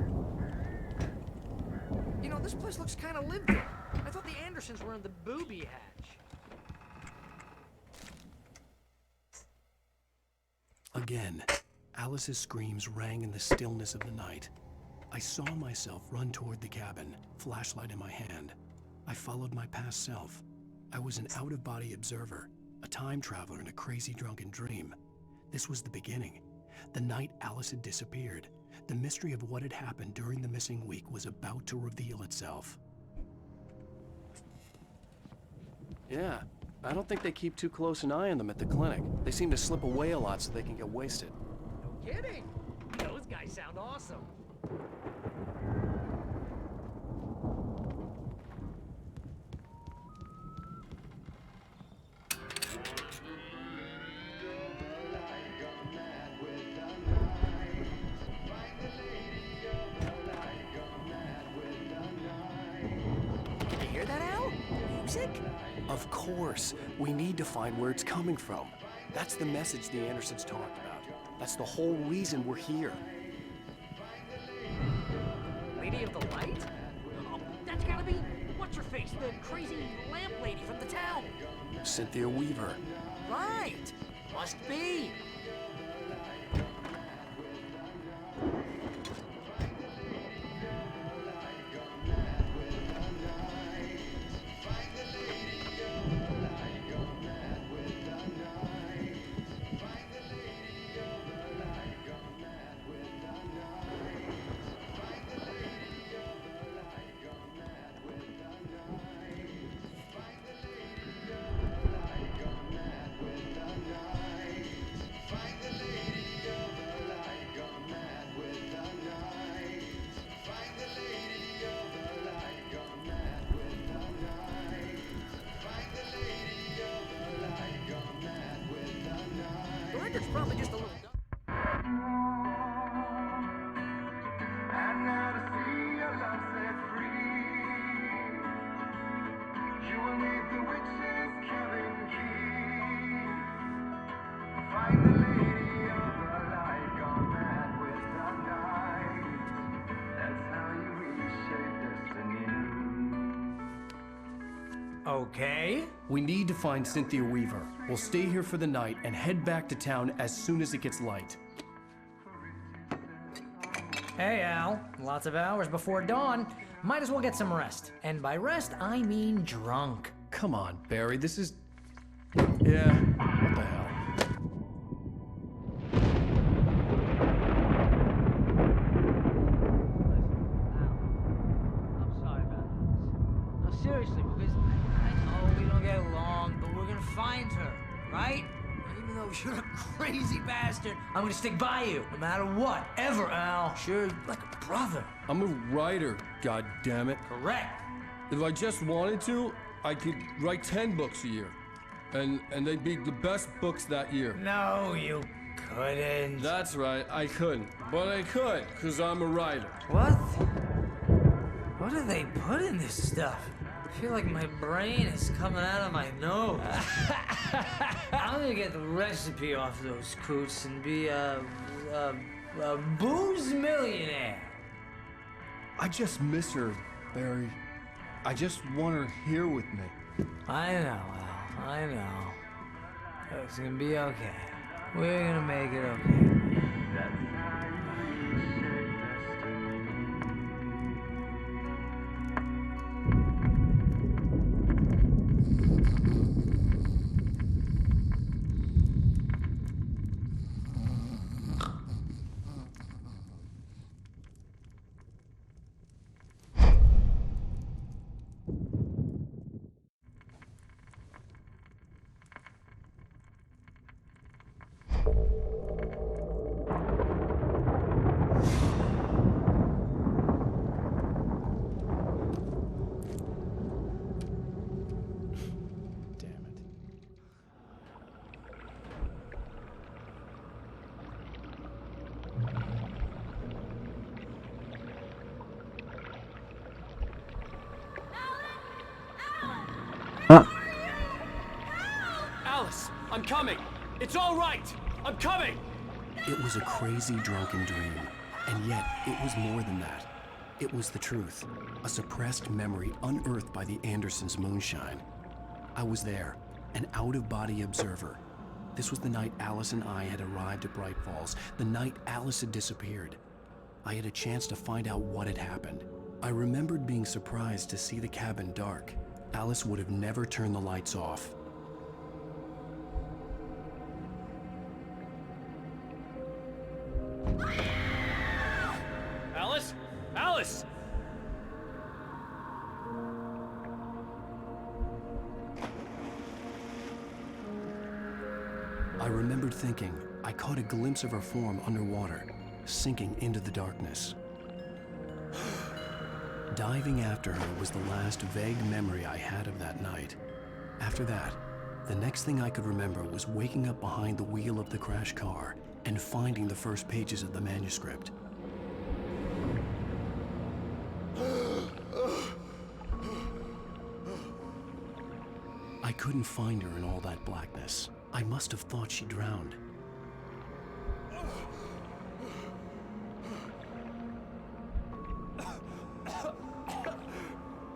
[SPEAKER 2] You know, this place looks kind of lived in. I thought the Andersons were in the booby hatch.
[SPEAKER 1] Again, Alice's screams rang in the stillness of the night. I saw myself run toward the cabin, flashlight in my hand. I followed my past self. I was an out-of-body observer, a time traveler in a crazy drunken dream. This was the beginning. The night Alice had disappeared. The mystery of what had happened during the missing week was about to reveal itself.
[SPEAKER 14] Yeah, I don't think they keep too close an eye on them at the clinic. They seem to slip away a lot so they can get wasted.
[SPEAKER 2] No kidding. Those guys sound awesome.
[SPEAKER 1] Of course, we need to find where it's coming from. That's the message the Andersons talked about. That's the whole reason we're here.
[SPEAKER 2] Lady of the Light? Oh, that's gotta be what's-her-face, the crazy lamp lady from the town.
[SPEAKER 1] Cynthia Weaver.
[SPEAKER 2] Right. Must be. It's probably just a little
[SPEAKER 1] Okay. We need to find Cynthia Weaver. We'll stay here for the night and head back to town as soon as it gets light.
[SPEAKER 16] Hey, Al. Lots of hours before dawn. Might as well get some rest. And by rest, I mean drunk.
[SPEAKER 1] Come on, Barry. This is... Yeah, what the hell?
[SPEAKER 16] you're a crazy bastard. I'm gonna stick by you, no matter what, ever, Al. Sure, like a brother.
[SPEAKER 14] I'm a writer, god damn it.
[SPEAKER 16] Correct.
[SPEAKER 14] If I just wanted to, I could write 10 books a year. And they'd be the best books that year.
[SPEAKER 16] No, you couldn't.
[SPEAKER 14] That's right, I couldn't. But I could, because I'm a writer.
[SPEAKER 16] What? What do they put in this stuff? I feel like my brain is coming out of my nose. I'm gonna get the recipe off those coots and be a booze millionaire.
[SPEAKER 14] I just miss her, Barry. I just want her here with me.
[SPEAKER 16] I know, Al. I know. It's gonna be okay. We're gonna make it okay.
[SPEAKER 2] Alice, I'm coming. It's all right. I'm coming.
[SPEAKER 1] It was a crazy, drunken dream, and yet it was more than that. It was the truth, a suppressed memory unearthed by the Andersons' moonshine. I was there, an out-of-body observer. This was the night Alice and I had arrived at Bright Falls, the night Alice had disappeared. I had a chance to find out what had happened. I remembered being surprised to see the cabin dark. Alice would have never turned the lights off.
[SPEAKER 2] Alice? Alice!
[SPEAKER 1] I remembered thinking I caught a glimpse of her form underwater, sinking into the darkness. Diving after her was the last vague memory I had of that night. After that, the next thing I could remember was waking up behind the wheel of the crashed car and finding the first pages of the manuscript. I couldn't find her in all that blackness. I must have thought she drowned.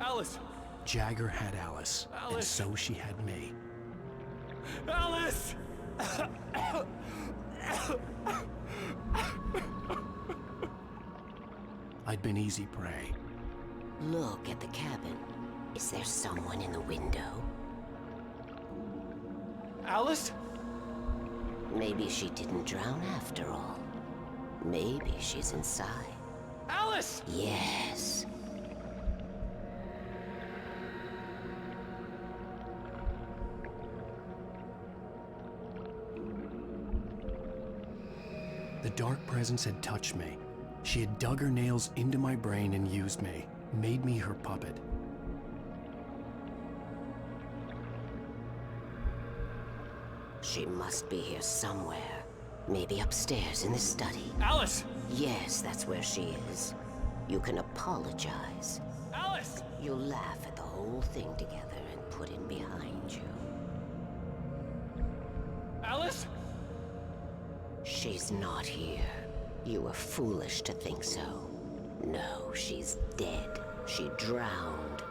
[SPEAKER 2] Alice!
[SPEAKER 1] Jagger had Alice, and so she had me.
[SPEAKER 2] Alice!
[SPEAKER 1] I'd been easy prey.
[SPEAKER 9] Look at the cabin. Is there someone in the window?
[SPEAKER 2] Alice?
[SPEAKER 9] Maybe she didn't drown after all. Maybe she's inside.
[SPEAKER 2] Alice!
[SPEAKER 9] Yes.
[SPEAKER 1] The dark presence had touched me. She had dug her nails into my brain and used me, made me her puppet.
[SPEAKER 9] She must be here somewhere. Maybe upstairs in the study.
[SPEAKER 2] Alice!
[SPEAKER 9] Yes, that's where she is. You can apologize.
[SPEAKER 2] Alice!
[SPEAKER 9] You'll laugh at the whole thing together and put him behind you.
[SPEAKER 2] Alice?
[SPEAKER 9] She's not here. You were foolish to think so. No, she's dead. She drowned.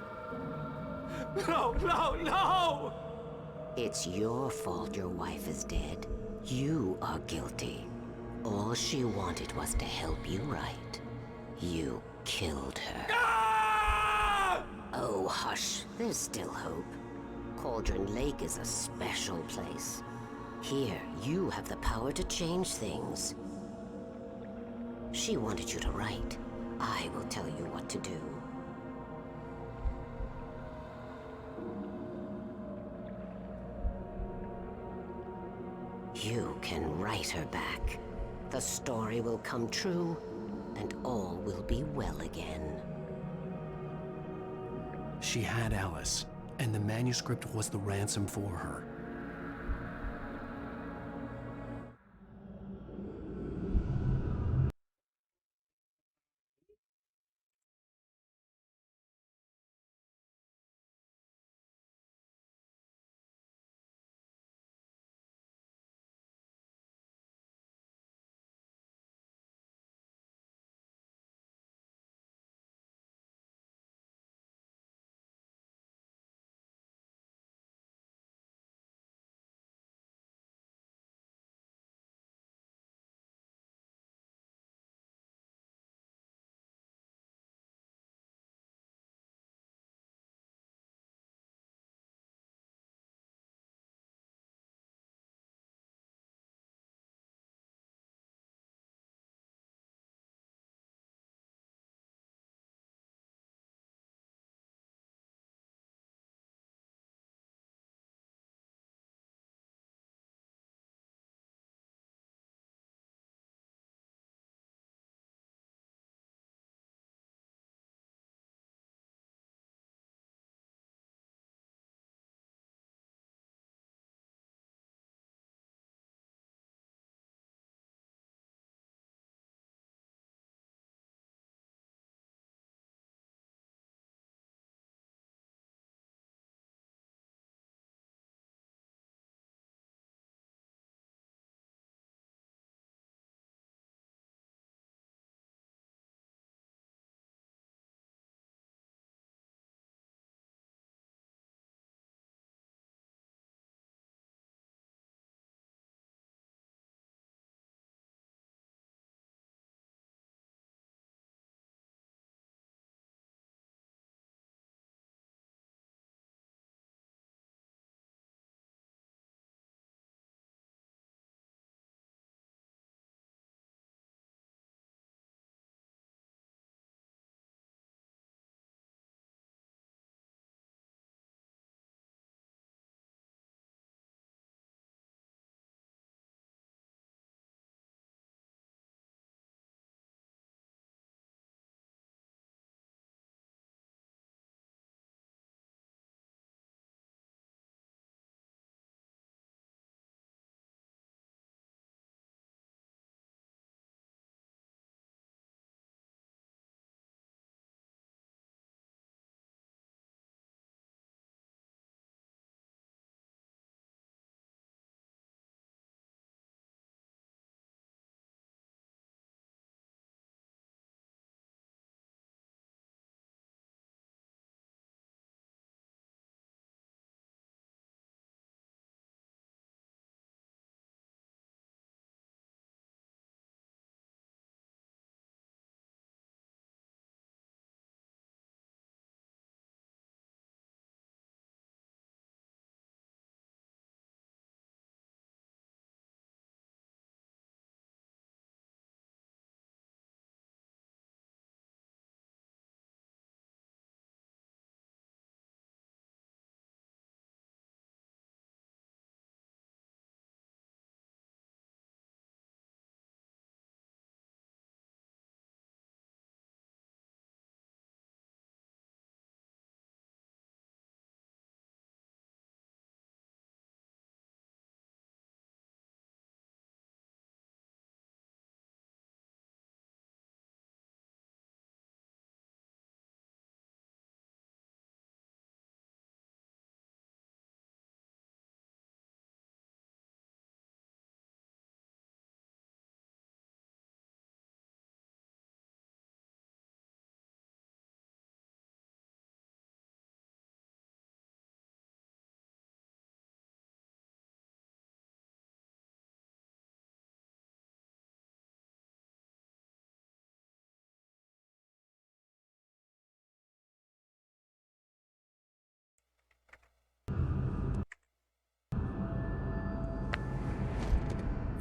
[SPEAKER 2] No, no, no!
[SPEAKER 9] It's your fault your wife is dead. You are guilty. All she wanted was to help you right. You killed her.
[SPEAKER 2] Ah!
[SPEAKER 9] Oh, hush. There's still hope. Cauldron Lake is a special place. Here, you have the power to change things. She wanted you to write. I will tell you what to do. You can write her back. The story will come true, and all will be well again.
[SPEAKER 1] She had Alice, and the manuscript was the ransom for her.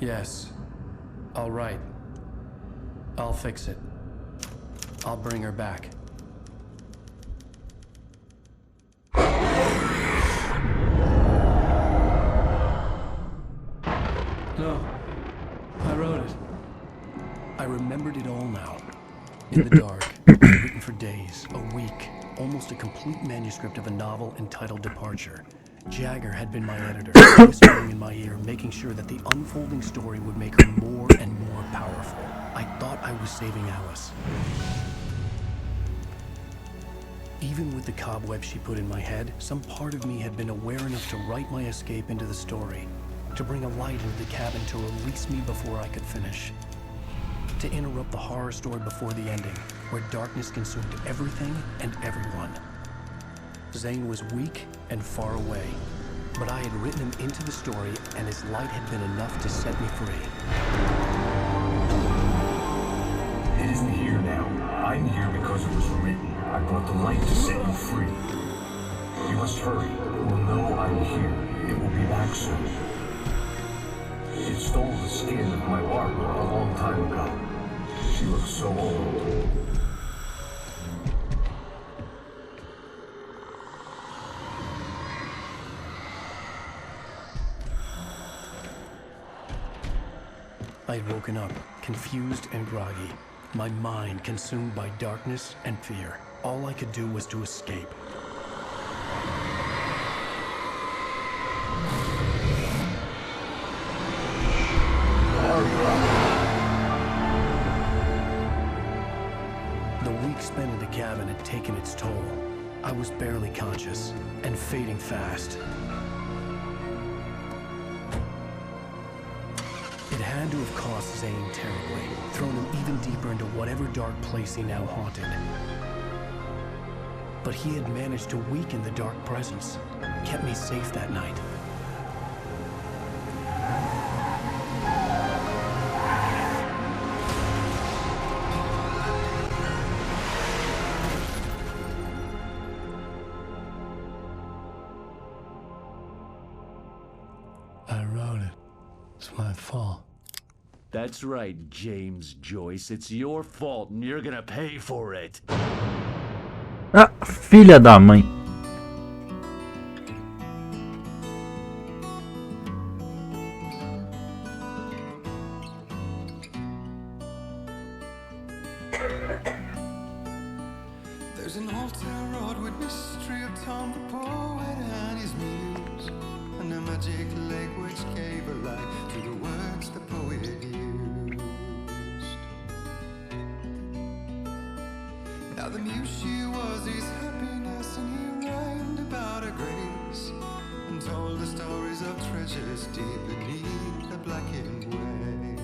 [SPEAKER 1] Yes. All right. I'll fix it. I'll bring her back. In the dark, written for days, a week, almost a complete manuscript of a novel entitled Departure. Jagger had been my editor, whispering in my ear, making sure that the unfolding story would make her more and more powerful. I thought I was saving Alice. Even with the cobweb she put in my head, some part of me had been aware enough to write my escape into the story, to bring a light into the cabin to release me before I could finish. To interrupt the horror story before the ending, where darkness consumed everything and everyone. Zane was weak and far away, but I had written him into the story, and his light had been enough to set me free.
[SPEAKER 17] It isn't here now. I'm here because it was written. I brought the light to set you free. You must hurry. It will know I'm here. It will be back soon. It stole the skin of my Barbara a long time ago. She looks so old.
[SPEAKER 1] I had woken up, confused and groggy, my mind consumed by darkness and fear. All I could do was to escape. The week spent in the cabin had taken its toll. I was barely conscious and fading fast. It had to have cost Zane terribly, thrown him even deeper into whatever dark place he now haunted. But he had managed to weaken the dark presence, kept me safe that night.
[SPEAKER 3] I wrote it. It's my fault.
[SPEAKER 11] That's right, James Joyce. It's your fault and you're gonna pay for it.
[SPEAKER 15] Ah, filha da mãe.
[SPEAKER 23] There's an altar wrought with mystery of Tom the poet and his muse, and a magic lake which gave a light to the words the poet used. Now the muse she was his happiness, and he rhymed about her grace, and told the stories of treasures deep beneath the blackened waves.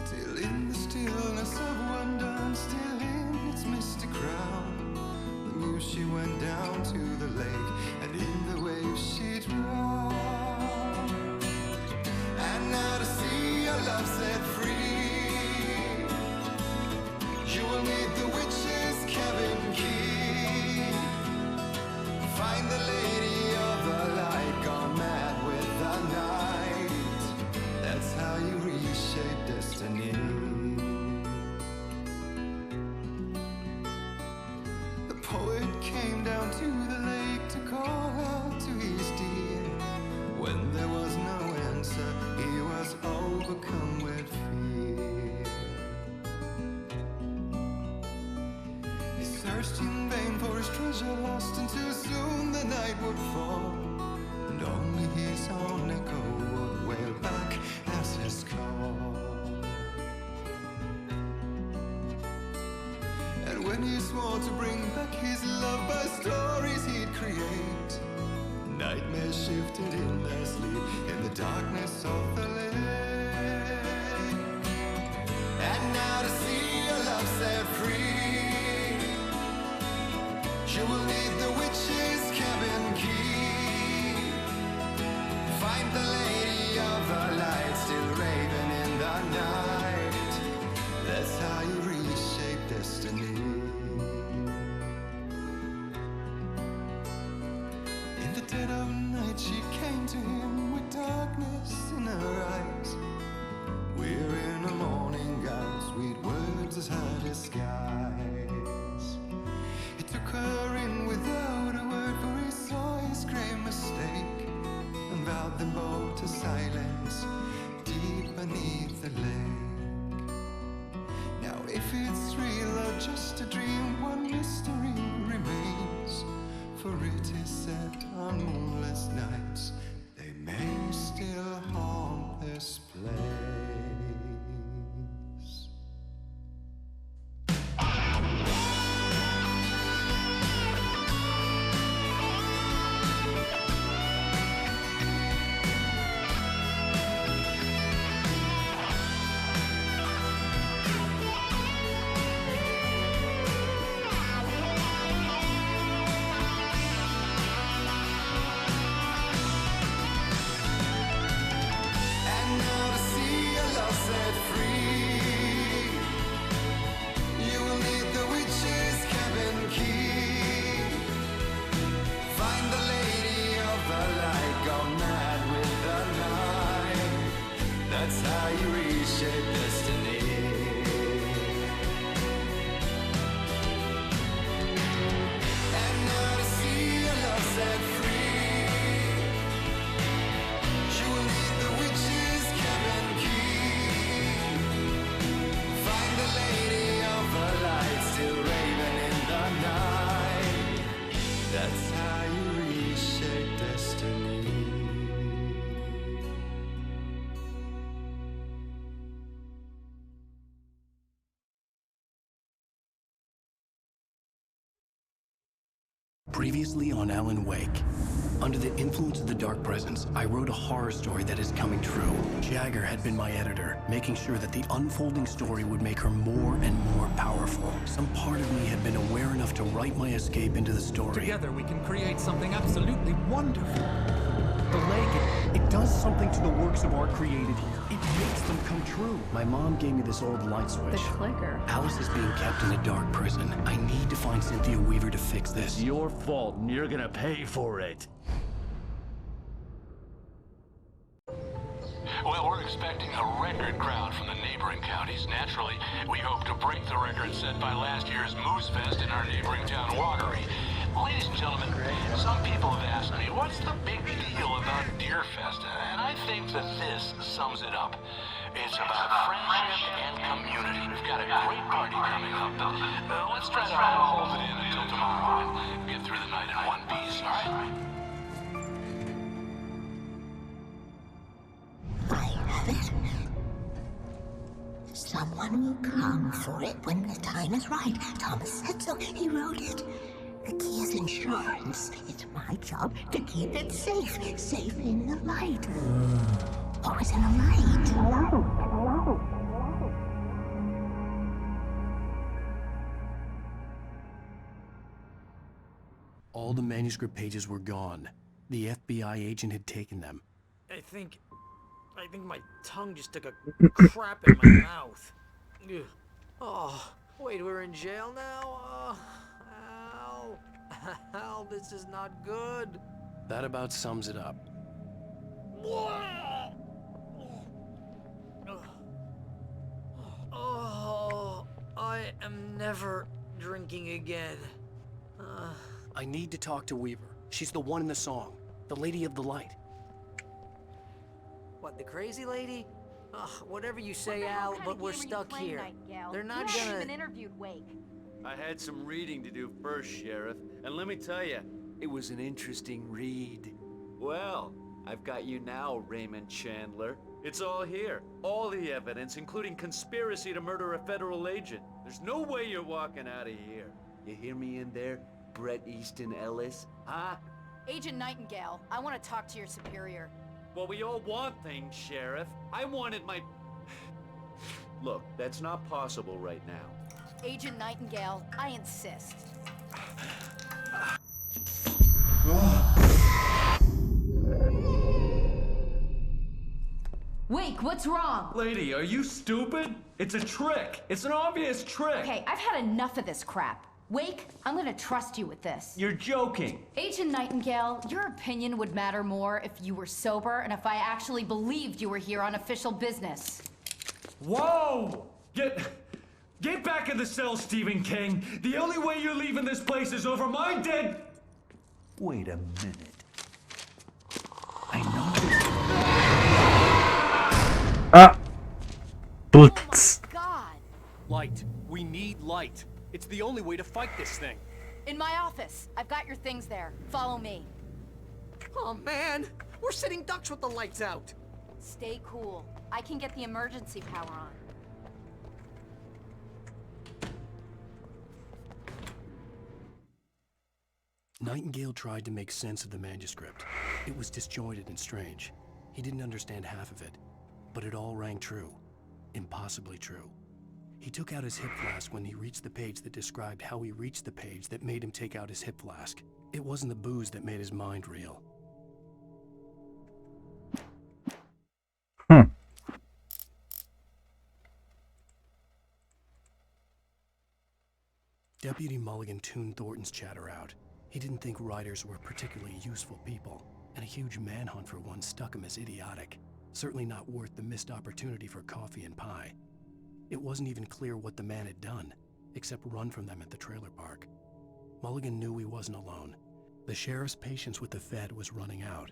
[SPEAKER 23] Till in the stillness of wonder, and still in its mystic crown, the muse she went down to the lake, and in the waves she drowned. And now to see your love set free, you will need the witch's cabin key. Find the lady of the light, gone mad with the night. That's how you reshape destiny. The poet came down to the lake to call out to his dear. When there was no answer, he was overcome with fear. He searched in vain for his treasure lost, and too soon the night would fall, and only his own echo would wail back as his call. And when he swore to bring back his love by stories he'd create, nightmares shifted in their sleep in the darkness of the lake. And now to see your love set free, you will need the witch's cabin key. Find the lady of the light, still raving in the night. That's how you reshape destiny. In the dead of night she came to him with darkness in her eyes. We're in a morning gown, sweet words as her disguise. He took her in without a word, for he saw his grave mistake, and vowed them both to silence deep beneath the lake.
[SPEAKER 1] Previously on Alan Wake. Under the influence of the dark presence, I wrote a horror story that is coming true. Jagger had been my editor, making sure that the unfolding story would make her more and more powerful. Some part of me had been aware enough to write my escape into the story.
[SPEAKER 4] Together we can create something absolutely wonderful.
[SPEAKER 14] The lake, it does something to the works of art created here. It makes them come true.
[SPEAKER 1] My mom gave me this old light switch.
[SPEAKER 5] The clicker.
[SPEAKER 1] Alice is being kept in a dark prison. I need to find Cynthia Weaver to fix this.
[SPEAKER 11] It's your fault, and you're gonna pay for it.
[SPEAKER 6] Well, we're expecting a record crowd from the neighboring counties. Naturally, we hope to break the record set by last year's Moose Fest in our neighboring town, Watery. Ladies and gentlemen, some people have asked me, what's the big deal about Deer Fest? And I think that this sums it up. It's about friendship and community. We've got a great party coming up, but let's try to hold it in until tomorrow and get through the night in one piece, all right?
[SPEAKER 24] I have it. Someone will come for it when the time is right. Thomas said so. He wrote it. The key is insurance. It's my job to keep it safe. Safe in the light. What was in the light? Hello?
[SPEAKER 1] All the manuscript pages were gone. The FBI agent had taken them.
[SPEAKER 2] I think my tongue just took a crap in my mouth. Ugh. Oh, wait, we're in jail now? Al, this is not good.
[SPEAKER 1] That about sums it up.
[SPEAKER 2] Oh, I am never drinking again.
[SPEAKER 1] I need to talk to Weaver. She's the one in the song. The Lady of the Light.
[SPEAKER 2] What, the crazy lady? Ugh, whatever you say, Al, but we're stuck here. They're not
[SPEAKER 5] You haven't
[SPEAKER 2] gonna...
[SPEAKER 5] even interviewed Wake.
[SPEAKER 11] I had some reading to do first, Sheriff, and let me tell you, it was an interesting read. Well, I've got you now, Raymond Chandler. It's all here. All the evidence, including conspiracy to murder a federal agent. There's no way you're walking out of here. You hear me in there, Bret Easton Ellis? Huh?
[SPEAKER 5] Agent Nightingale, I want to talk to your superior.
[SPEAKER 11] Well, we all want things, Sheriff. I wanted my... Look, that's not possible right now.
[SPEAKER 5] Agent Nightingale, I insist. Wake, what's wrong?
[SPEAKER 11] Lady, are you stupid? It's a trick. It's an obvious trick.
[SPEAKER 5] Okay, I've had enough of this crap. Wake, I'm gonna trust you with this.
[SPEAKER 11] You're joking.
[SPEAKER 5] Agent Nightingale, your opinion would matter more if you were sober and if I actually believed you were here on official business.
[SPEAKER 11] Whoa! Get back in the cell, Stephen King. The only way you're leaving this place is over my dead... Wait a minute. I know
[SPEAKER 15] Putz.
[SPEAKER 14] Light. We need light. It's the only way to fight this thing.
[SPEAKER 5] In my office. I've got your things there. Follow me.
[SPEAKER 2] Oh, man! We're sitting ducks with the lights out!
[SPEAKER 5] Stay cool. I can get the emergency power on.
[SPEAKER 1] Nightingale tried to make sense of the manuscript. It was disjointed and strange. He didn't understand half of it, but it all rang true. Impossibly true. He took out his hip flask when he reached the page that described how he reached the page that made him take out his hip flask. It wasn't the booze that made his mind reel. Deputy Mulligan tuned Thornton's chatter out. He didn't think writers were particularly useful people, and a huge manhunt for one struck him as idiotic. Certainly not worth the missed opportunity for coffee and pie. It wasn't even clear what the man had done, except run from them at the trailer park. Mulligan knew he wasn't alone. The sheriff's patience with the Fed was running out.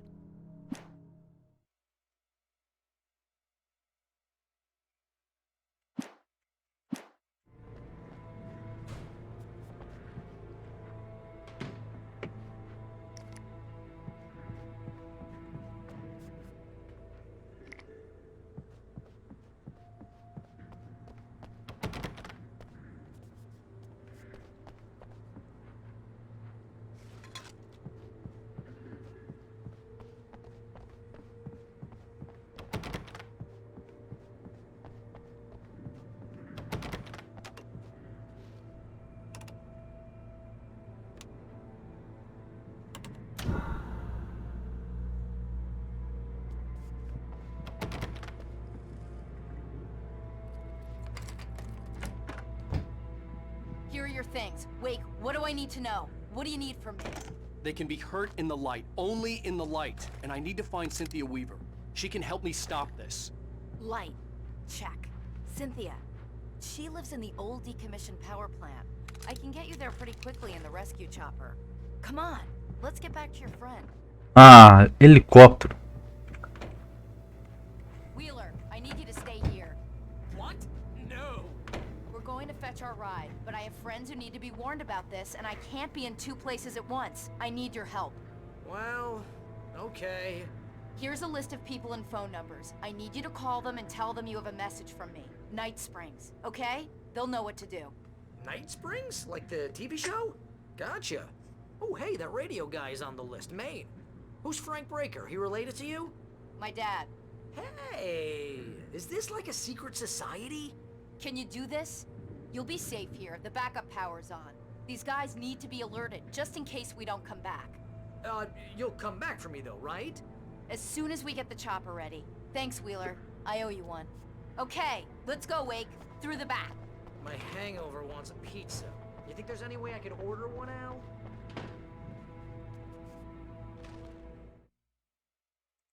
[SPEAKER 5] your things. Wake, what do I need to know? What do you need from me?
[SPEAKER 14] They can be hurt in the light, only in the light. And I need to find Cynthia Weaver. She can help me stop this.
[SPEAKER 5] Light. Check. Cynthia. She lives in the old decommissioned power plant. I can get you there pretty quickly in the rescue chopper. Come on, let's get back to your friend.
[SPEAKER 15] Ah, helicóptero.
[SPEAKER 5] Wheeler, I need you to stay here.
[SPEAKER 2] What? No.
[SPEAKER 5] We're going to fetch our ride, but I have friends who need to be warned about this, and I can't be in 2 places at once. I need your help.
[SPEAKER 2] Well, okay.
[SPEAKER 5] Here's a list of people and phone numbers. I need you to call them and tell them you have a message from me. Night Springs, okay? They'll know what to do.
[SPEAKER 2] Night Springs? Like the TV show? Gotcha. Oh, hey, that radio guy is on the list, Maine. Who's Frank Breaker? He related to you?
[SPEAKER 5] My dad.
[SPEAKER 2] Hey, is this like a secret society?
[SPEAKER 5] Can you do this? You'll be safe here. The backup power's on. These guys need to be alerted, just in case we don't come back.
[SPEAKER 2] You'll come back for me though, right?
[SPEAKER 5] As soon as we get the chopper ready. Thanks, Wheeler. I owe you one. Okay, let's go, Wake. Through the back.
[SPEAKER 2] My hangover wants a pizza. You think there's any way I could order one, Al?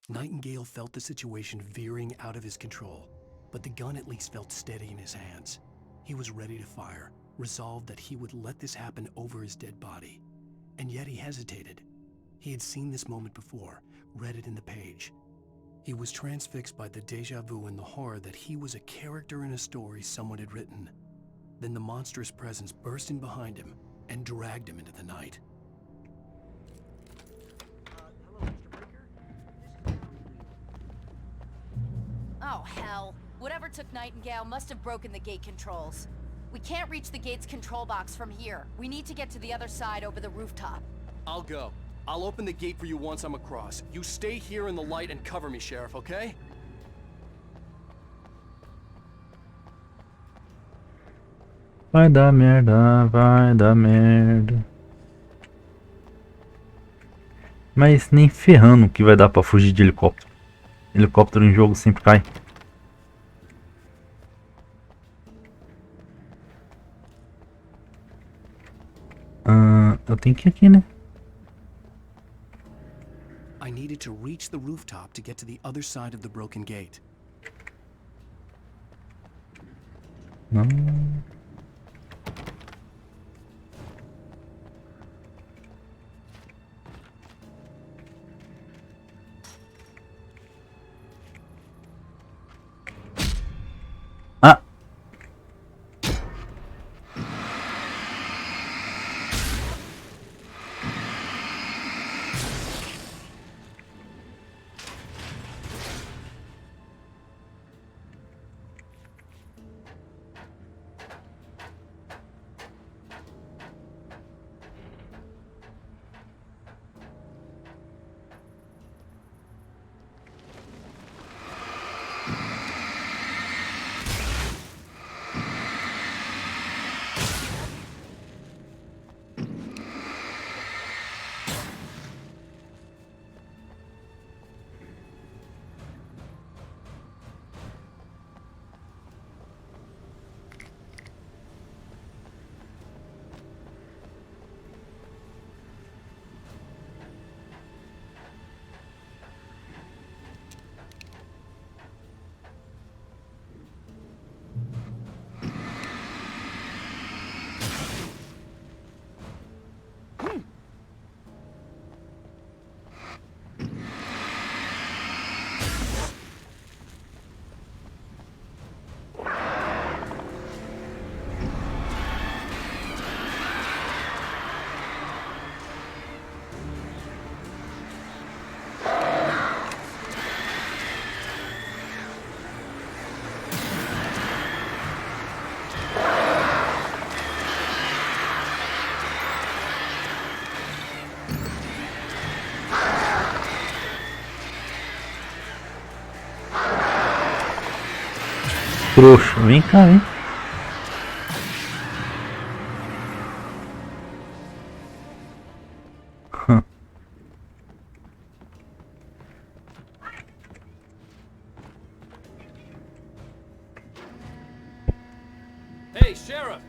[SPEAKER 1] Nightingale felt the situation veering out of his control, but the gun at least felt steady in his hands. He was ready to fire, resolved that he would let this happen over his dead body. And yet he hesitated. He had seen this moment before, read it in the page. He was transfixed by the déjà vu and the horror that he was a character in a story someone had written. Then the monstrous presence burst in behind him and dragged him into the night.
[SPEAKER 2] Hello, Mr. Breaker?
[SPEAKER 5] Oh, hell. Whatever took Nightingale must have broken the gate controls. We can't reach the gate's control box from here. We need to get to the other side over the rooftop.
[SPEAKER 14] I'll go. I'll open the gate for you once I'm across. You stay here in the light and cover me, Sheriff, okay?
[SPEAKER 15] Vai dar merda, vai dar merda. Mas nem ferrando que vai dar pra fugir de helicóptero. Helicóptero em jogo sempre cai. Eu tenho que ir aqui, né?
[SPEAKER 1] I needed to reach the rooftop to get to the other side of the broken gate.
[SPEAKER 15] Não. Ah. Trouxa, vem cá, vem.
[SPEAKER 14] Hey, Sheriff!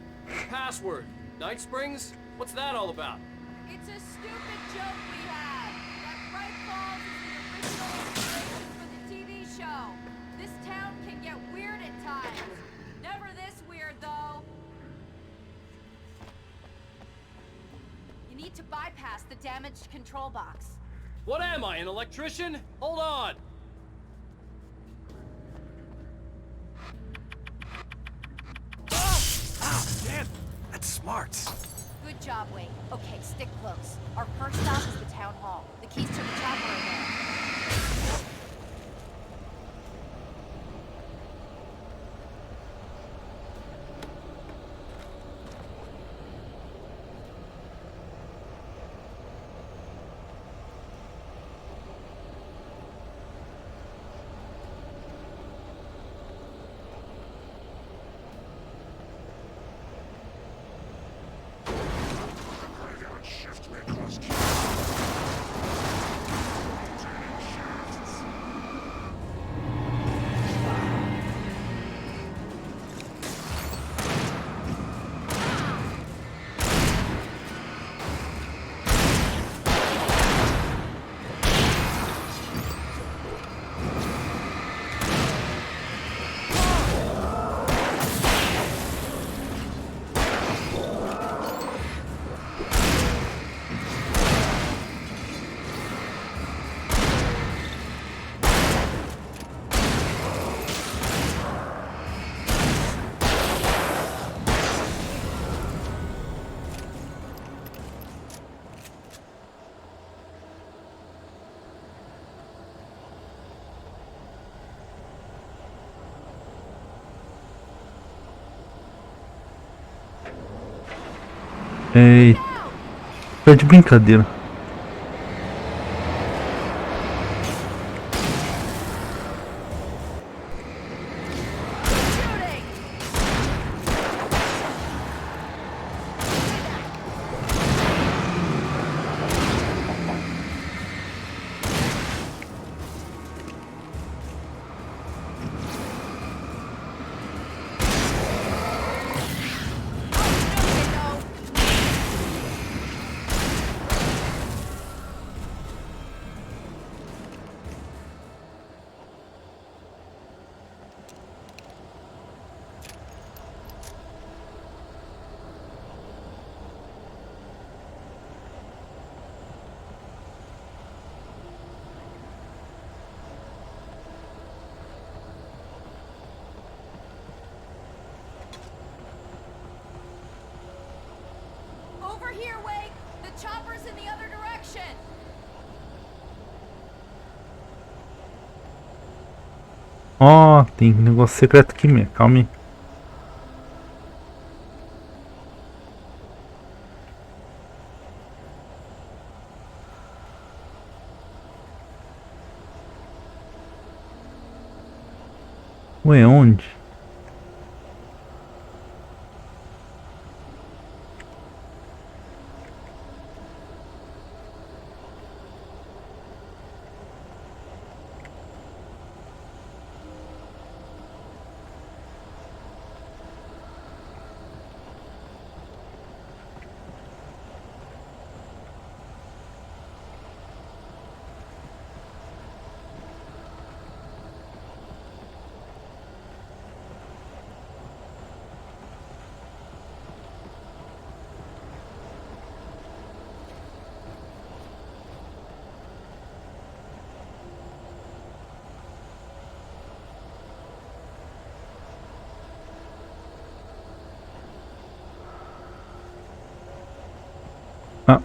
[SPEAKER 14] Password. Night Springs? What's that all about?
[SPEAKER 5] It's a stupid joke we have. That Bright Falls is the original inspiration for the TV show. This town can get weird at times. Never this weird, though. You need to bypass the damaged control box.
[SPEAKER 14] What am I, an electrician? Hold on! Ah, damn! That's smart.
[SPEAKER 5] Good job, Wade. Okay, stick close. Our first stop is the town hall. The keys to the chopper are there.
[SPEAKER 15] Ei, tá de brincadeira.
[SPEAKER 5] Over here, Wade! The chopper's in the other direction!
[SPEAKER 15] Ó, tem negócio secreto aqui mesmo, calma aí. Ué, onde? Ah.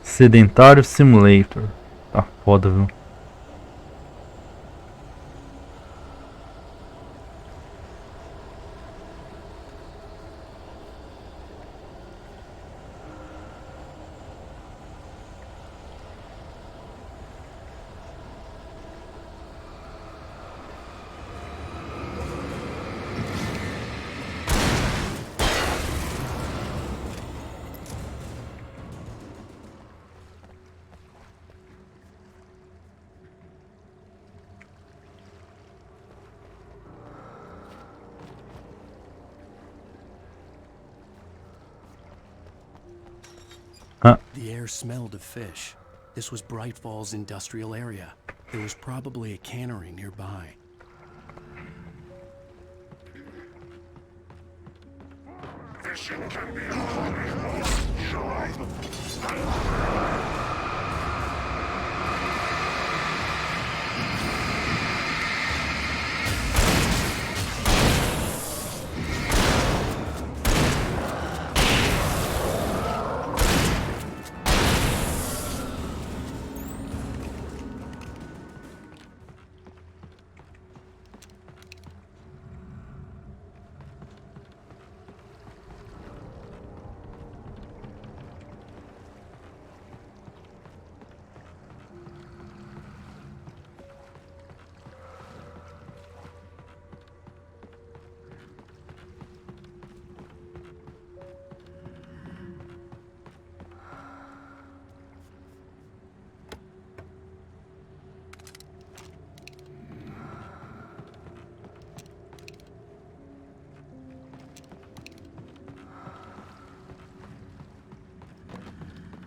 [SPEAKER 15] Sedentário Simulator. Tá foda, viu?
[SPEAKER 1] air smelled of fish. This was Bright Falls industrial area. There was probably a cannery nearby.
[SPEAKER 23] Fishing can be a hobby, shall I?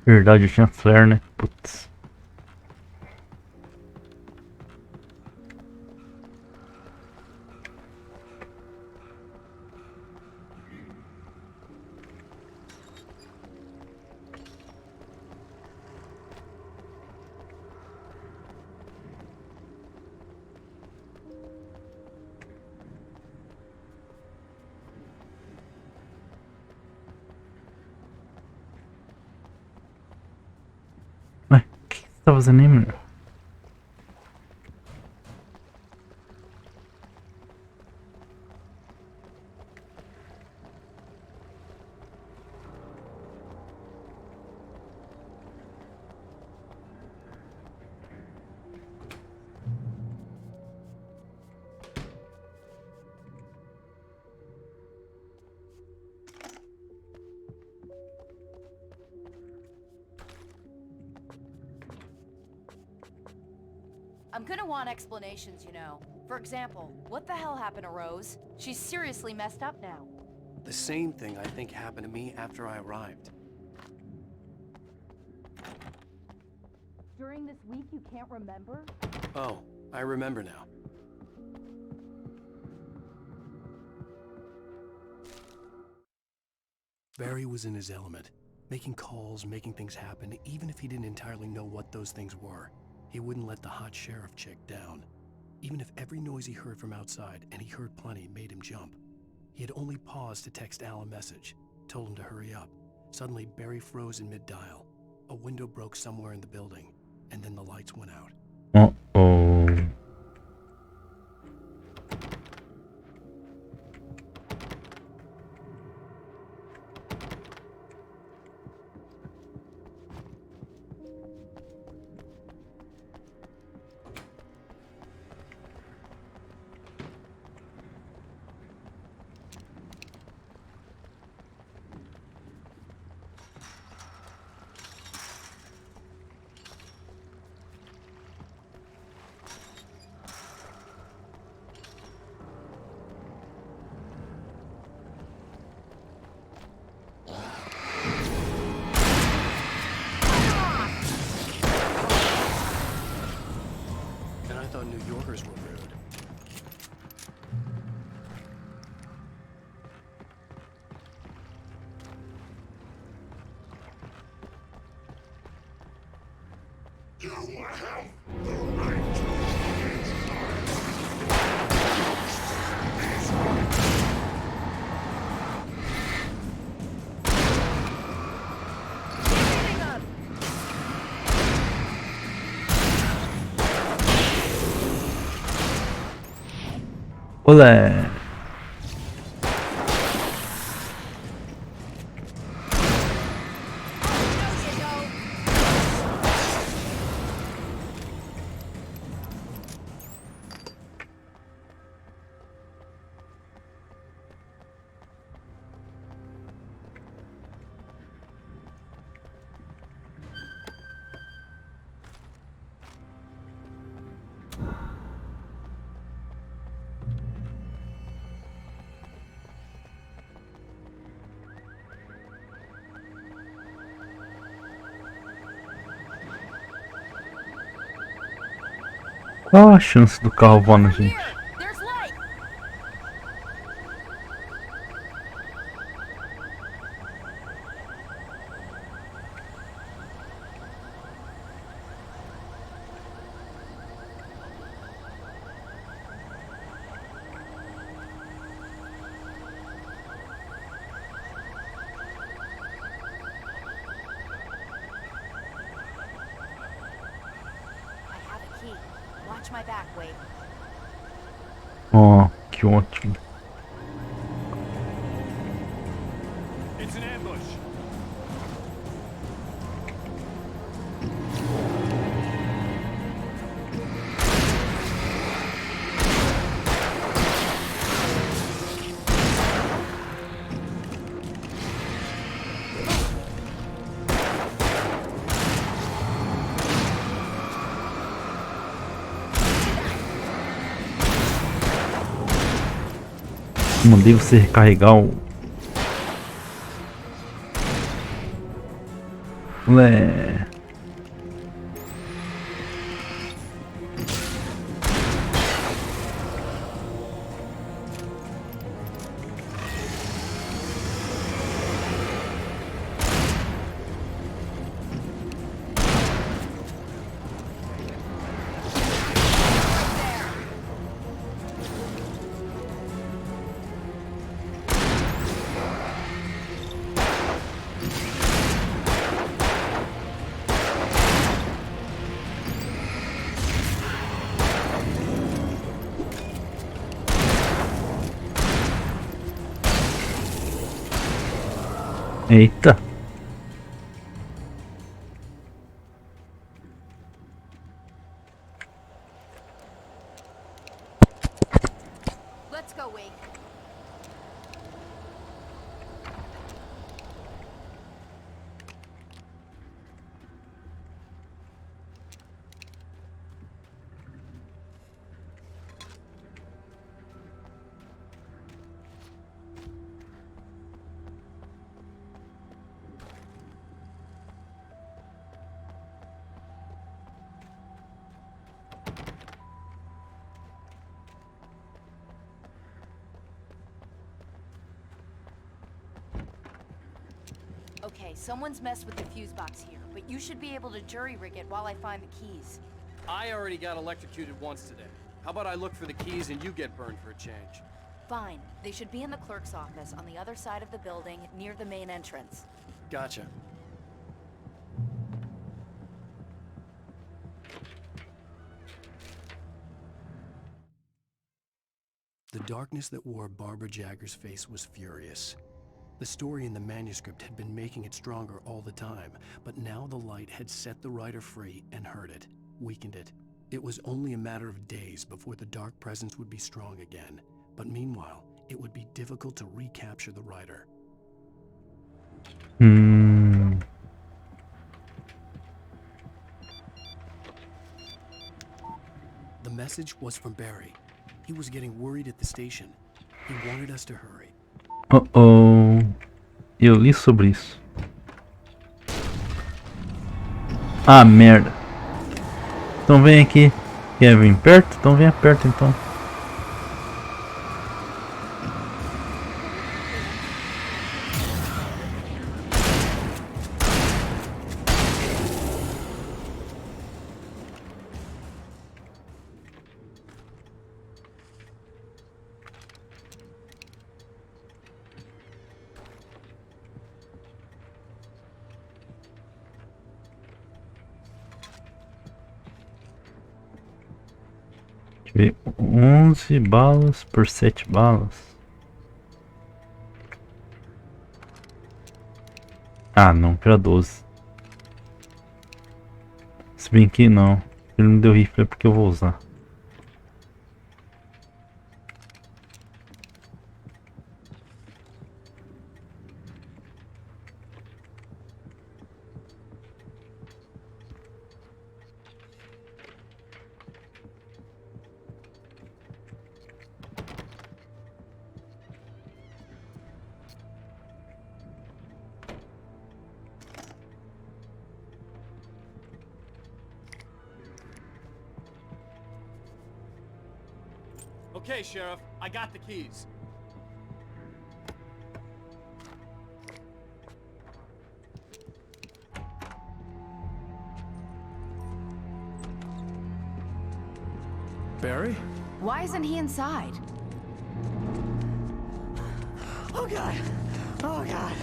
[SPEAKER 15] Verdade, eu tinha flare, né? Putz. Ué, o que você tá fazendo aí, menino?
[SPEAKER 5] I'm gonna want explanations, you know. For example, what the hell happened to Rose? She's seriously messed up now.
[SPEAKER 1] The same thing I think happened to me after I arrived.
[SPEAKER 5] During this week you can't remember?
[SPEAKER 1] Oh, I remember now. Barry was in his element, making calls, making things happen, even if he didn't entirely know what those things were. He wouldn't let the hot sheriff chick down. Even if every noise he heard from outside, and he heard plenty, made him jump. He had only paused to text Al a message, told him to hurry up. Suddenly, Barry froze in mid-dial. A window broke somewhere in the building, and then the lights went out.
[SPEAKER 15] Uh-oh.
[SPEAKER 1] And I thought New Yorkers were rude.
[SPEAKER 23] You have the right to
[SPEAKER 15] Olé. Qual a chance do carro voar na gente?
[SPEAKER 5] Watch my back, Wade.
[SPEAKER 15] Oh, que ótimo.
[SPEAKER 10] It's an ambush.
[SPEAKER 15] Mandei você recarregar o... Ué... Eita.
[SPEAKER 5] Let's go, Wade. Okay, someone's messed with the fuse box here, but you should be able to jury-rig it while I find the keys.
[SPEAKER 14] I already got electrocuted once today. How about I look for the keys and you get burned for a change?
[SPEAKER 5] Fine. They should be in the clerk's office on the other side of the building, near the main entrance.
[SPEAKER 14] Gotcha.
[SPEAKER 1] The darkness that wore Barbara Jagger's face was furious. The story in the manuscript had been making it stronger all the time, but now the light had set the writer free and hurt it, weakened it. It was only a matter of days before the dark presence would be strong again, but meanwhile, it would be difficult to recapture the writer. The message was from Barry. He was getting worried at the station. He wanted us to hurry.
[SPEAKER 15] Oh, eu li sobre isso. Ah, merda. Então vem aqui. Quer vir perto? Então venha perto então. Deixa eu ver, 11 balas por 7 balas. Ah, não, para 12. Se bem que não, ele não deu rifle porque eu vou usar.
[SPEAKER 10] Okay, Sheriff, I got the keys.
[SPEAKER 1] Barry?
[SPEAKER 5] Why isn't he inside?
[SPEAKER 2] Oh God! Oh God!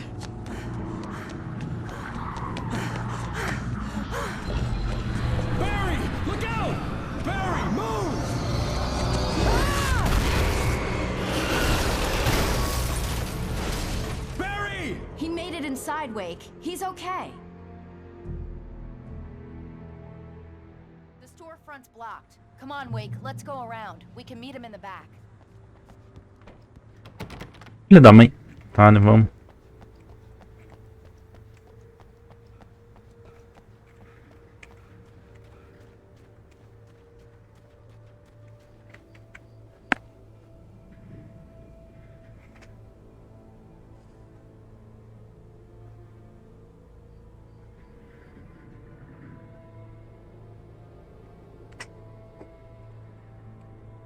[SPEAKER 10] Barry! Look out! Barry, move! Barry!
[SPEAKER 5] He made it inside, Wake. He's okay. The storefront's blocked. Come on, Wake. Let's go around. We can meet him in the back.
[SPEAKER 15] Filha da mãe. Tá, né? Vamos.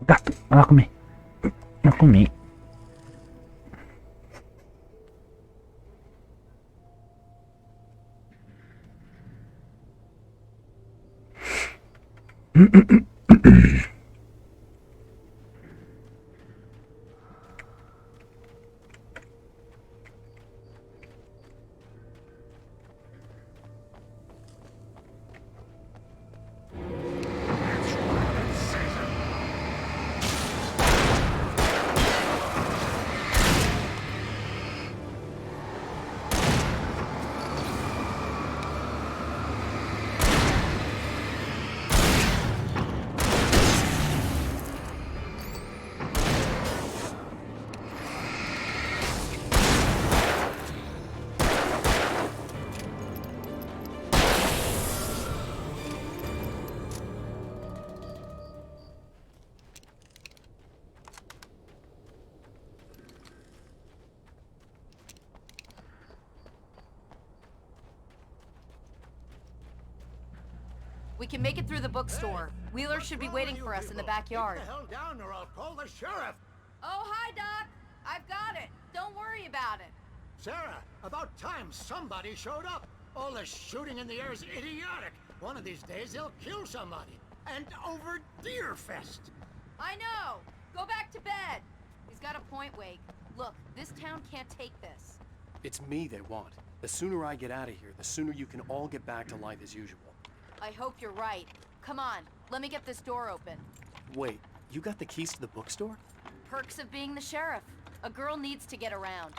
[SPEAKER 15] Gato, vai lá comer. Vai comer.
[SPEAKER 5] We can make it through the bookstore. Wheeler should be waiting for us in the backyard.
[SPEAKER 8] Get the hell down or I'll call the sheriff.
[SPEAKER 5] Oh, hi, Doc. I've got it. Don't worry about it.
[SPEAKER 8] Sarah, about time somebody showed up. All this shooting in the air is idiotic. One of these days they'll kill somebody. And over Deerfest.
[SPEAKER 5] I know. Go back to bed. He's got a point, Wake. Look, this town can't take this.
[SPEAKER 1] It's me they want. The sooner I get out of here, the sooner you can all get back to life as usual.
[SPEAKER 5] I hope you're right. Come on, let me get this door open.
[SPEAKER 1] Wait, you got the keys to the bookstore?
[SPEAKER 5] Perks of being the sheriff. A girl needs to get around.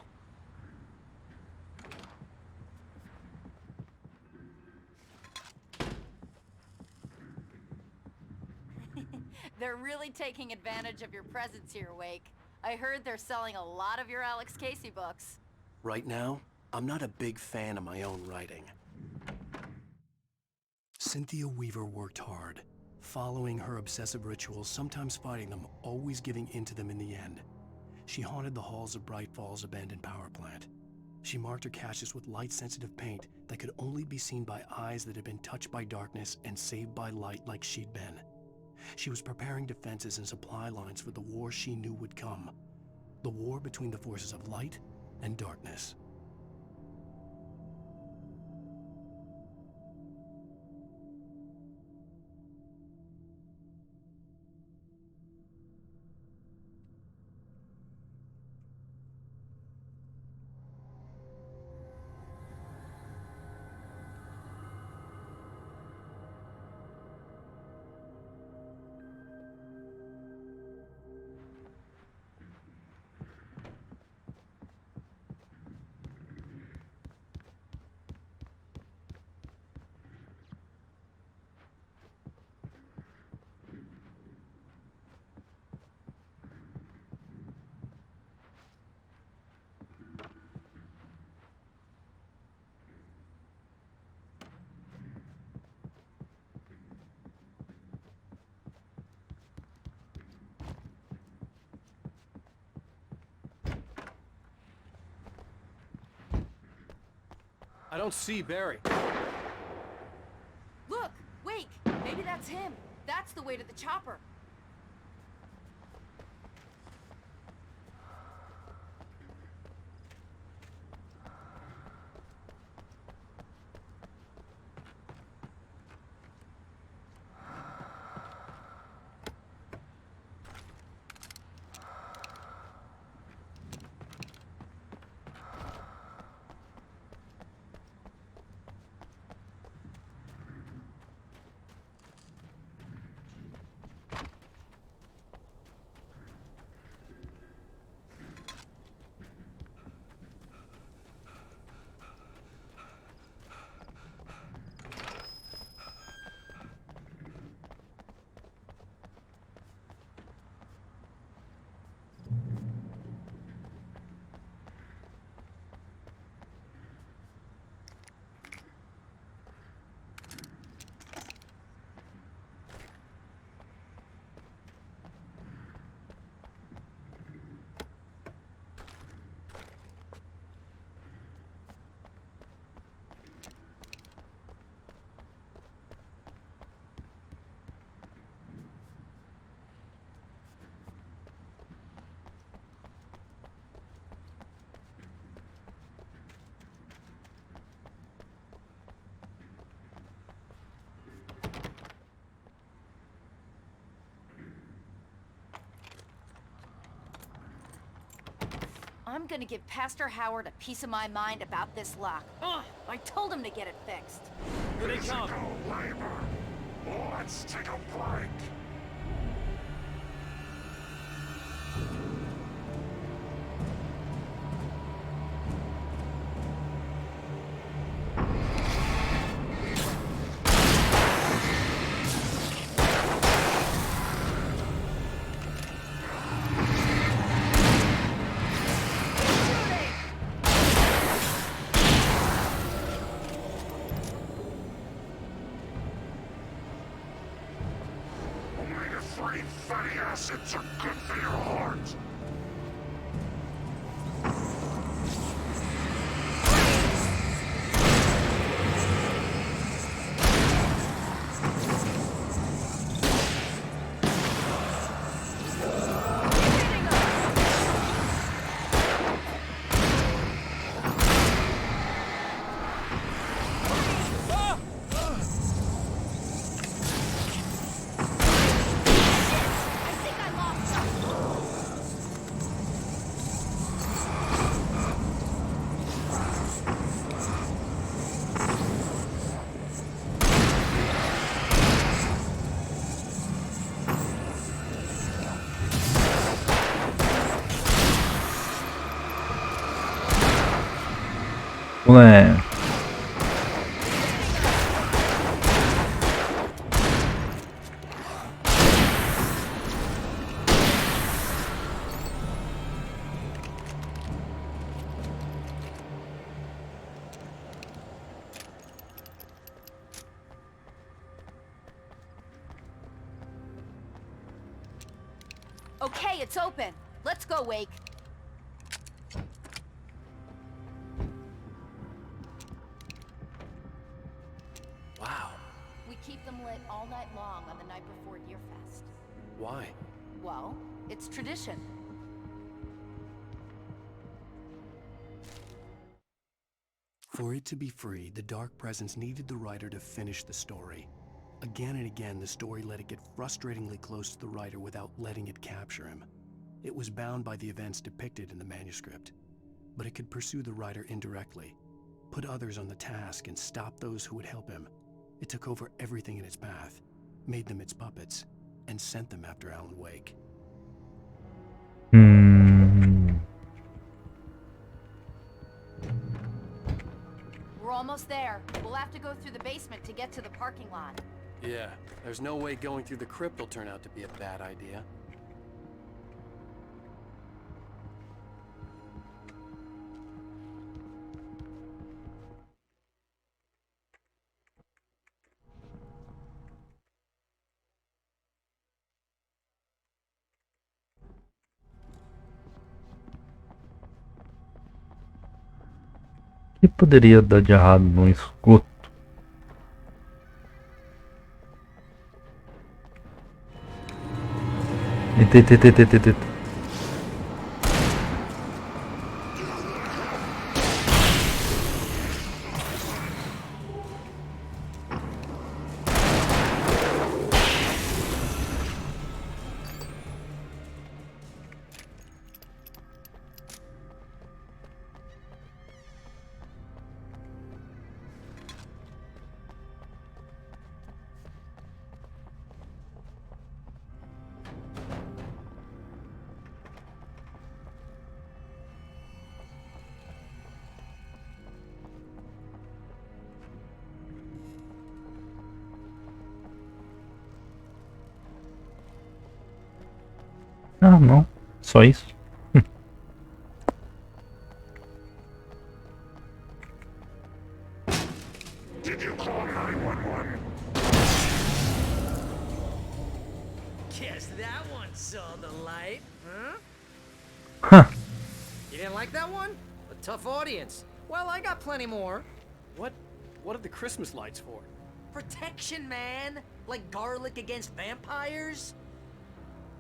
[SPEAKER 5] They're really taking advantage of your presence here, Wake. I heard they're selling a lot of your Alex Casey books.
[SPEAKER 1] Right now, I'm not a big fan of my own writing. Cynthia Weaver worked hard, following her obsessive rituals, sometimes fighting them, always giving in to them in the end. She haunted the halls of Bright Falls' abandoned power plant. She marked her caches with light-sensitive paint that could only be seen by eyes that had been touched by darkness and saved by light like she'd been. She was preparing defenses and supply lines for the war she knew would come. The war between the forces of light and darkness. I don't see Barry.
[SPEAKER 5] Look, Wake, maybe that's him. That's the way to the chopper. I'm gonna give Pastor Howard a piece of my mind about this lock. Ugh, I told him to get it fixed.
[SPEAKER 10] Here they come.
[SPEAKER 23] Let's take a flight. Omega-3 fatty acids are good for your heart.
[SPEAKER 15] Moleque.
[SPEAKER 5] Okay, it's open. Let's go, Wake.
[SPEAKER 14] Wow.
[SPEAKER 5] We keep them lit all night long on the night before Yearfest.
[SPEAKER 14] Why?
[SPEAKER 5] Well, it's tradition.
[SPEAKER 1] For it to be free, the Dark Presence needed the writer to finish the story. Again and again, the story let it get frustratingly close to the writer without letting it capture him. It was bound by the events depicted in the manuscript, but it could pursue the writer indirectly, put others on the task, and stop those who would help him. It took over everything in its path, made them its puppets, and sent them after Alan Wake.
[SPEAKER 5] We're almost there. We'll have to go through the basement to get to the parking lot.
[SPEAKER 14] Yeah, there's no way going through the crypt will turn out to be a bad idea.
[SPEAKER 15] O que poderia dar de errado no esgoto? Eita. Ah, não. Só isso.
[SPEAKER 23] Did you call 911?
[SPEAKER 2] Guess that one saw the light, huh?
[SPEAKER 15] Huh.
[SPEAKER 2] You didn't like that one? A tough audience. Well, I got plenty more.
[SPEAKER 14] What are the Christmas lights for?
[SPEAKER 2] Protection, man. Like garlic against vampires.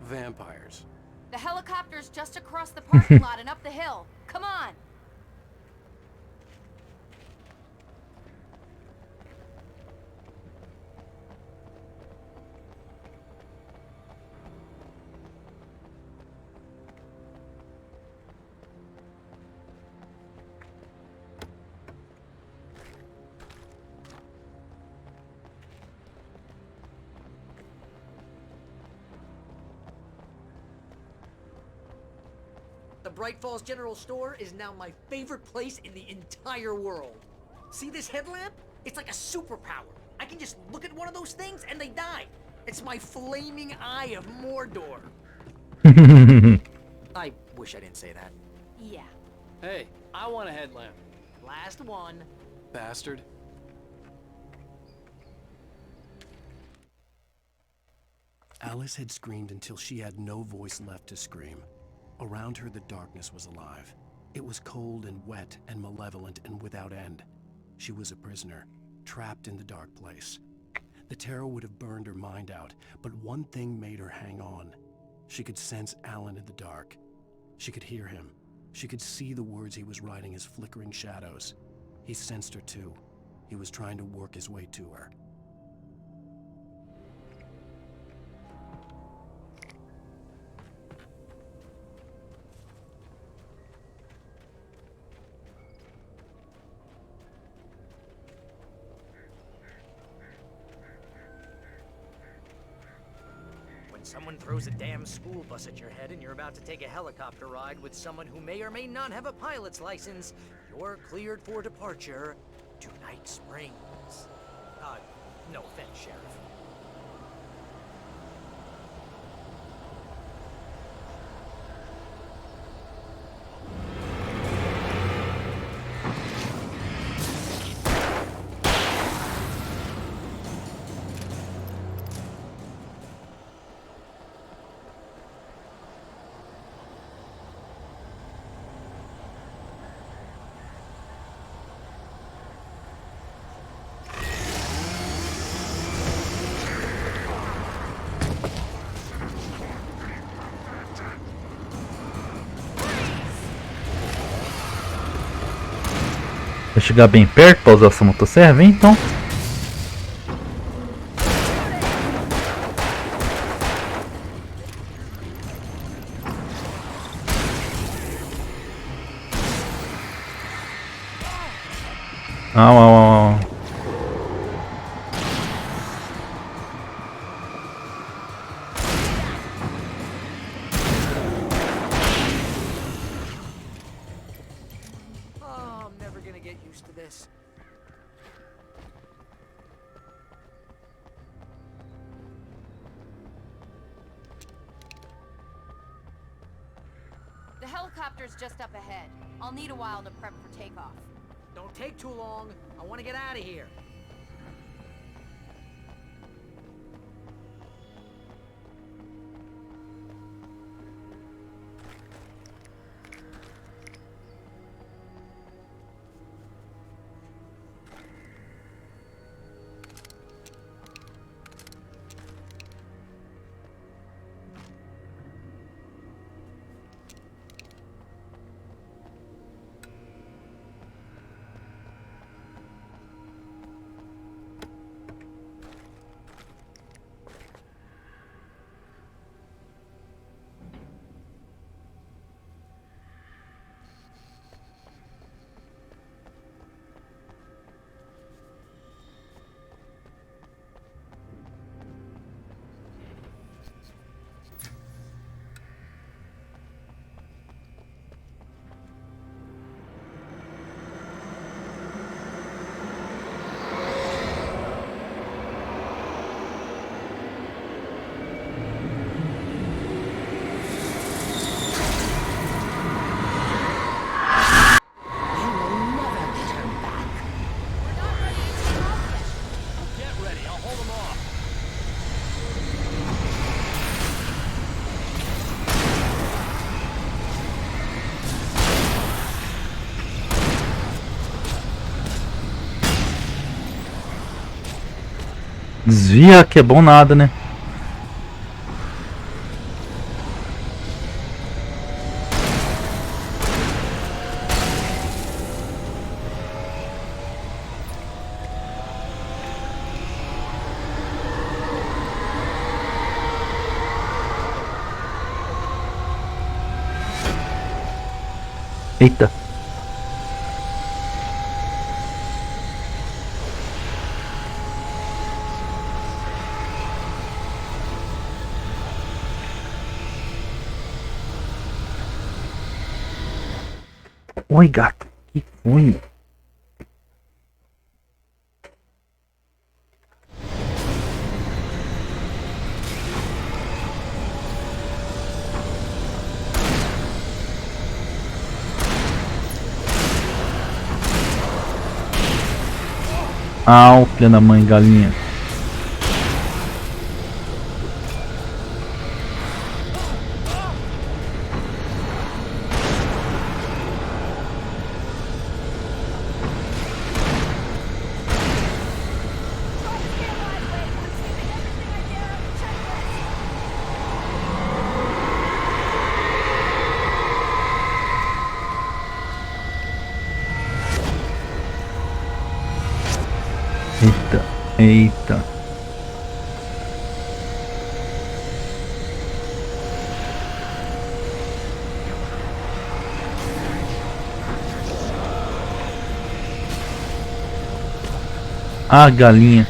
[SPEAKER 14] Vampires.
[SPEAKER 5] The helicopter's just across the parking lot and up the hill. Come on!
[SPEAKER 2] Bright Falls General Store is now my favorite place in the entire world. See this headlamp? It's like a superpower. I can just look at one of those things and they die. It's my flaming eye of Mordor. I wish I didn't say that.
[SPEAKER 5] Yeah.
[SPEAKER 14] Hey, I want a headlamp.
[SPEAKER 2] Last one.
[SPEAKER 14] Bastard.
[SPEAKER 1] Alice had screamed until she had no voice left to scream. Around her, the darkness was alive. It was cold and wet and malevolent and without end. She was a prisoner, trapped in the dark place. The terror would have burned her mind out, but one thing made her hang on. She could sense Alan in the dark. She could hear him. She could see the words he was writing as flickering shadows. He sensed her too. He was trying to work his way to her.
[SPEAKER 2] Someone throws a damn school bus at your head and you're about to take a helicopter ride with someone who may or may not have a pilot's license, you're cleared for departure to Night Springs. No offense, Sheriff.
[SPEAKER 15] Vai chegar bem perto para usar essa motosserra? Vem então.
[SPEAKER 5] The helicopter's just up ahead. I'll need a while to prep for takeoff.
[SPEAKER 2] Don't take too long. I want to get out of here.
[SPEAKER 15] Desvia que é bom nada, né? Eita. Oi, gato. Que foi? Au, filha da mãe, galinha. Eita, eita. Ah, galinha.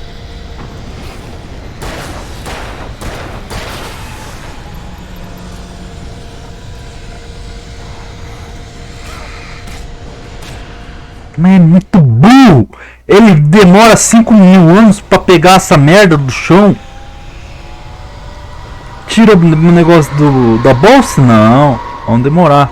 [SPEAKER 15] Mas é muito burro. Ele demora 5.000 anos pra pegar essa merda do chão. Tira o negócio da bolsa? Não, vamos demorar.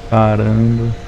[SPEAKER 15] Caramba.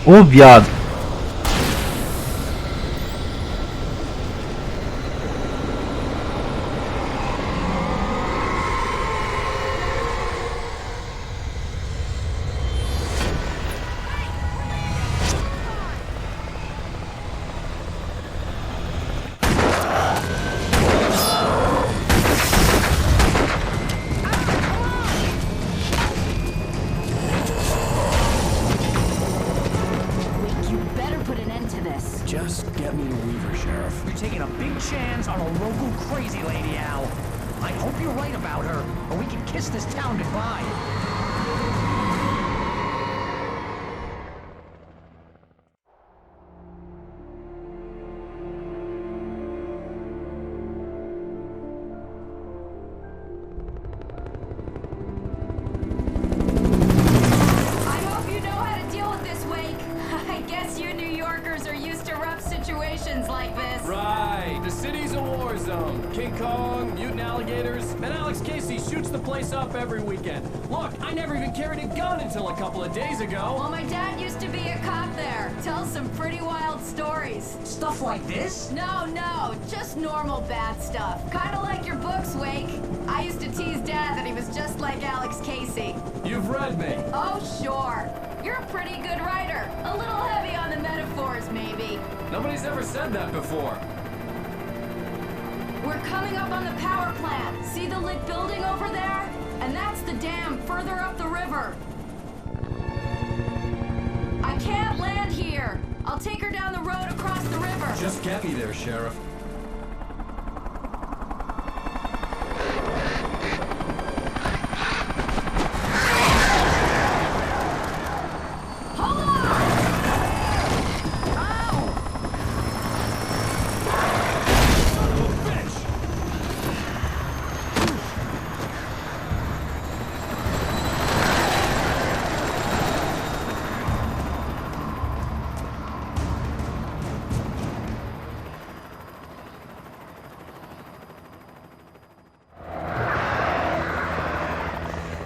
[SPEAKER 15] Ô, viado.
[SPEAKER 1] Just get me to Weaver, Sheriff.
[SPEAKER 16] You're taking a big chance on a local crazy lady, Al. I hope you're right about her, or we can kiss this town goodbye.
[SPEAKER 5] Like this.
[SPEAKER 10] Right, the city's a war zone. King Kong, mutant alligators, and Alex Casey shoots the place up every weekend. Look, I never even carried a gun until a couple of days ago.
[SPEAKER 5] Well, my dad used to be a cop there. Tells some pretty wild stories.
[SPEAKER 16] Stuff like this?
[SPEAKER 5] No, just normal bad stuff. Kinda like your books, Wake. I used to tease Dad that he was just like Alex Casey.
[SPEAKER 10] You've read me.
[SPEAKER 5] Oh, sure. You're a pretty good writer. A little heavy on the metaphors, maybe.
[SPEAKER 10] Nobody's ever said that before.
[SPEAKER 5] We're coming up on the power plant. See the lit building over there? And that's the dam further up the river. I can't land here. I'll take her down the road across the river.
[SPEAKER 10] Just get me there, Sheriff.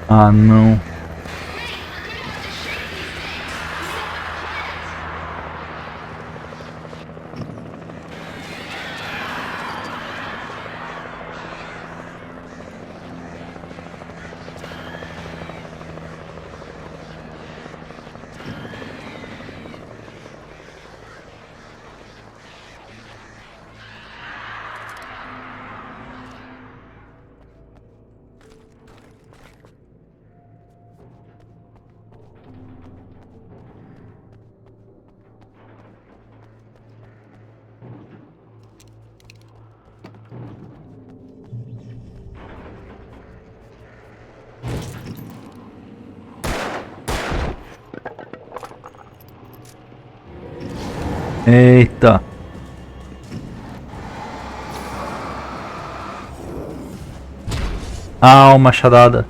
[SPEAKER 15] Ah, não. Eita. Ah, uma machadada.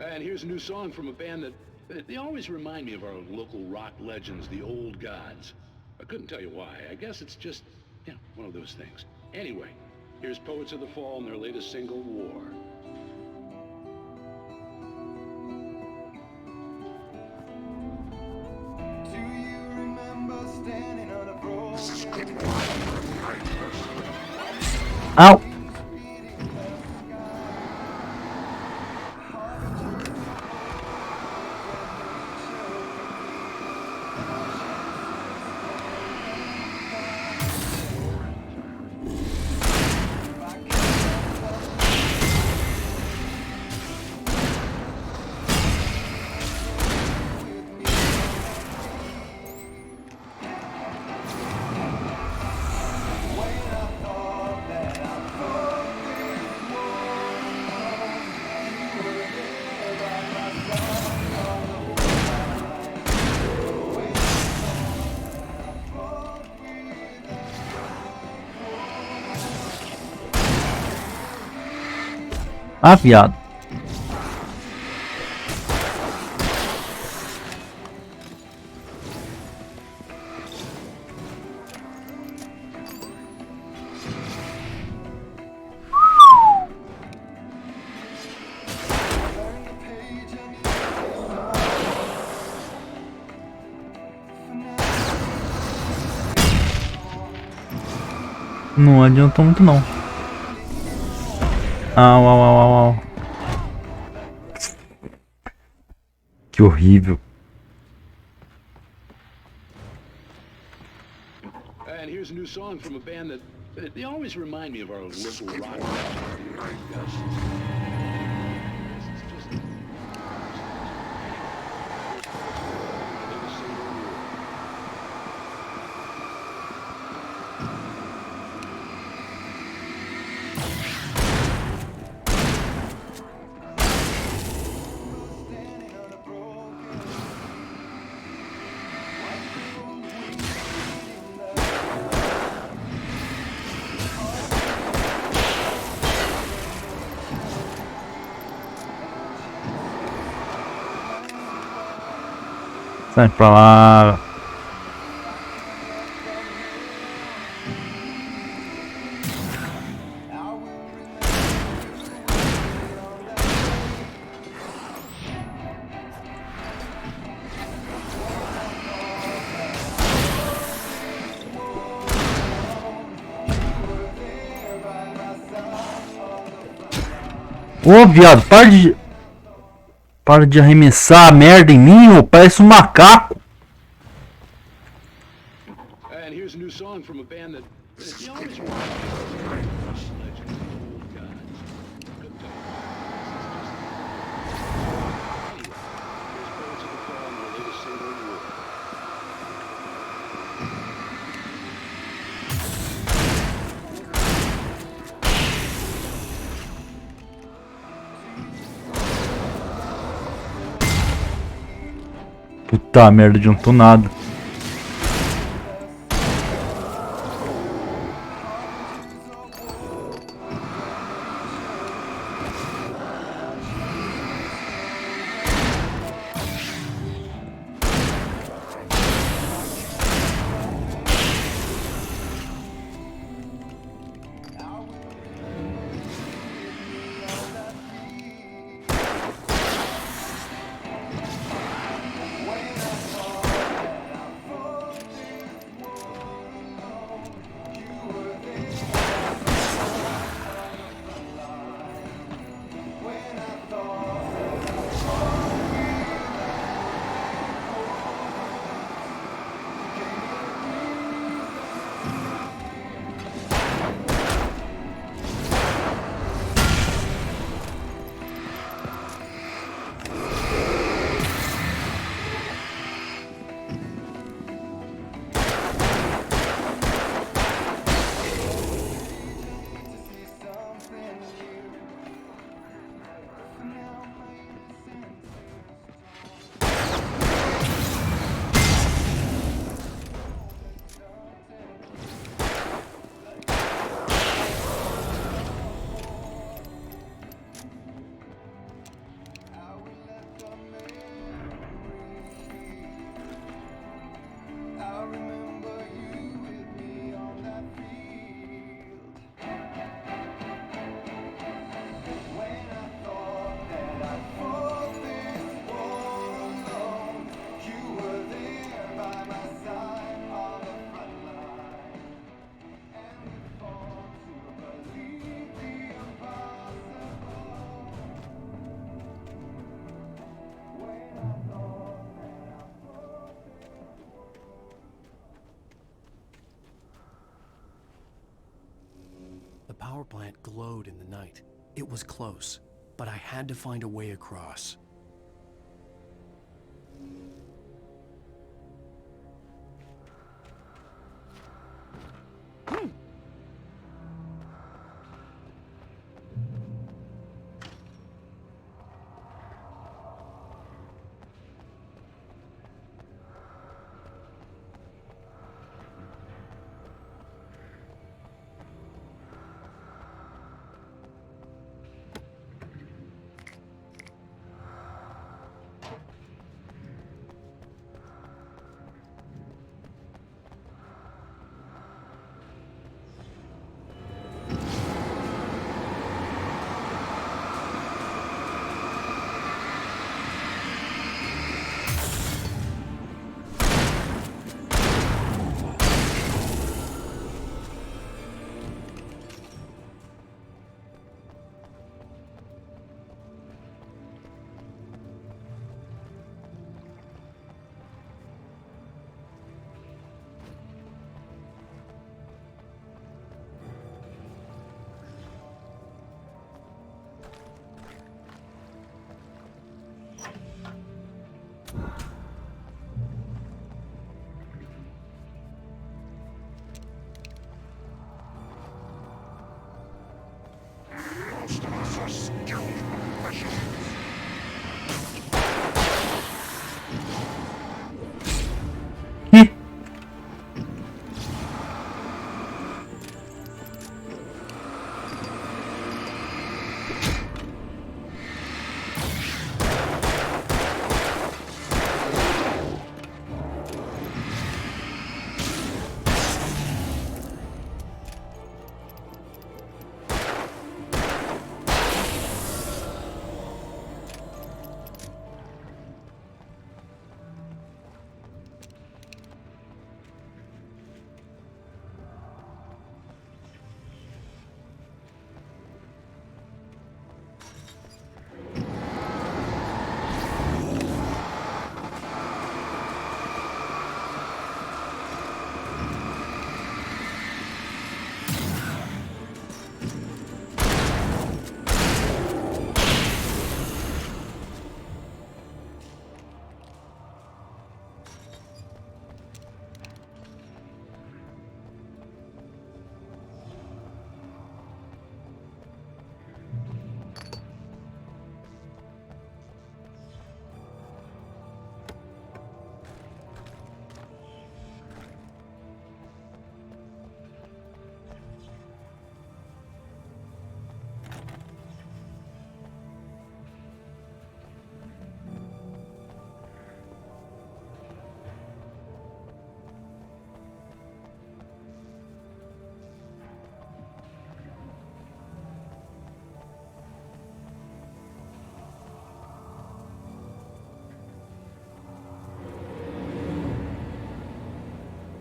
[SPEAKER 18] And here's a new song from a band that they always remind me of our local rock legends, the Old Gods. I couldn't tell you why. I guess it's just, one of those things. Anyway, here's Poets of the Fall and their latest single, War.
[SPEAKER 23] Do you remember standing on a broad
[SPEAKER 15] Ow! Ah, viado. Não adiantou muito não. Au, au, au, au, au. Que horrível.
[SPEAKER 18] And here's a new song from a band that they always remind me of our local rock.
[SPEAKER 15] Sai pra lá. Ô, viado, para de arremessar a merda em mim, ô, parece um macaco.
[SPEAKER 18] And here's a new song from a band that they always remind me of legends, old gods. Good times. Here's Birds of the Fall and their latest single, War.
[SPEAKER 15] Puta merda, adiantou nada.
[SPEAKER 1] The power plant glowed in the night. It was close, but I had to find a way across.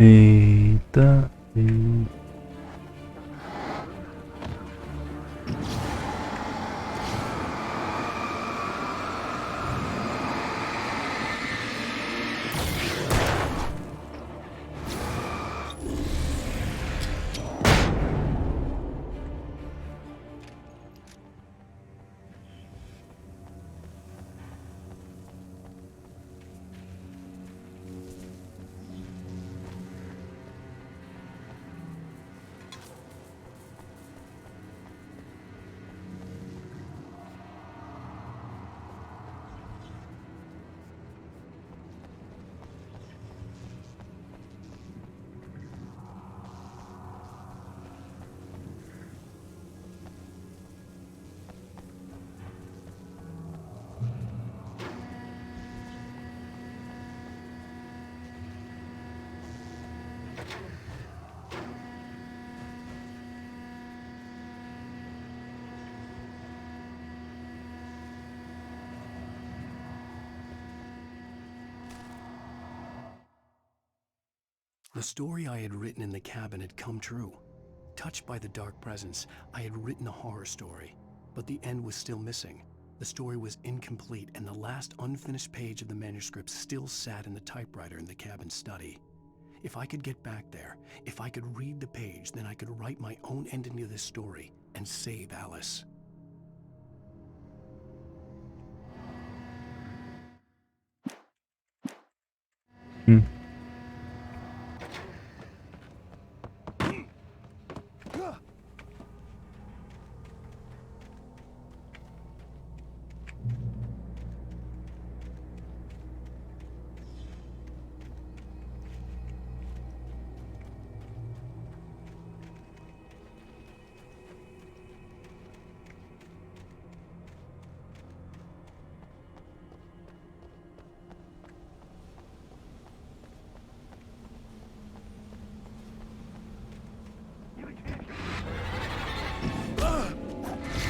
[SPEAKER 15] Eita, eita.
[SPEAKER 1] The story I had written in the cabin had come true. Touched by the dark presence, I had written a horror story, but the end was still missing. The story was incomplete, and the last unfinished page of the manuscript still sat in the typewriter in the cabin study. If I could get back there, if I could read the page, then I could write my own ending to this story and save Alice.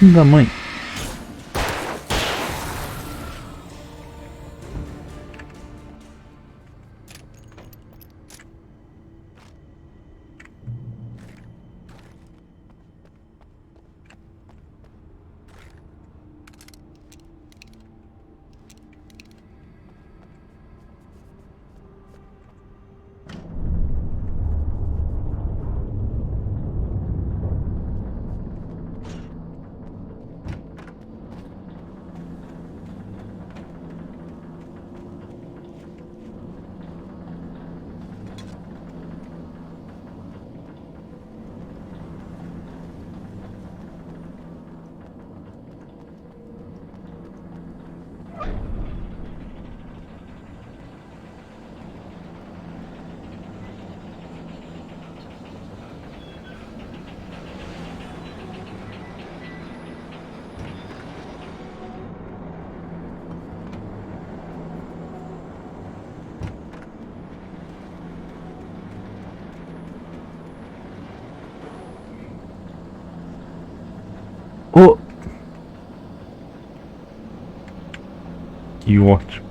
[SPEAKER 15] Da mãe. Oh! Que ótimo.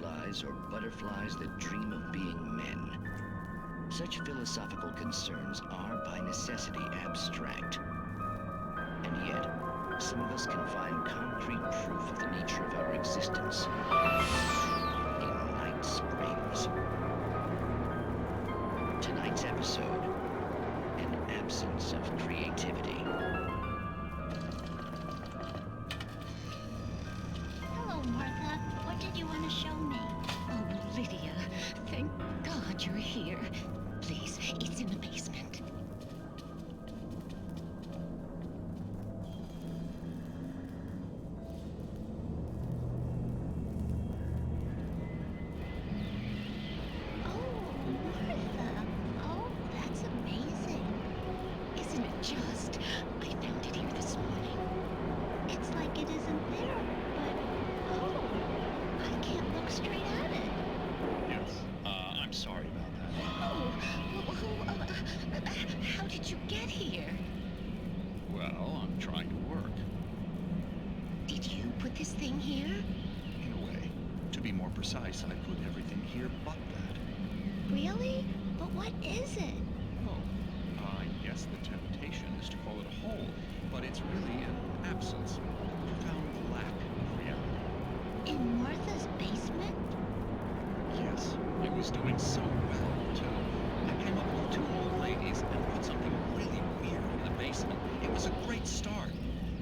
[SPEAKER 13] dragonflies or butterflies that dream of being men. Such philosophical concerns are by necessity abstract. And yet, some of us can find concrete proof of the nature of our existence in Night Springs. Tonight's episode, an absence of creativity.
[SPEAKER 24] Hello, Martha. What did you want to show me?
[SPEAKER 19] Oh, Lydia, thank God you're here. Please, it's in the basement.
[SPEAKER 20] Precise, I put everything here but that.
[SPEAKER 24] Really? But what is it?
[SPEAKER 20] Oh, I guess the temptation is to call it a hole, but it's really an absence, a profound lack of reality.
[SPEAKER 24] In Martha's basement?
[SPEAKER 20] Yes, I was doing so well, too. I came up with 2 old ladies and put something really weird in the basement. It was a great start,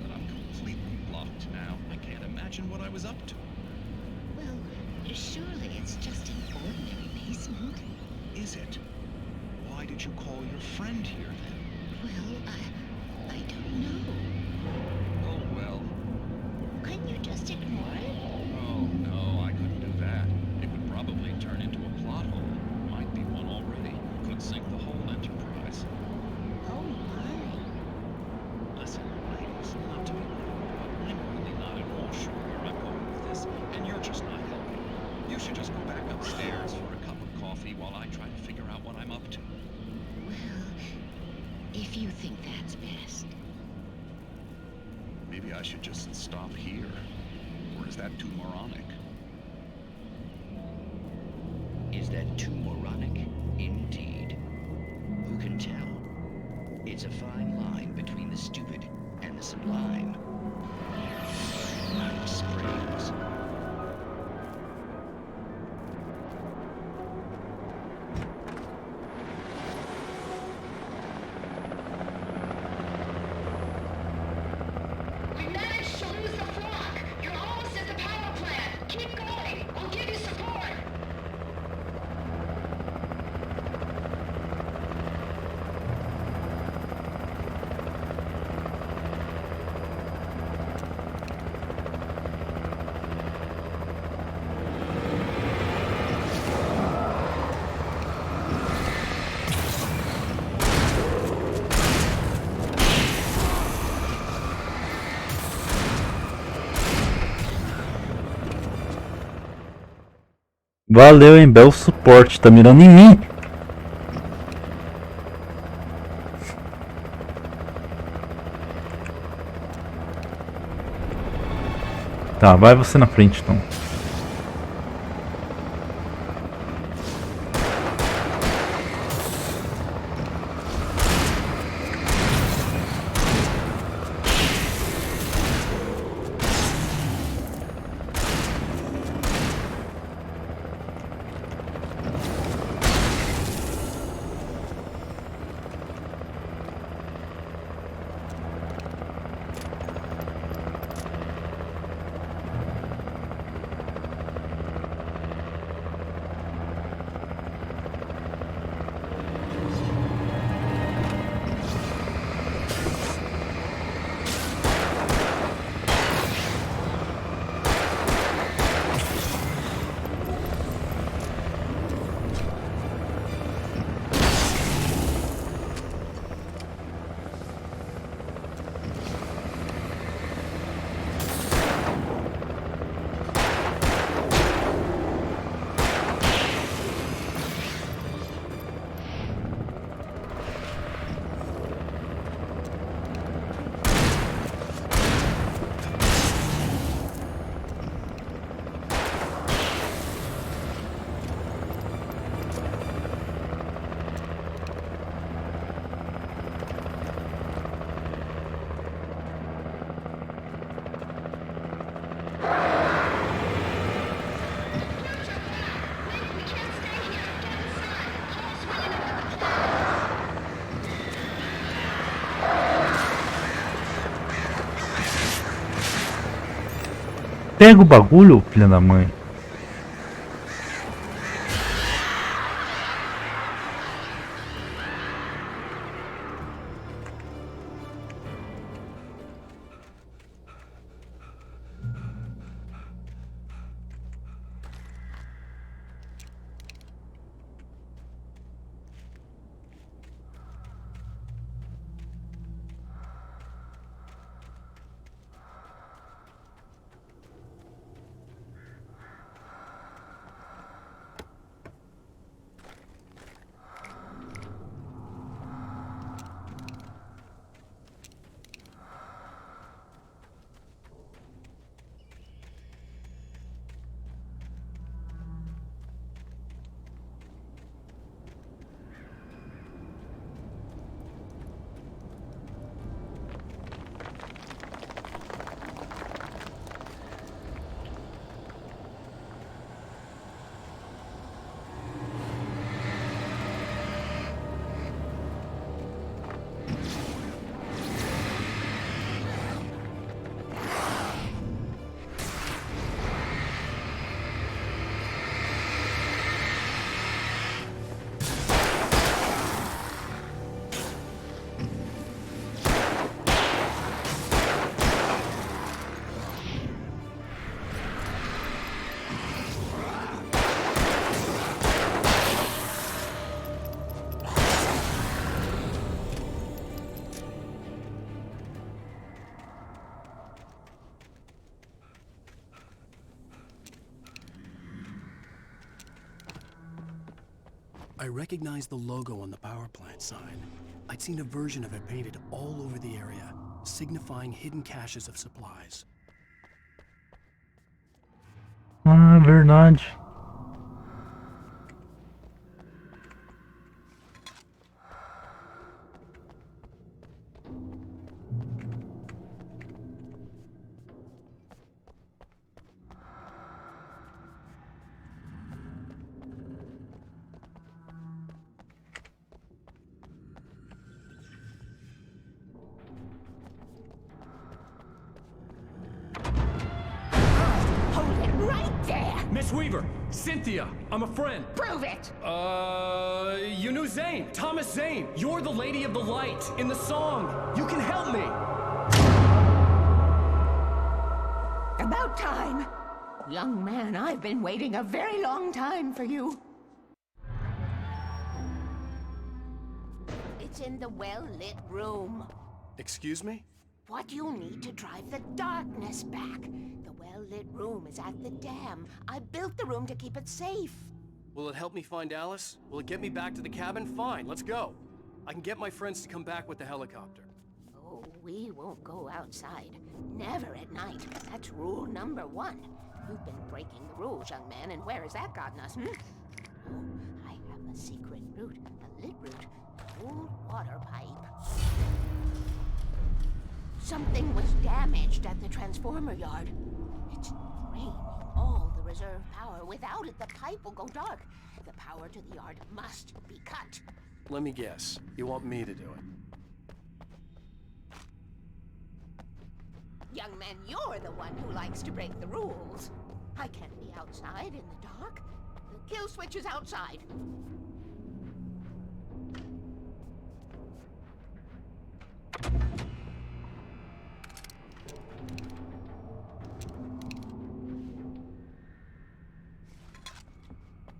[SPEAKER 20] but I'm completely blocked now. I can't imagine what I was up to.
[SPEAKER 19] Surely it's just an ordinary basement.
[SPEAKER 20] Is it? Why did you call your friend here, then?
[SPEAKER 19] Well, I don't know.
[SPEAKER 20] Oh, well.
[SPEAKER 24] Couldn't you just ignore it?
[SPEAKER 20] Oh, no, I couldn't do that. It would probably turn into a plot hole. Might be one already. Could sink the whole enterprise.
[SPEAKER 24] Oh, my.
[SPEAKER 20] Listen, ladies, not to be rude, but I'm really not at all sure where I'm going with this, and you're just not helping. You should just go back upstairs for a cup of coffee while I try to figure out what I'm up to.
[SPEAKER 19] Well, if you think that's best.
[SPEAKER 20] Maybe I should just stop here. Or is that too moronic?
[SPEAKER 13] Is that too moronic? Indeed. Who can tell? It's a fine line between the stupid and the sublime. Night Springs.
[SPEAKER 15] Valeu, hein? Belo suporte. Tá mirando em mim. Tá, vai você na frente então. Pega o bagulho, filha da mãe.
[SPEAKER 1] I recognized the logo on the power plant sign. I'd seen a version of it painted all over the area, signifying hidden caches of supplies.
[SPEAKER 15] Ah, verdade.
[SPEAKER 10] Miss Weaver! Cynthia! I'm a friend!
[SPEAKER 24] Prove it!
[SPEAKER 10] You knew Zane! Thomas Zane! You're the Lady of the Light in the song! You can help me!
[SPEAKER 24] About time! Young man, I've been waiting a very long time for you.
[SPEAKER 9] It's in the well-lit room.
[SPEAKER 1] Excuse me?
[SPEAKER 9] What you need to drive the darkness back. The well-lit room is at the dam. I built the room to keep it safe.
[SPEAKER 1] Will it help me find Alice? Will it get me back to the cabin? Fine, let's go. I can get my friends to come back with the helicopter.
[SPEAKER 9] Oh, we won't go outside. Never at night. That's rule number 1. You've been breaking the rules, young man, and where has that gotten us, Oh, I have a secret route, a lit route, an old water pipe. Something was damaged at the transformer yard. It's draining all the reserve power. Without it, the pipe will go dark. The power to the yard must be cut.
[SPEAKER 1] Let me guess. You want me to do it?
[SPEAKER 9] Young man, you're the one who likes to break the rules. I can't be outside in the dark. The kill switch is outside.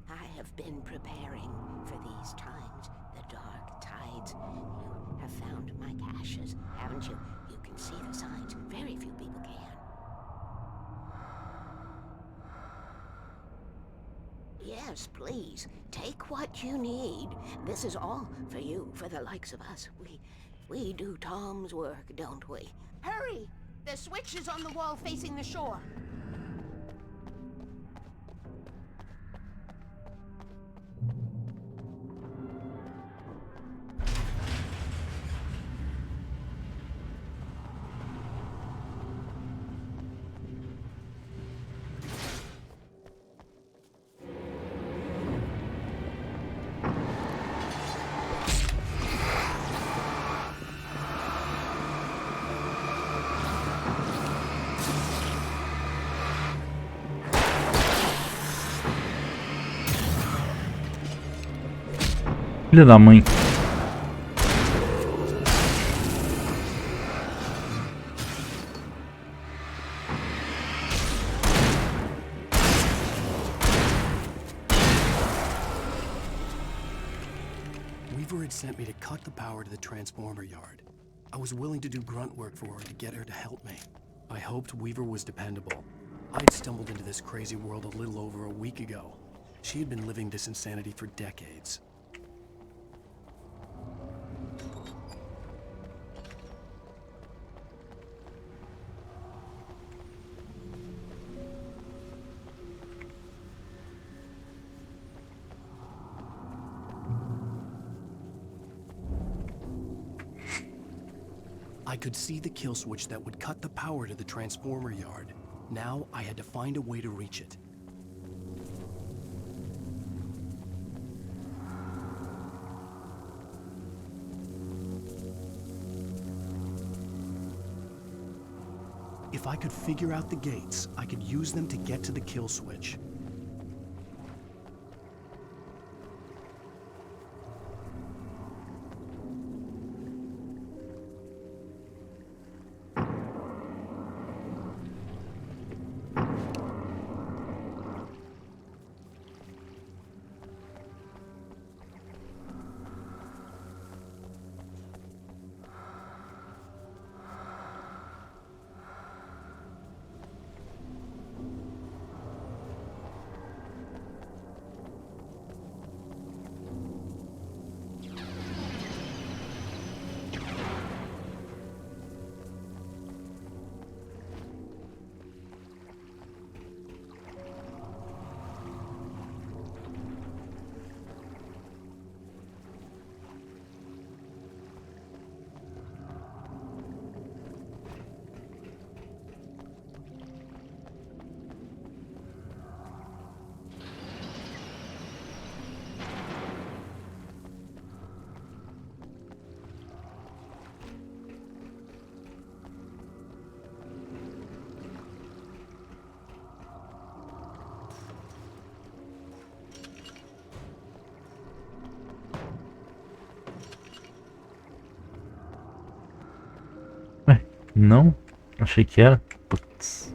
[SPEAKER 9] I have been preparing for these times, the dark tides. You have found my caches, haven't you? You can see the signs. Very few people can. Yes, please. Take what you need. This is all for you, for the likes of us. We do Tom's work, don't we? Hurry! The switch is on the wall facing the shore.
[SPEAKER 15] Filha da mãe.
[SPEAKER 1] Weaver had sent me to cut the power to the transformer yard. I was willing to do grunt work for her to get her to help me. I hoped Weaver was dependable. I'd stumbled into this crazy world a little over a week ago. She had been living this insanity for decades. I could see the kill switch that would cut the power to the transformer yard. Now I had to find a way to reach it. If I could figure out the gates, I could use them to get to the kill switch.
[SPEAKER 15] Não? Achei que era. Putz.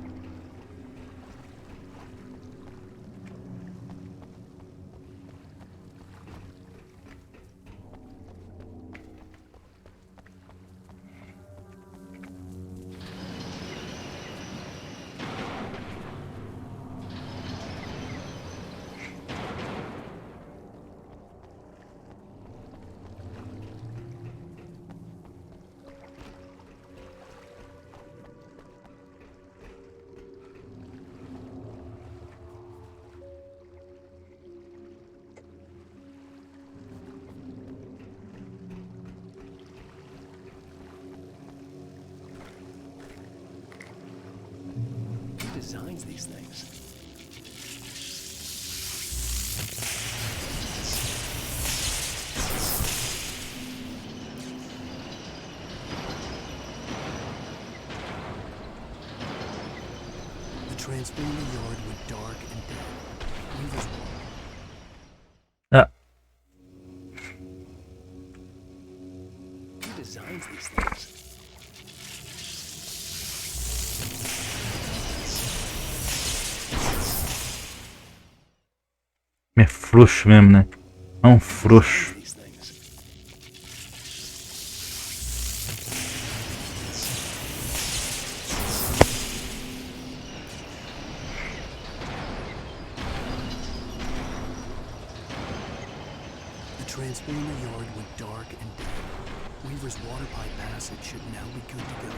[SPEAKER 1] Designs these things. The transformer yard went dark and dead. Weaver's Who designs these things?
[SPEAKER 15] É frouxo mesmo, né? É um frouxo.
[SPEAKER 1] The transformer yard went dark and dead. Weaver's water pipe passage should now be good to go.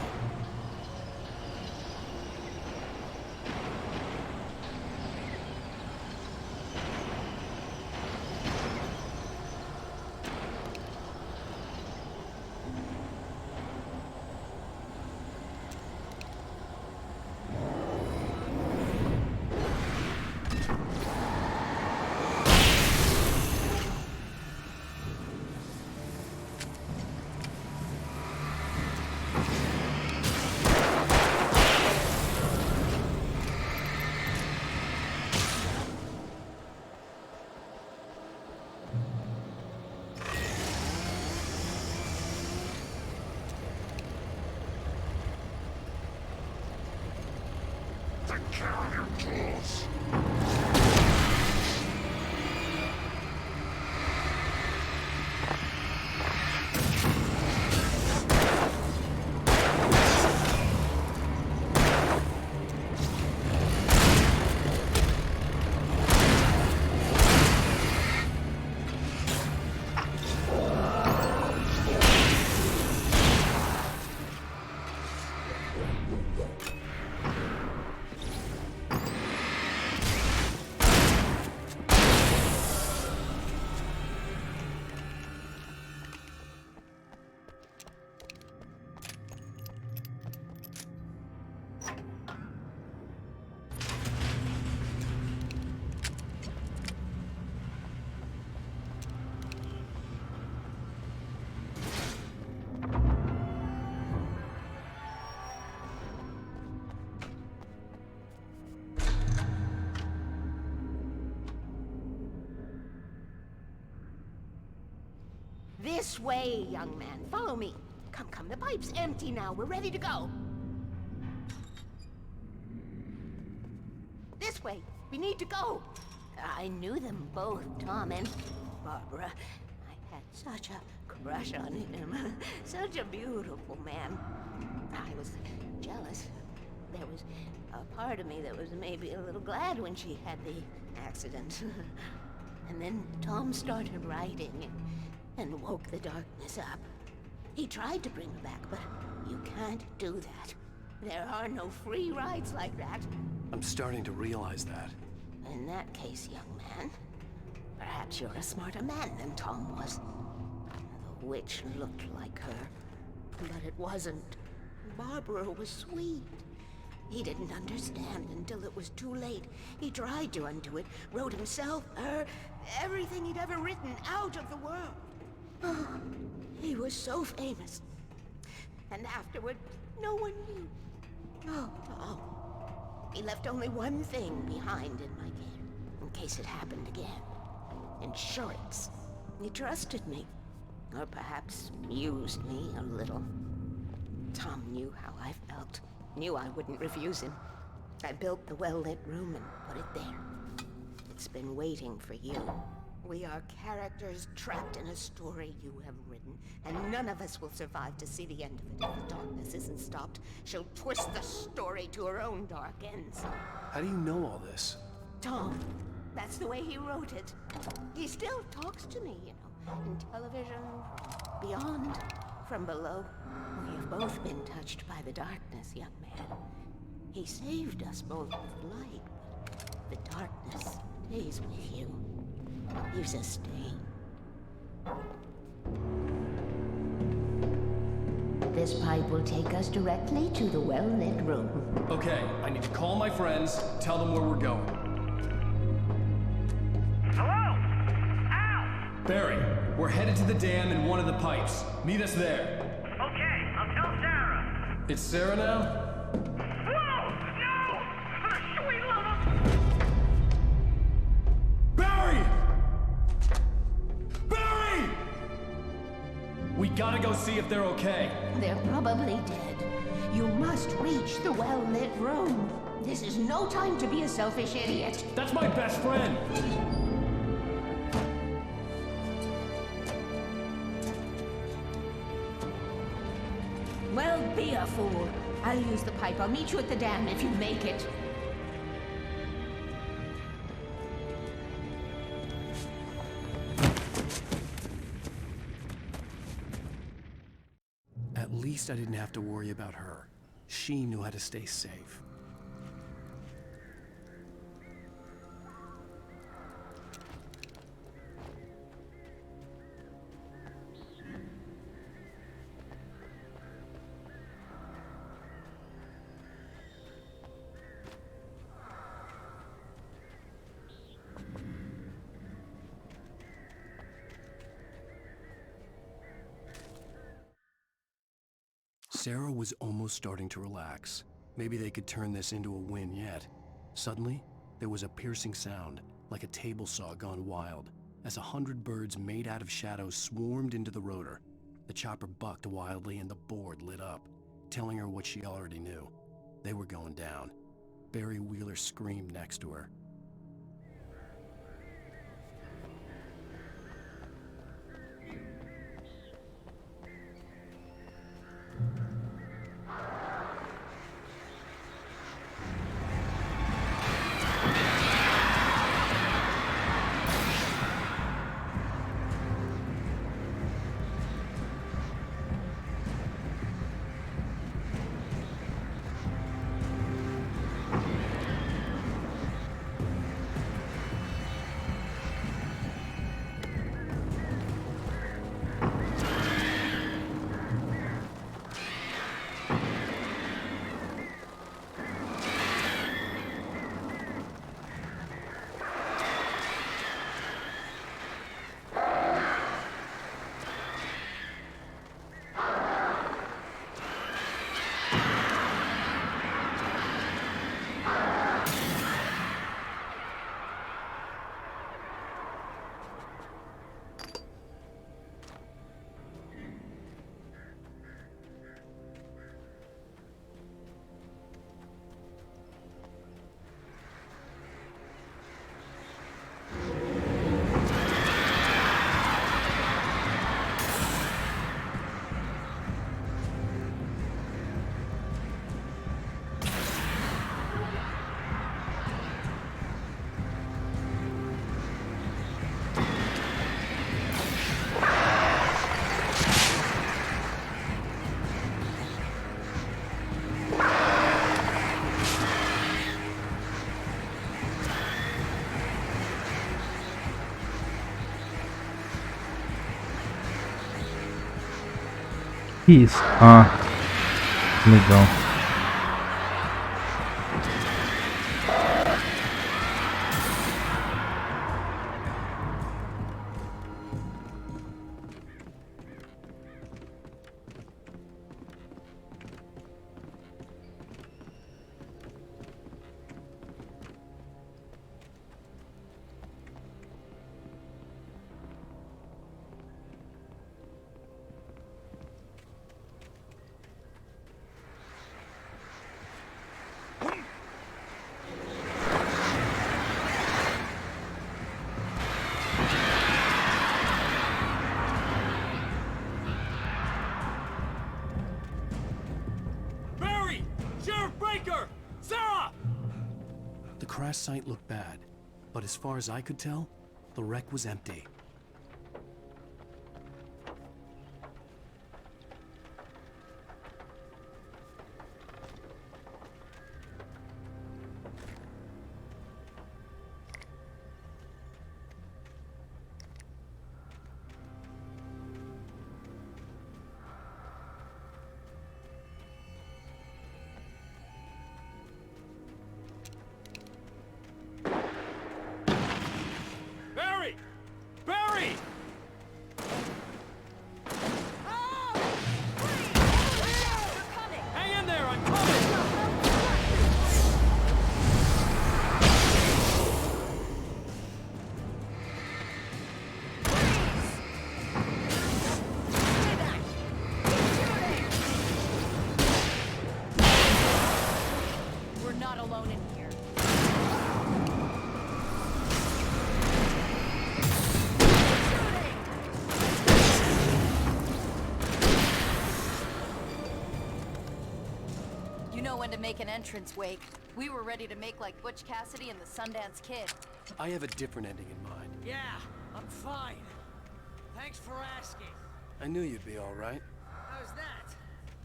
[SPEAKER 24] This way, young man. Follow me. Come, come. The pipe's empty now. We're ready to go. This way. We need to go. I knew them both, Tom and Barbara. I had such a crush on him. Such a beautiful man. I was jealous. There was a part of me that was maybe a little glad when she had the accident. And then Tom started writing and woke the darkness up. He tried to bring her back, but you can't do that. There are no free rides like that.
[SPEAKER 1] I'm starting to realize that.
[SPEAKER 24] In that case, young man, perhaps you're a smarter man than Tom was. The witch looked like her, but it wasn't. Barbara was sweet. He didn't understand until it was too late. He tried to undo it, wrote himself, her, everything he'd ever written out of the world. Oh, he was so famous. And afterward, no one knew. Oh, Tom. He left only one thing behind in my care, in case it happened again. Insurance. He trusted me. Or perhaps used me a little. Tom knew how I felt. Knew I wouldn't refuse him. I built the well-lit room and put it there. It's been waiting for you. We are characters trapped in a story you have written, and none of us will survive to see the end of it if the darkness isn't stopped. She'll twist the story to her own dark ends.
[SPEAKER 1] How do you know all this?
[SPEAKER 24] Tom, that's the way he wrote it. He still talks to me, you know, in television, from beyond, from below. We have both been touched by the darkness, young man. He saved us both with light, but the darkness stays with you. Leaves a stain. This pipe will take us directly to the well-lit room.
[SPEAKER 10] Okay, I need to call my friends, tell them where we're going.
[SPEAKER 7] Hello? Al!
[SPEAKER 10] Barry, we're headed to the dam in one of the pipes. Meet us there.
[SPEAKER 7] Okay, I'll tell Sarah.
[SPEAKER 10] It's Sarah now?
[SPEAKER 7] Whoa! No! Sweet love!
[SPEAKER 10] Barry! Barry! We gotta go see if they're okay.
[SPEAKER 24] They're probably dead. You must reach the well-lit room. This is no time to be a selfish idiot.
[SPEAKER 10] That's my best friend!
[SPEAKER 24] Well, be a fool. I'll use the pipe. I'll meet you at the dam if you make it.
[SPEAKER 1] At least I didn't have to worry about her. She knew how to stay safe. Sarah was almost starting to relax. Maybe they could turn this into a win yet. Suddenly, there was a piercing sound, like a table saw gone wild, as 100 birds made out of shadows swarmed into the rotor. The chopper bucked wildly and the board lit up, telling her what she already knew. They were going down. Barry Wheeler screamed next to her.
[SPEAKER 15] Isso. Ah, legal.
[SPEAKER 2] Barry! Sheriff Breaker! Sarah!
[SPEAKER 1] The crash site looked bad, but as far as I could tell, the wreck was empty.
[SPEAKER 2] Barry! Barry! Hang in there, I'm coming!
[SPEAKER 5] We're not alone in here. You know when to make an entrance, Wake. We were ready to make like Butch Cassidy and the Sundance Kid.
[SPEAKER 1] I have a different ending in mind.
[SPEAKER 2] Yeah, I'm fine. Thanks for asking.
[SPEAKER 1] I knew you'd be all right.
[SPEAKER 2] How's that?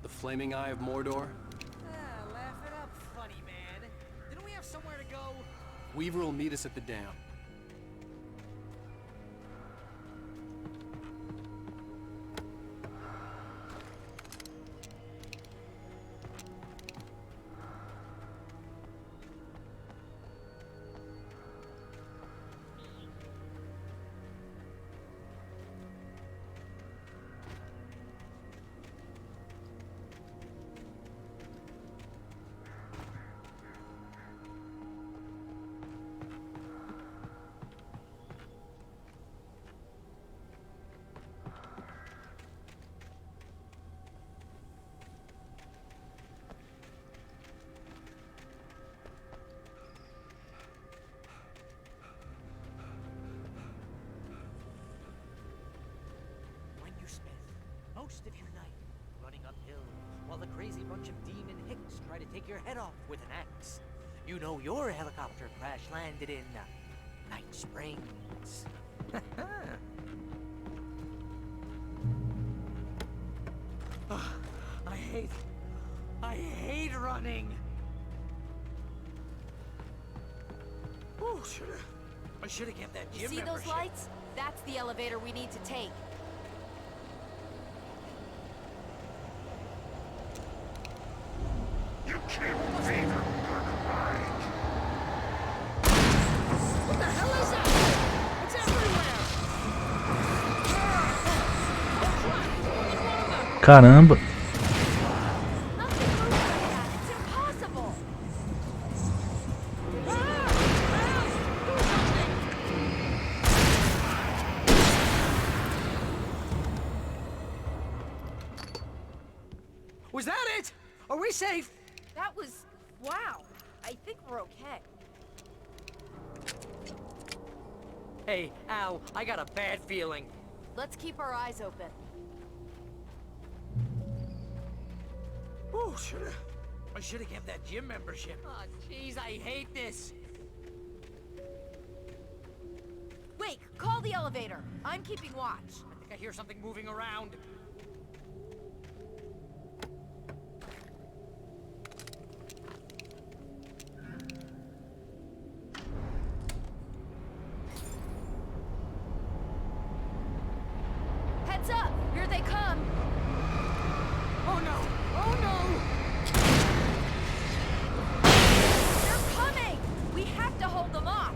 [SPEAKER 1] The flaming eye of Mordor?
[SPEAKER 2] Laugh it up, funny man. Didn't we have somewhere to go?
[SPEAKER 1] Weaver will meet us at the dam.
[SPEAKER 2] most of your night running uphill while the crazy bunch of demon hicks try to take your head off with an axe. You know your helicopter crash landed in Night Springs. I hate running. Oh, I should have kept that
[SPEAKER 5] You
[SPEAKER 2] gym
[SPEAKER 5] see
[SPEAKER 2] membership.
[SPEAKER 5] those lights? That's the elevator we need to take.
[SPEAKER 8] You can't favor
[SPEAKER 2] What the hell is that? It's everywhere!
[SPEAKER 15] Caramba.
[SPEAKER 2] Was that it? Are we safe?
[SPEAKER 5] That was... wow. I think we're okay.
[SPEAKER 2] Hey, Al, I got a bad feeling.
[SPEAKER 5] Let's keep our eyes open.
[SPEAKER 2] Oh, I should have kept that gym membership. Oh, jeez, I hate this.
[SPEAKER 5] Wait, call the elevator. I'm keeping watch.
[SPEAKER 2] I think I hear something moving around.
[SPEAKER 5] Heads up! Here they come!
[SPEAKER 2] Oh no! Oh no!
[SPEAKER 5] They're coming! We have to hold them off!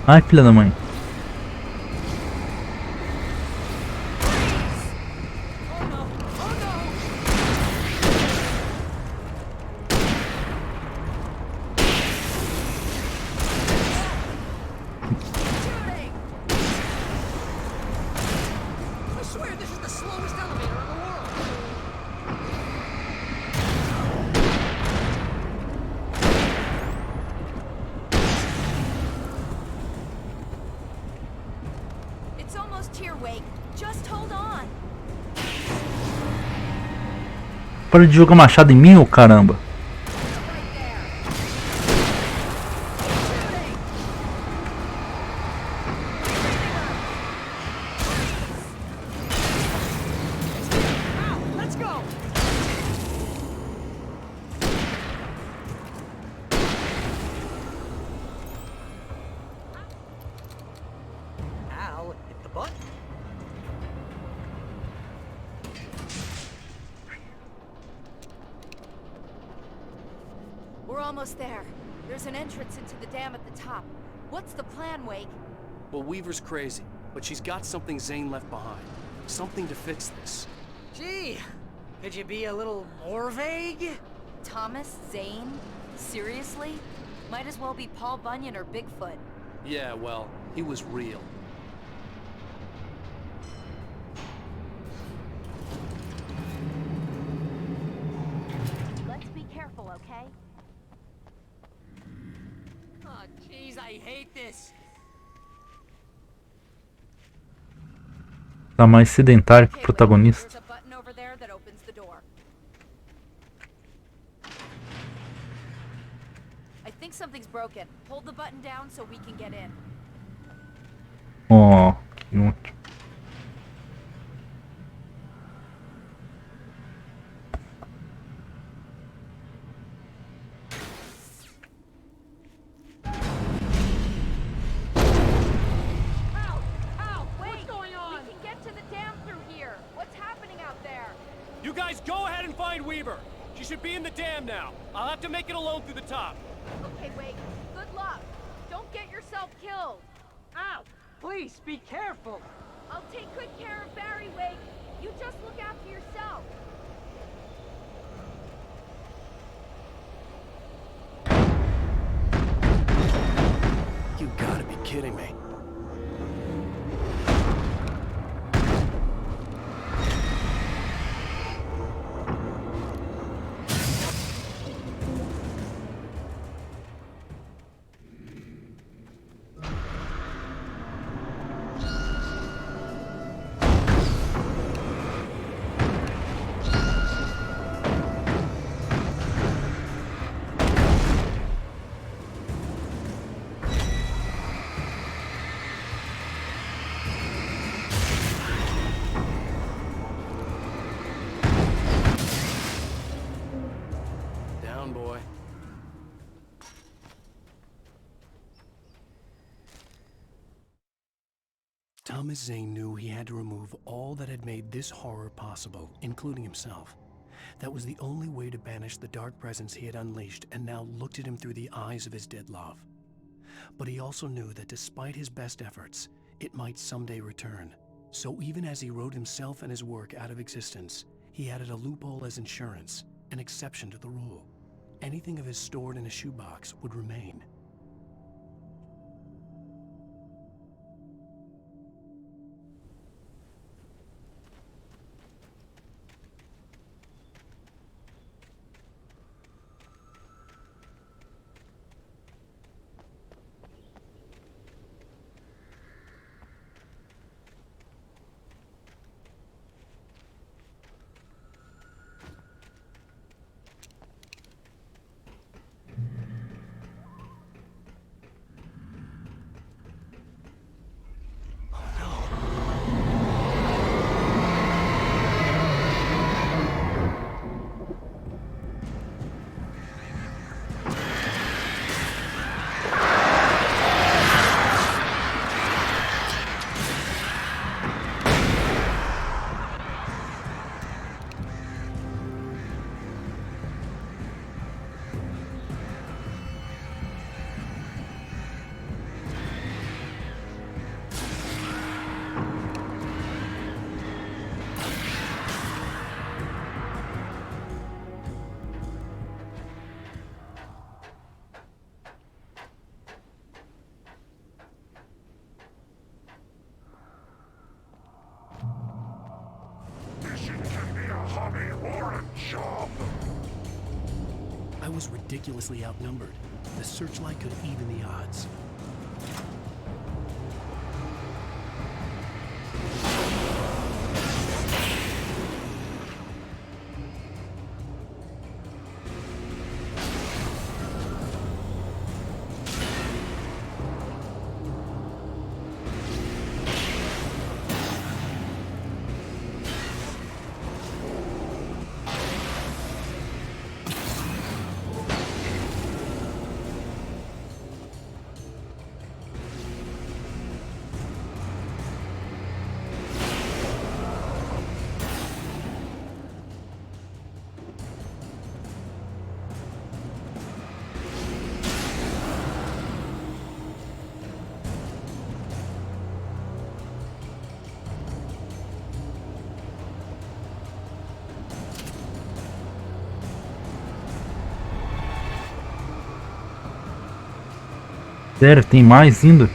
[SPEAKER 15] Ai, filha da mãe.
[SPEAKER 2] I swear this is the slowest elevator in the world.
[SPEAKER 5] It's almost here, Wake. Just hold on.
[SPEAKER 15] Para de jogar machado em mim, ô caramba.
[SPEAKER 2] Let's go! Al, hit the button.
[SPEAKER 5] We're almost there. There's an entrance into the dam at the top. What's the plan, Wake?
[SPEAKER 14] Well, Weaver's crazy, but she's got something Zane left behind. Something to fix this.
[SPEAKER 2] Gee, could you be a little more vague?
[SPEAKER 5] Thomas Zane? Seriously? Might as well be Paul Bunyan or Bigfoot.
[SPEAKER 14] Yeah, well, he was real.
[SPEAKER 5] Let's be careful, okay?
[SPEAKER 2] Oh, jeez, I hate this.
[SPEAKER 15] Tá mais sedentário que o protagonista.
[SPEAKER 5] There's a button over there that opens the door. I think something's broken. Hold the button down so we can get in.
[SPEAKER 15] Oh, que ótimo.
[SPEAKER 5] Wait! We can get to the dam through here. What's happening out there?
[SPEAKER 10] You guys go ahead and find Weaver. She should be in the dam now. I'll have to make it alone through the top.
[SPEAKER 5] Okay, Wake. Good luck. Don't get yourself killed.
[SPEAKER 2] Ow! Please, be careful.
[SPEAKER 5] I'll take good care of Barry, Wake. You just look after yourself.
[SPEAKER 1] You gotta be kidding me. Thomas Zane knew he had to remove all that had made this horror possible, including himself. That was the only way to banish the dark presence he had unleashed and now looked at him through the eyes of his dead love. But he also knew that despite his best efforts, it might someday return. So even as he wrote himself and his work out of existence, he added a loophole as insurance, an exception to the rule. Anything of his stored in a shoebox would remain. I was ridiculously outnumbered. The searchlight could even the odds.
[SPEAKER 15] Sério, tem mais ainda?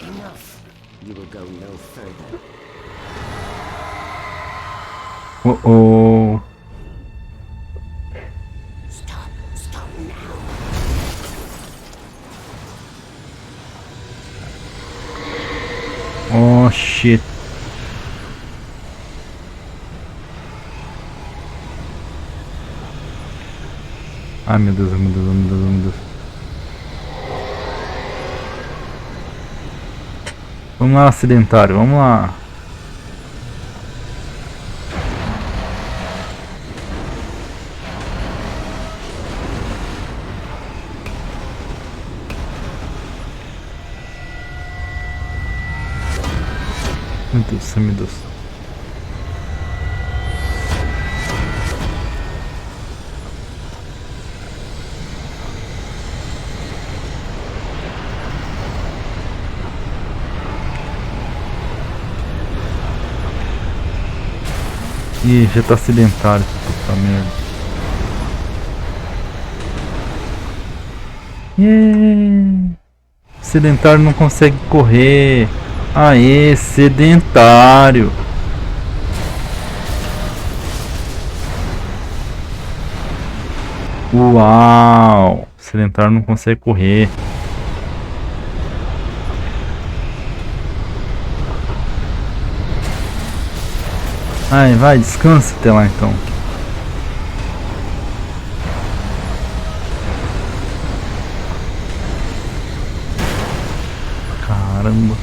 [SPEAKER 9] Enough. You will go no further.
[SPEAKER 15] Oh.
[SPEAKER 9] Stop. Stop now.
[SPEAKER 15] Oh shit. Ai meu Deus, meu Deus, meu Deus, meu Deus. Vamos lá, sedentário, vamos lá. Meu Deus, meu Deus. Ih, já tá sedentário, puta merda. Yeah. Sedentário não consegue correr. Aê, sedentário. Uau, sedentário não consegue correr. Ai, vai, descansa até lá então. Caramba.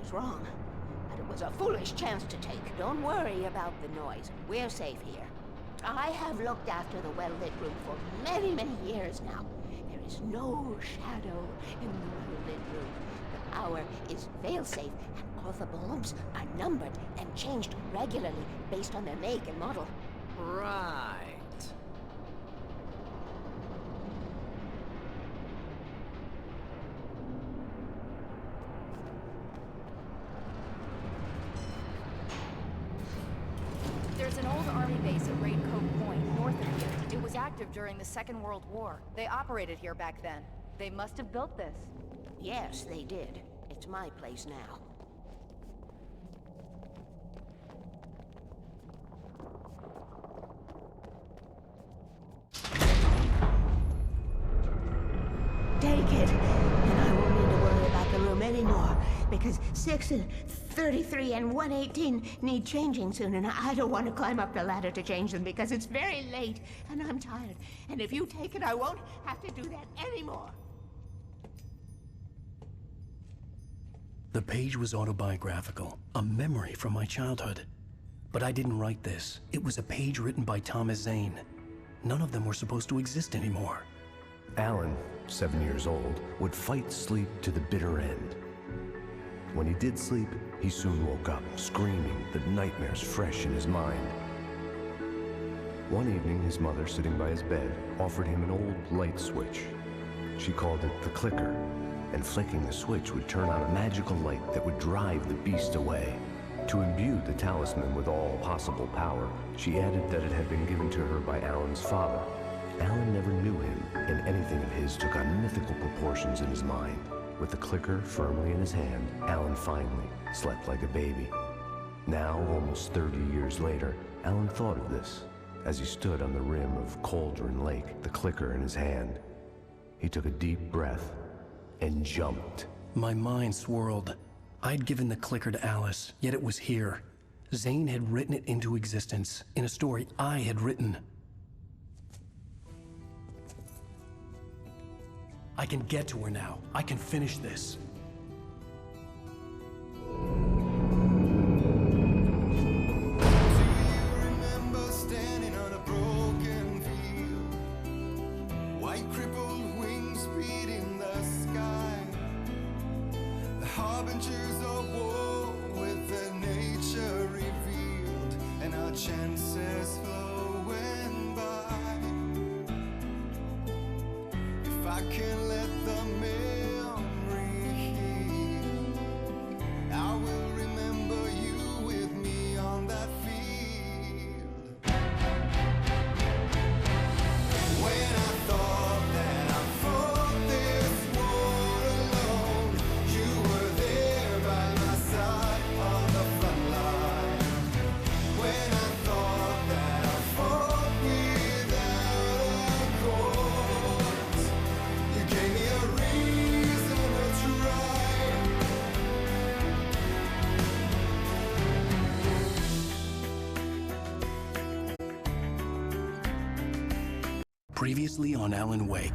[SPEAKER 24] was wrong. But it was a foolish chance to take. Don't worry about the noise. We're safe here. I have looked after the well-lit room for many, many years now. There is no shadow in the well-lit room. The power is fail-safe, and all the bulbs are numbered and changed regularly based on their make and model.
[SPEAKER 2] Right.
[SPEAKER 5] There's an old army base at Raid Cove Point, north of here. It was active during the Second World War. They operated here back then. They must have built this.
[SPEAKER 24] Yes, they did. It's my place now. Take it, and I won't need to worry about the room anymore, because 6 and 33 and 118 need changing soon, and I don't want to climb up the ladder to change them because it's very late, and I'm tired. And if you take it, I won't have to do that anymore.
[SPEAKER 1] The page was autobiographical, a memory from my childhood. But I didn't write this. It was a page written by Thomas Zane. None of them were supposed to exist anymore.
[SPEAKER 12] Alan, 7 years old, would fight sleep to the bitter end. When he did sleep, he soon woke up, screaming, the nightmares fresh in his mind. One evening, his mother, sitting by his bed, offered him an old light switch. She called it the clicker, and flicking the switch would turn on a magical light that would drive the beast away. To imbue the talisman with all possible power, she added that it had been given to her by Alan's father. Alan never knew him, and anything of his took on mythical proportions in his mind. With the clicker firmly in his hand, Alan finally slept like a baby. Now, almost 30 years later, Alan thought of this as he stood on the rim of Cauldron Lake, the clicker in his hand. He took a deep breath and jumped.
[SPEAKER 1] My mind swirled. I'd given the clicker to Alice, yet it was here. Zane had written it into existence, in a story I had written. I can get to her now. I can finish this.
[SPEAKER 23] Remember standing on a broken field, white crippled wings beating the sky, the harbingers of war with their nature revealed, and our chances flowing by. If I can let the memory heal, I will remember you with me on that field. When I thought that I fought this war alone, you were there by my side on the front line. When I thought that I fought without a cause, you gave me a reason to try.
[SPEAKER 1] Previously on Alan Wake.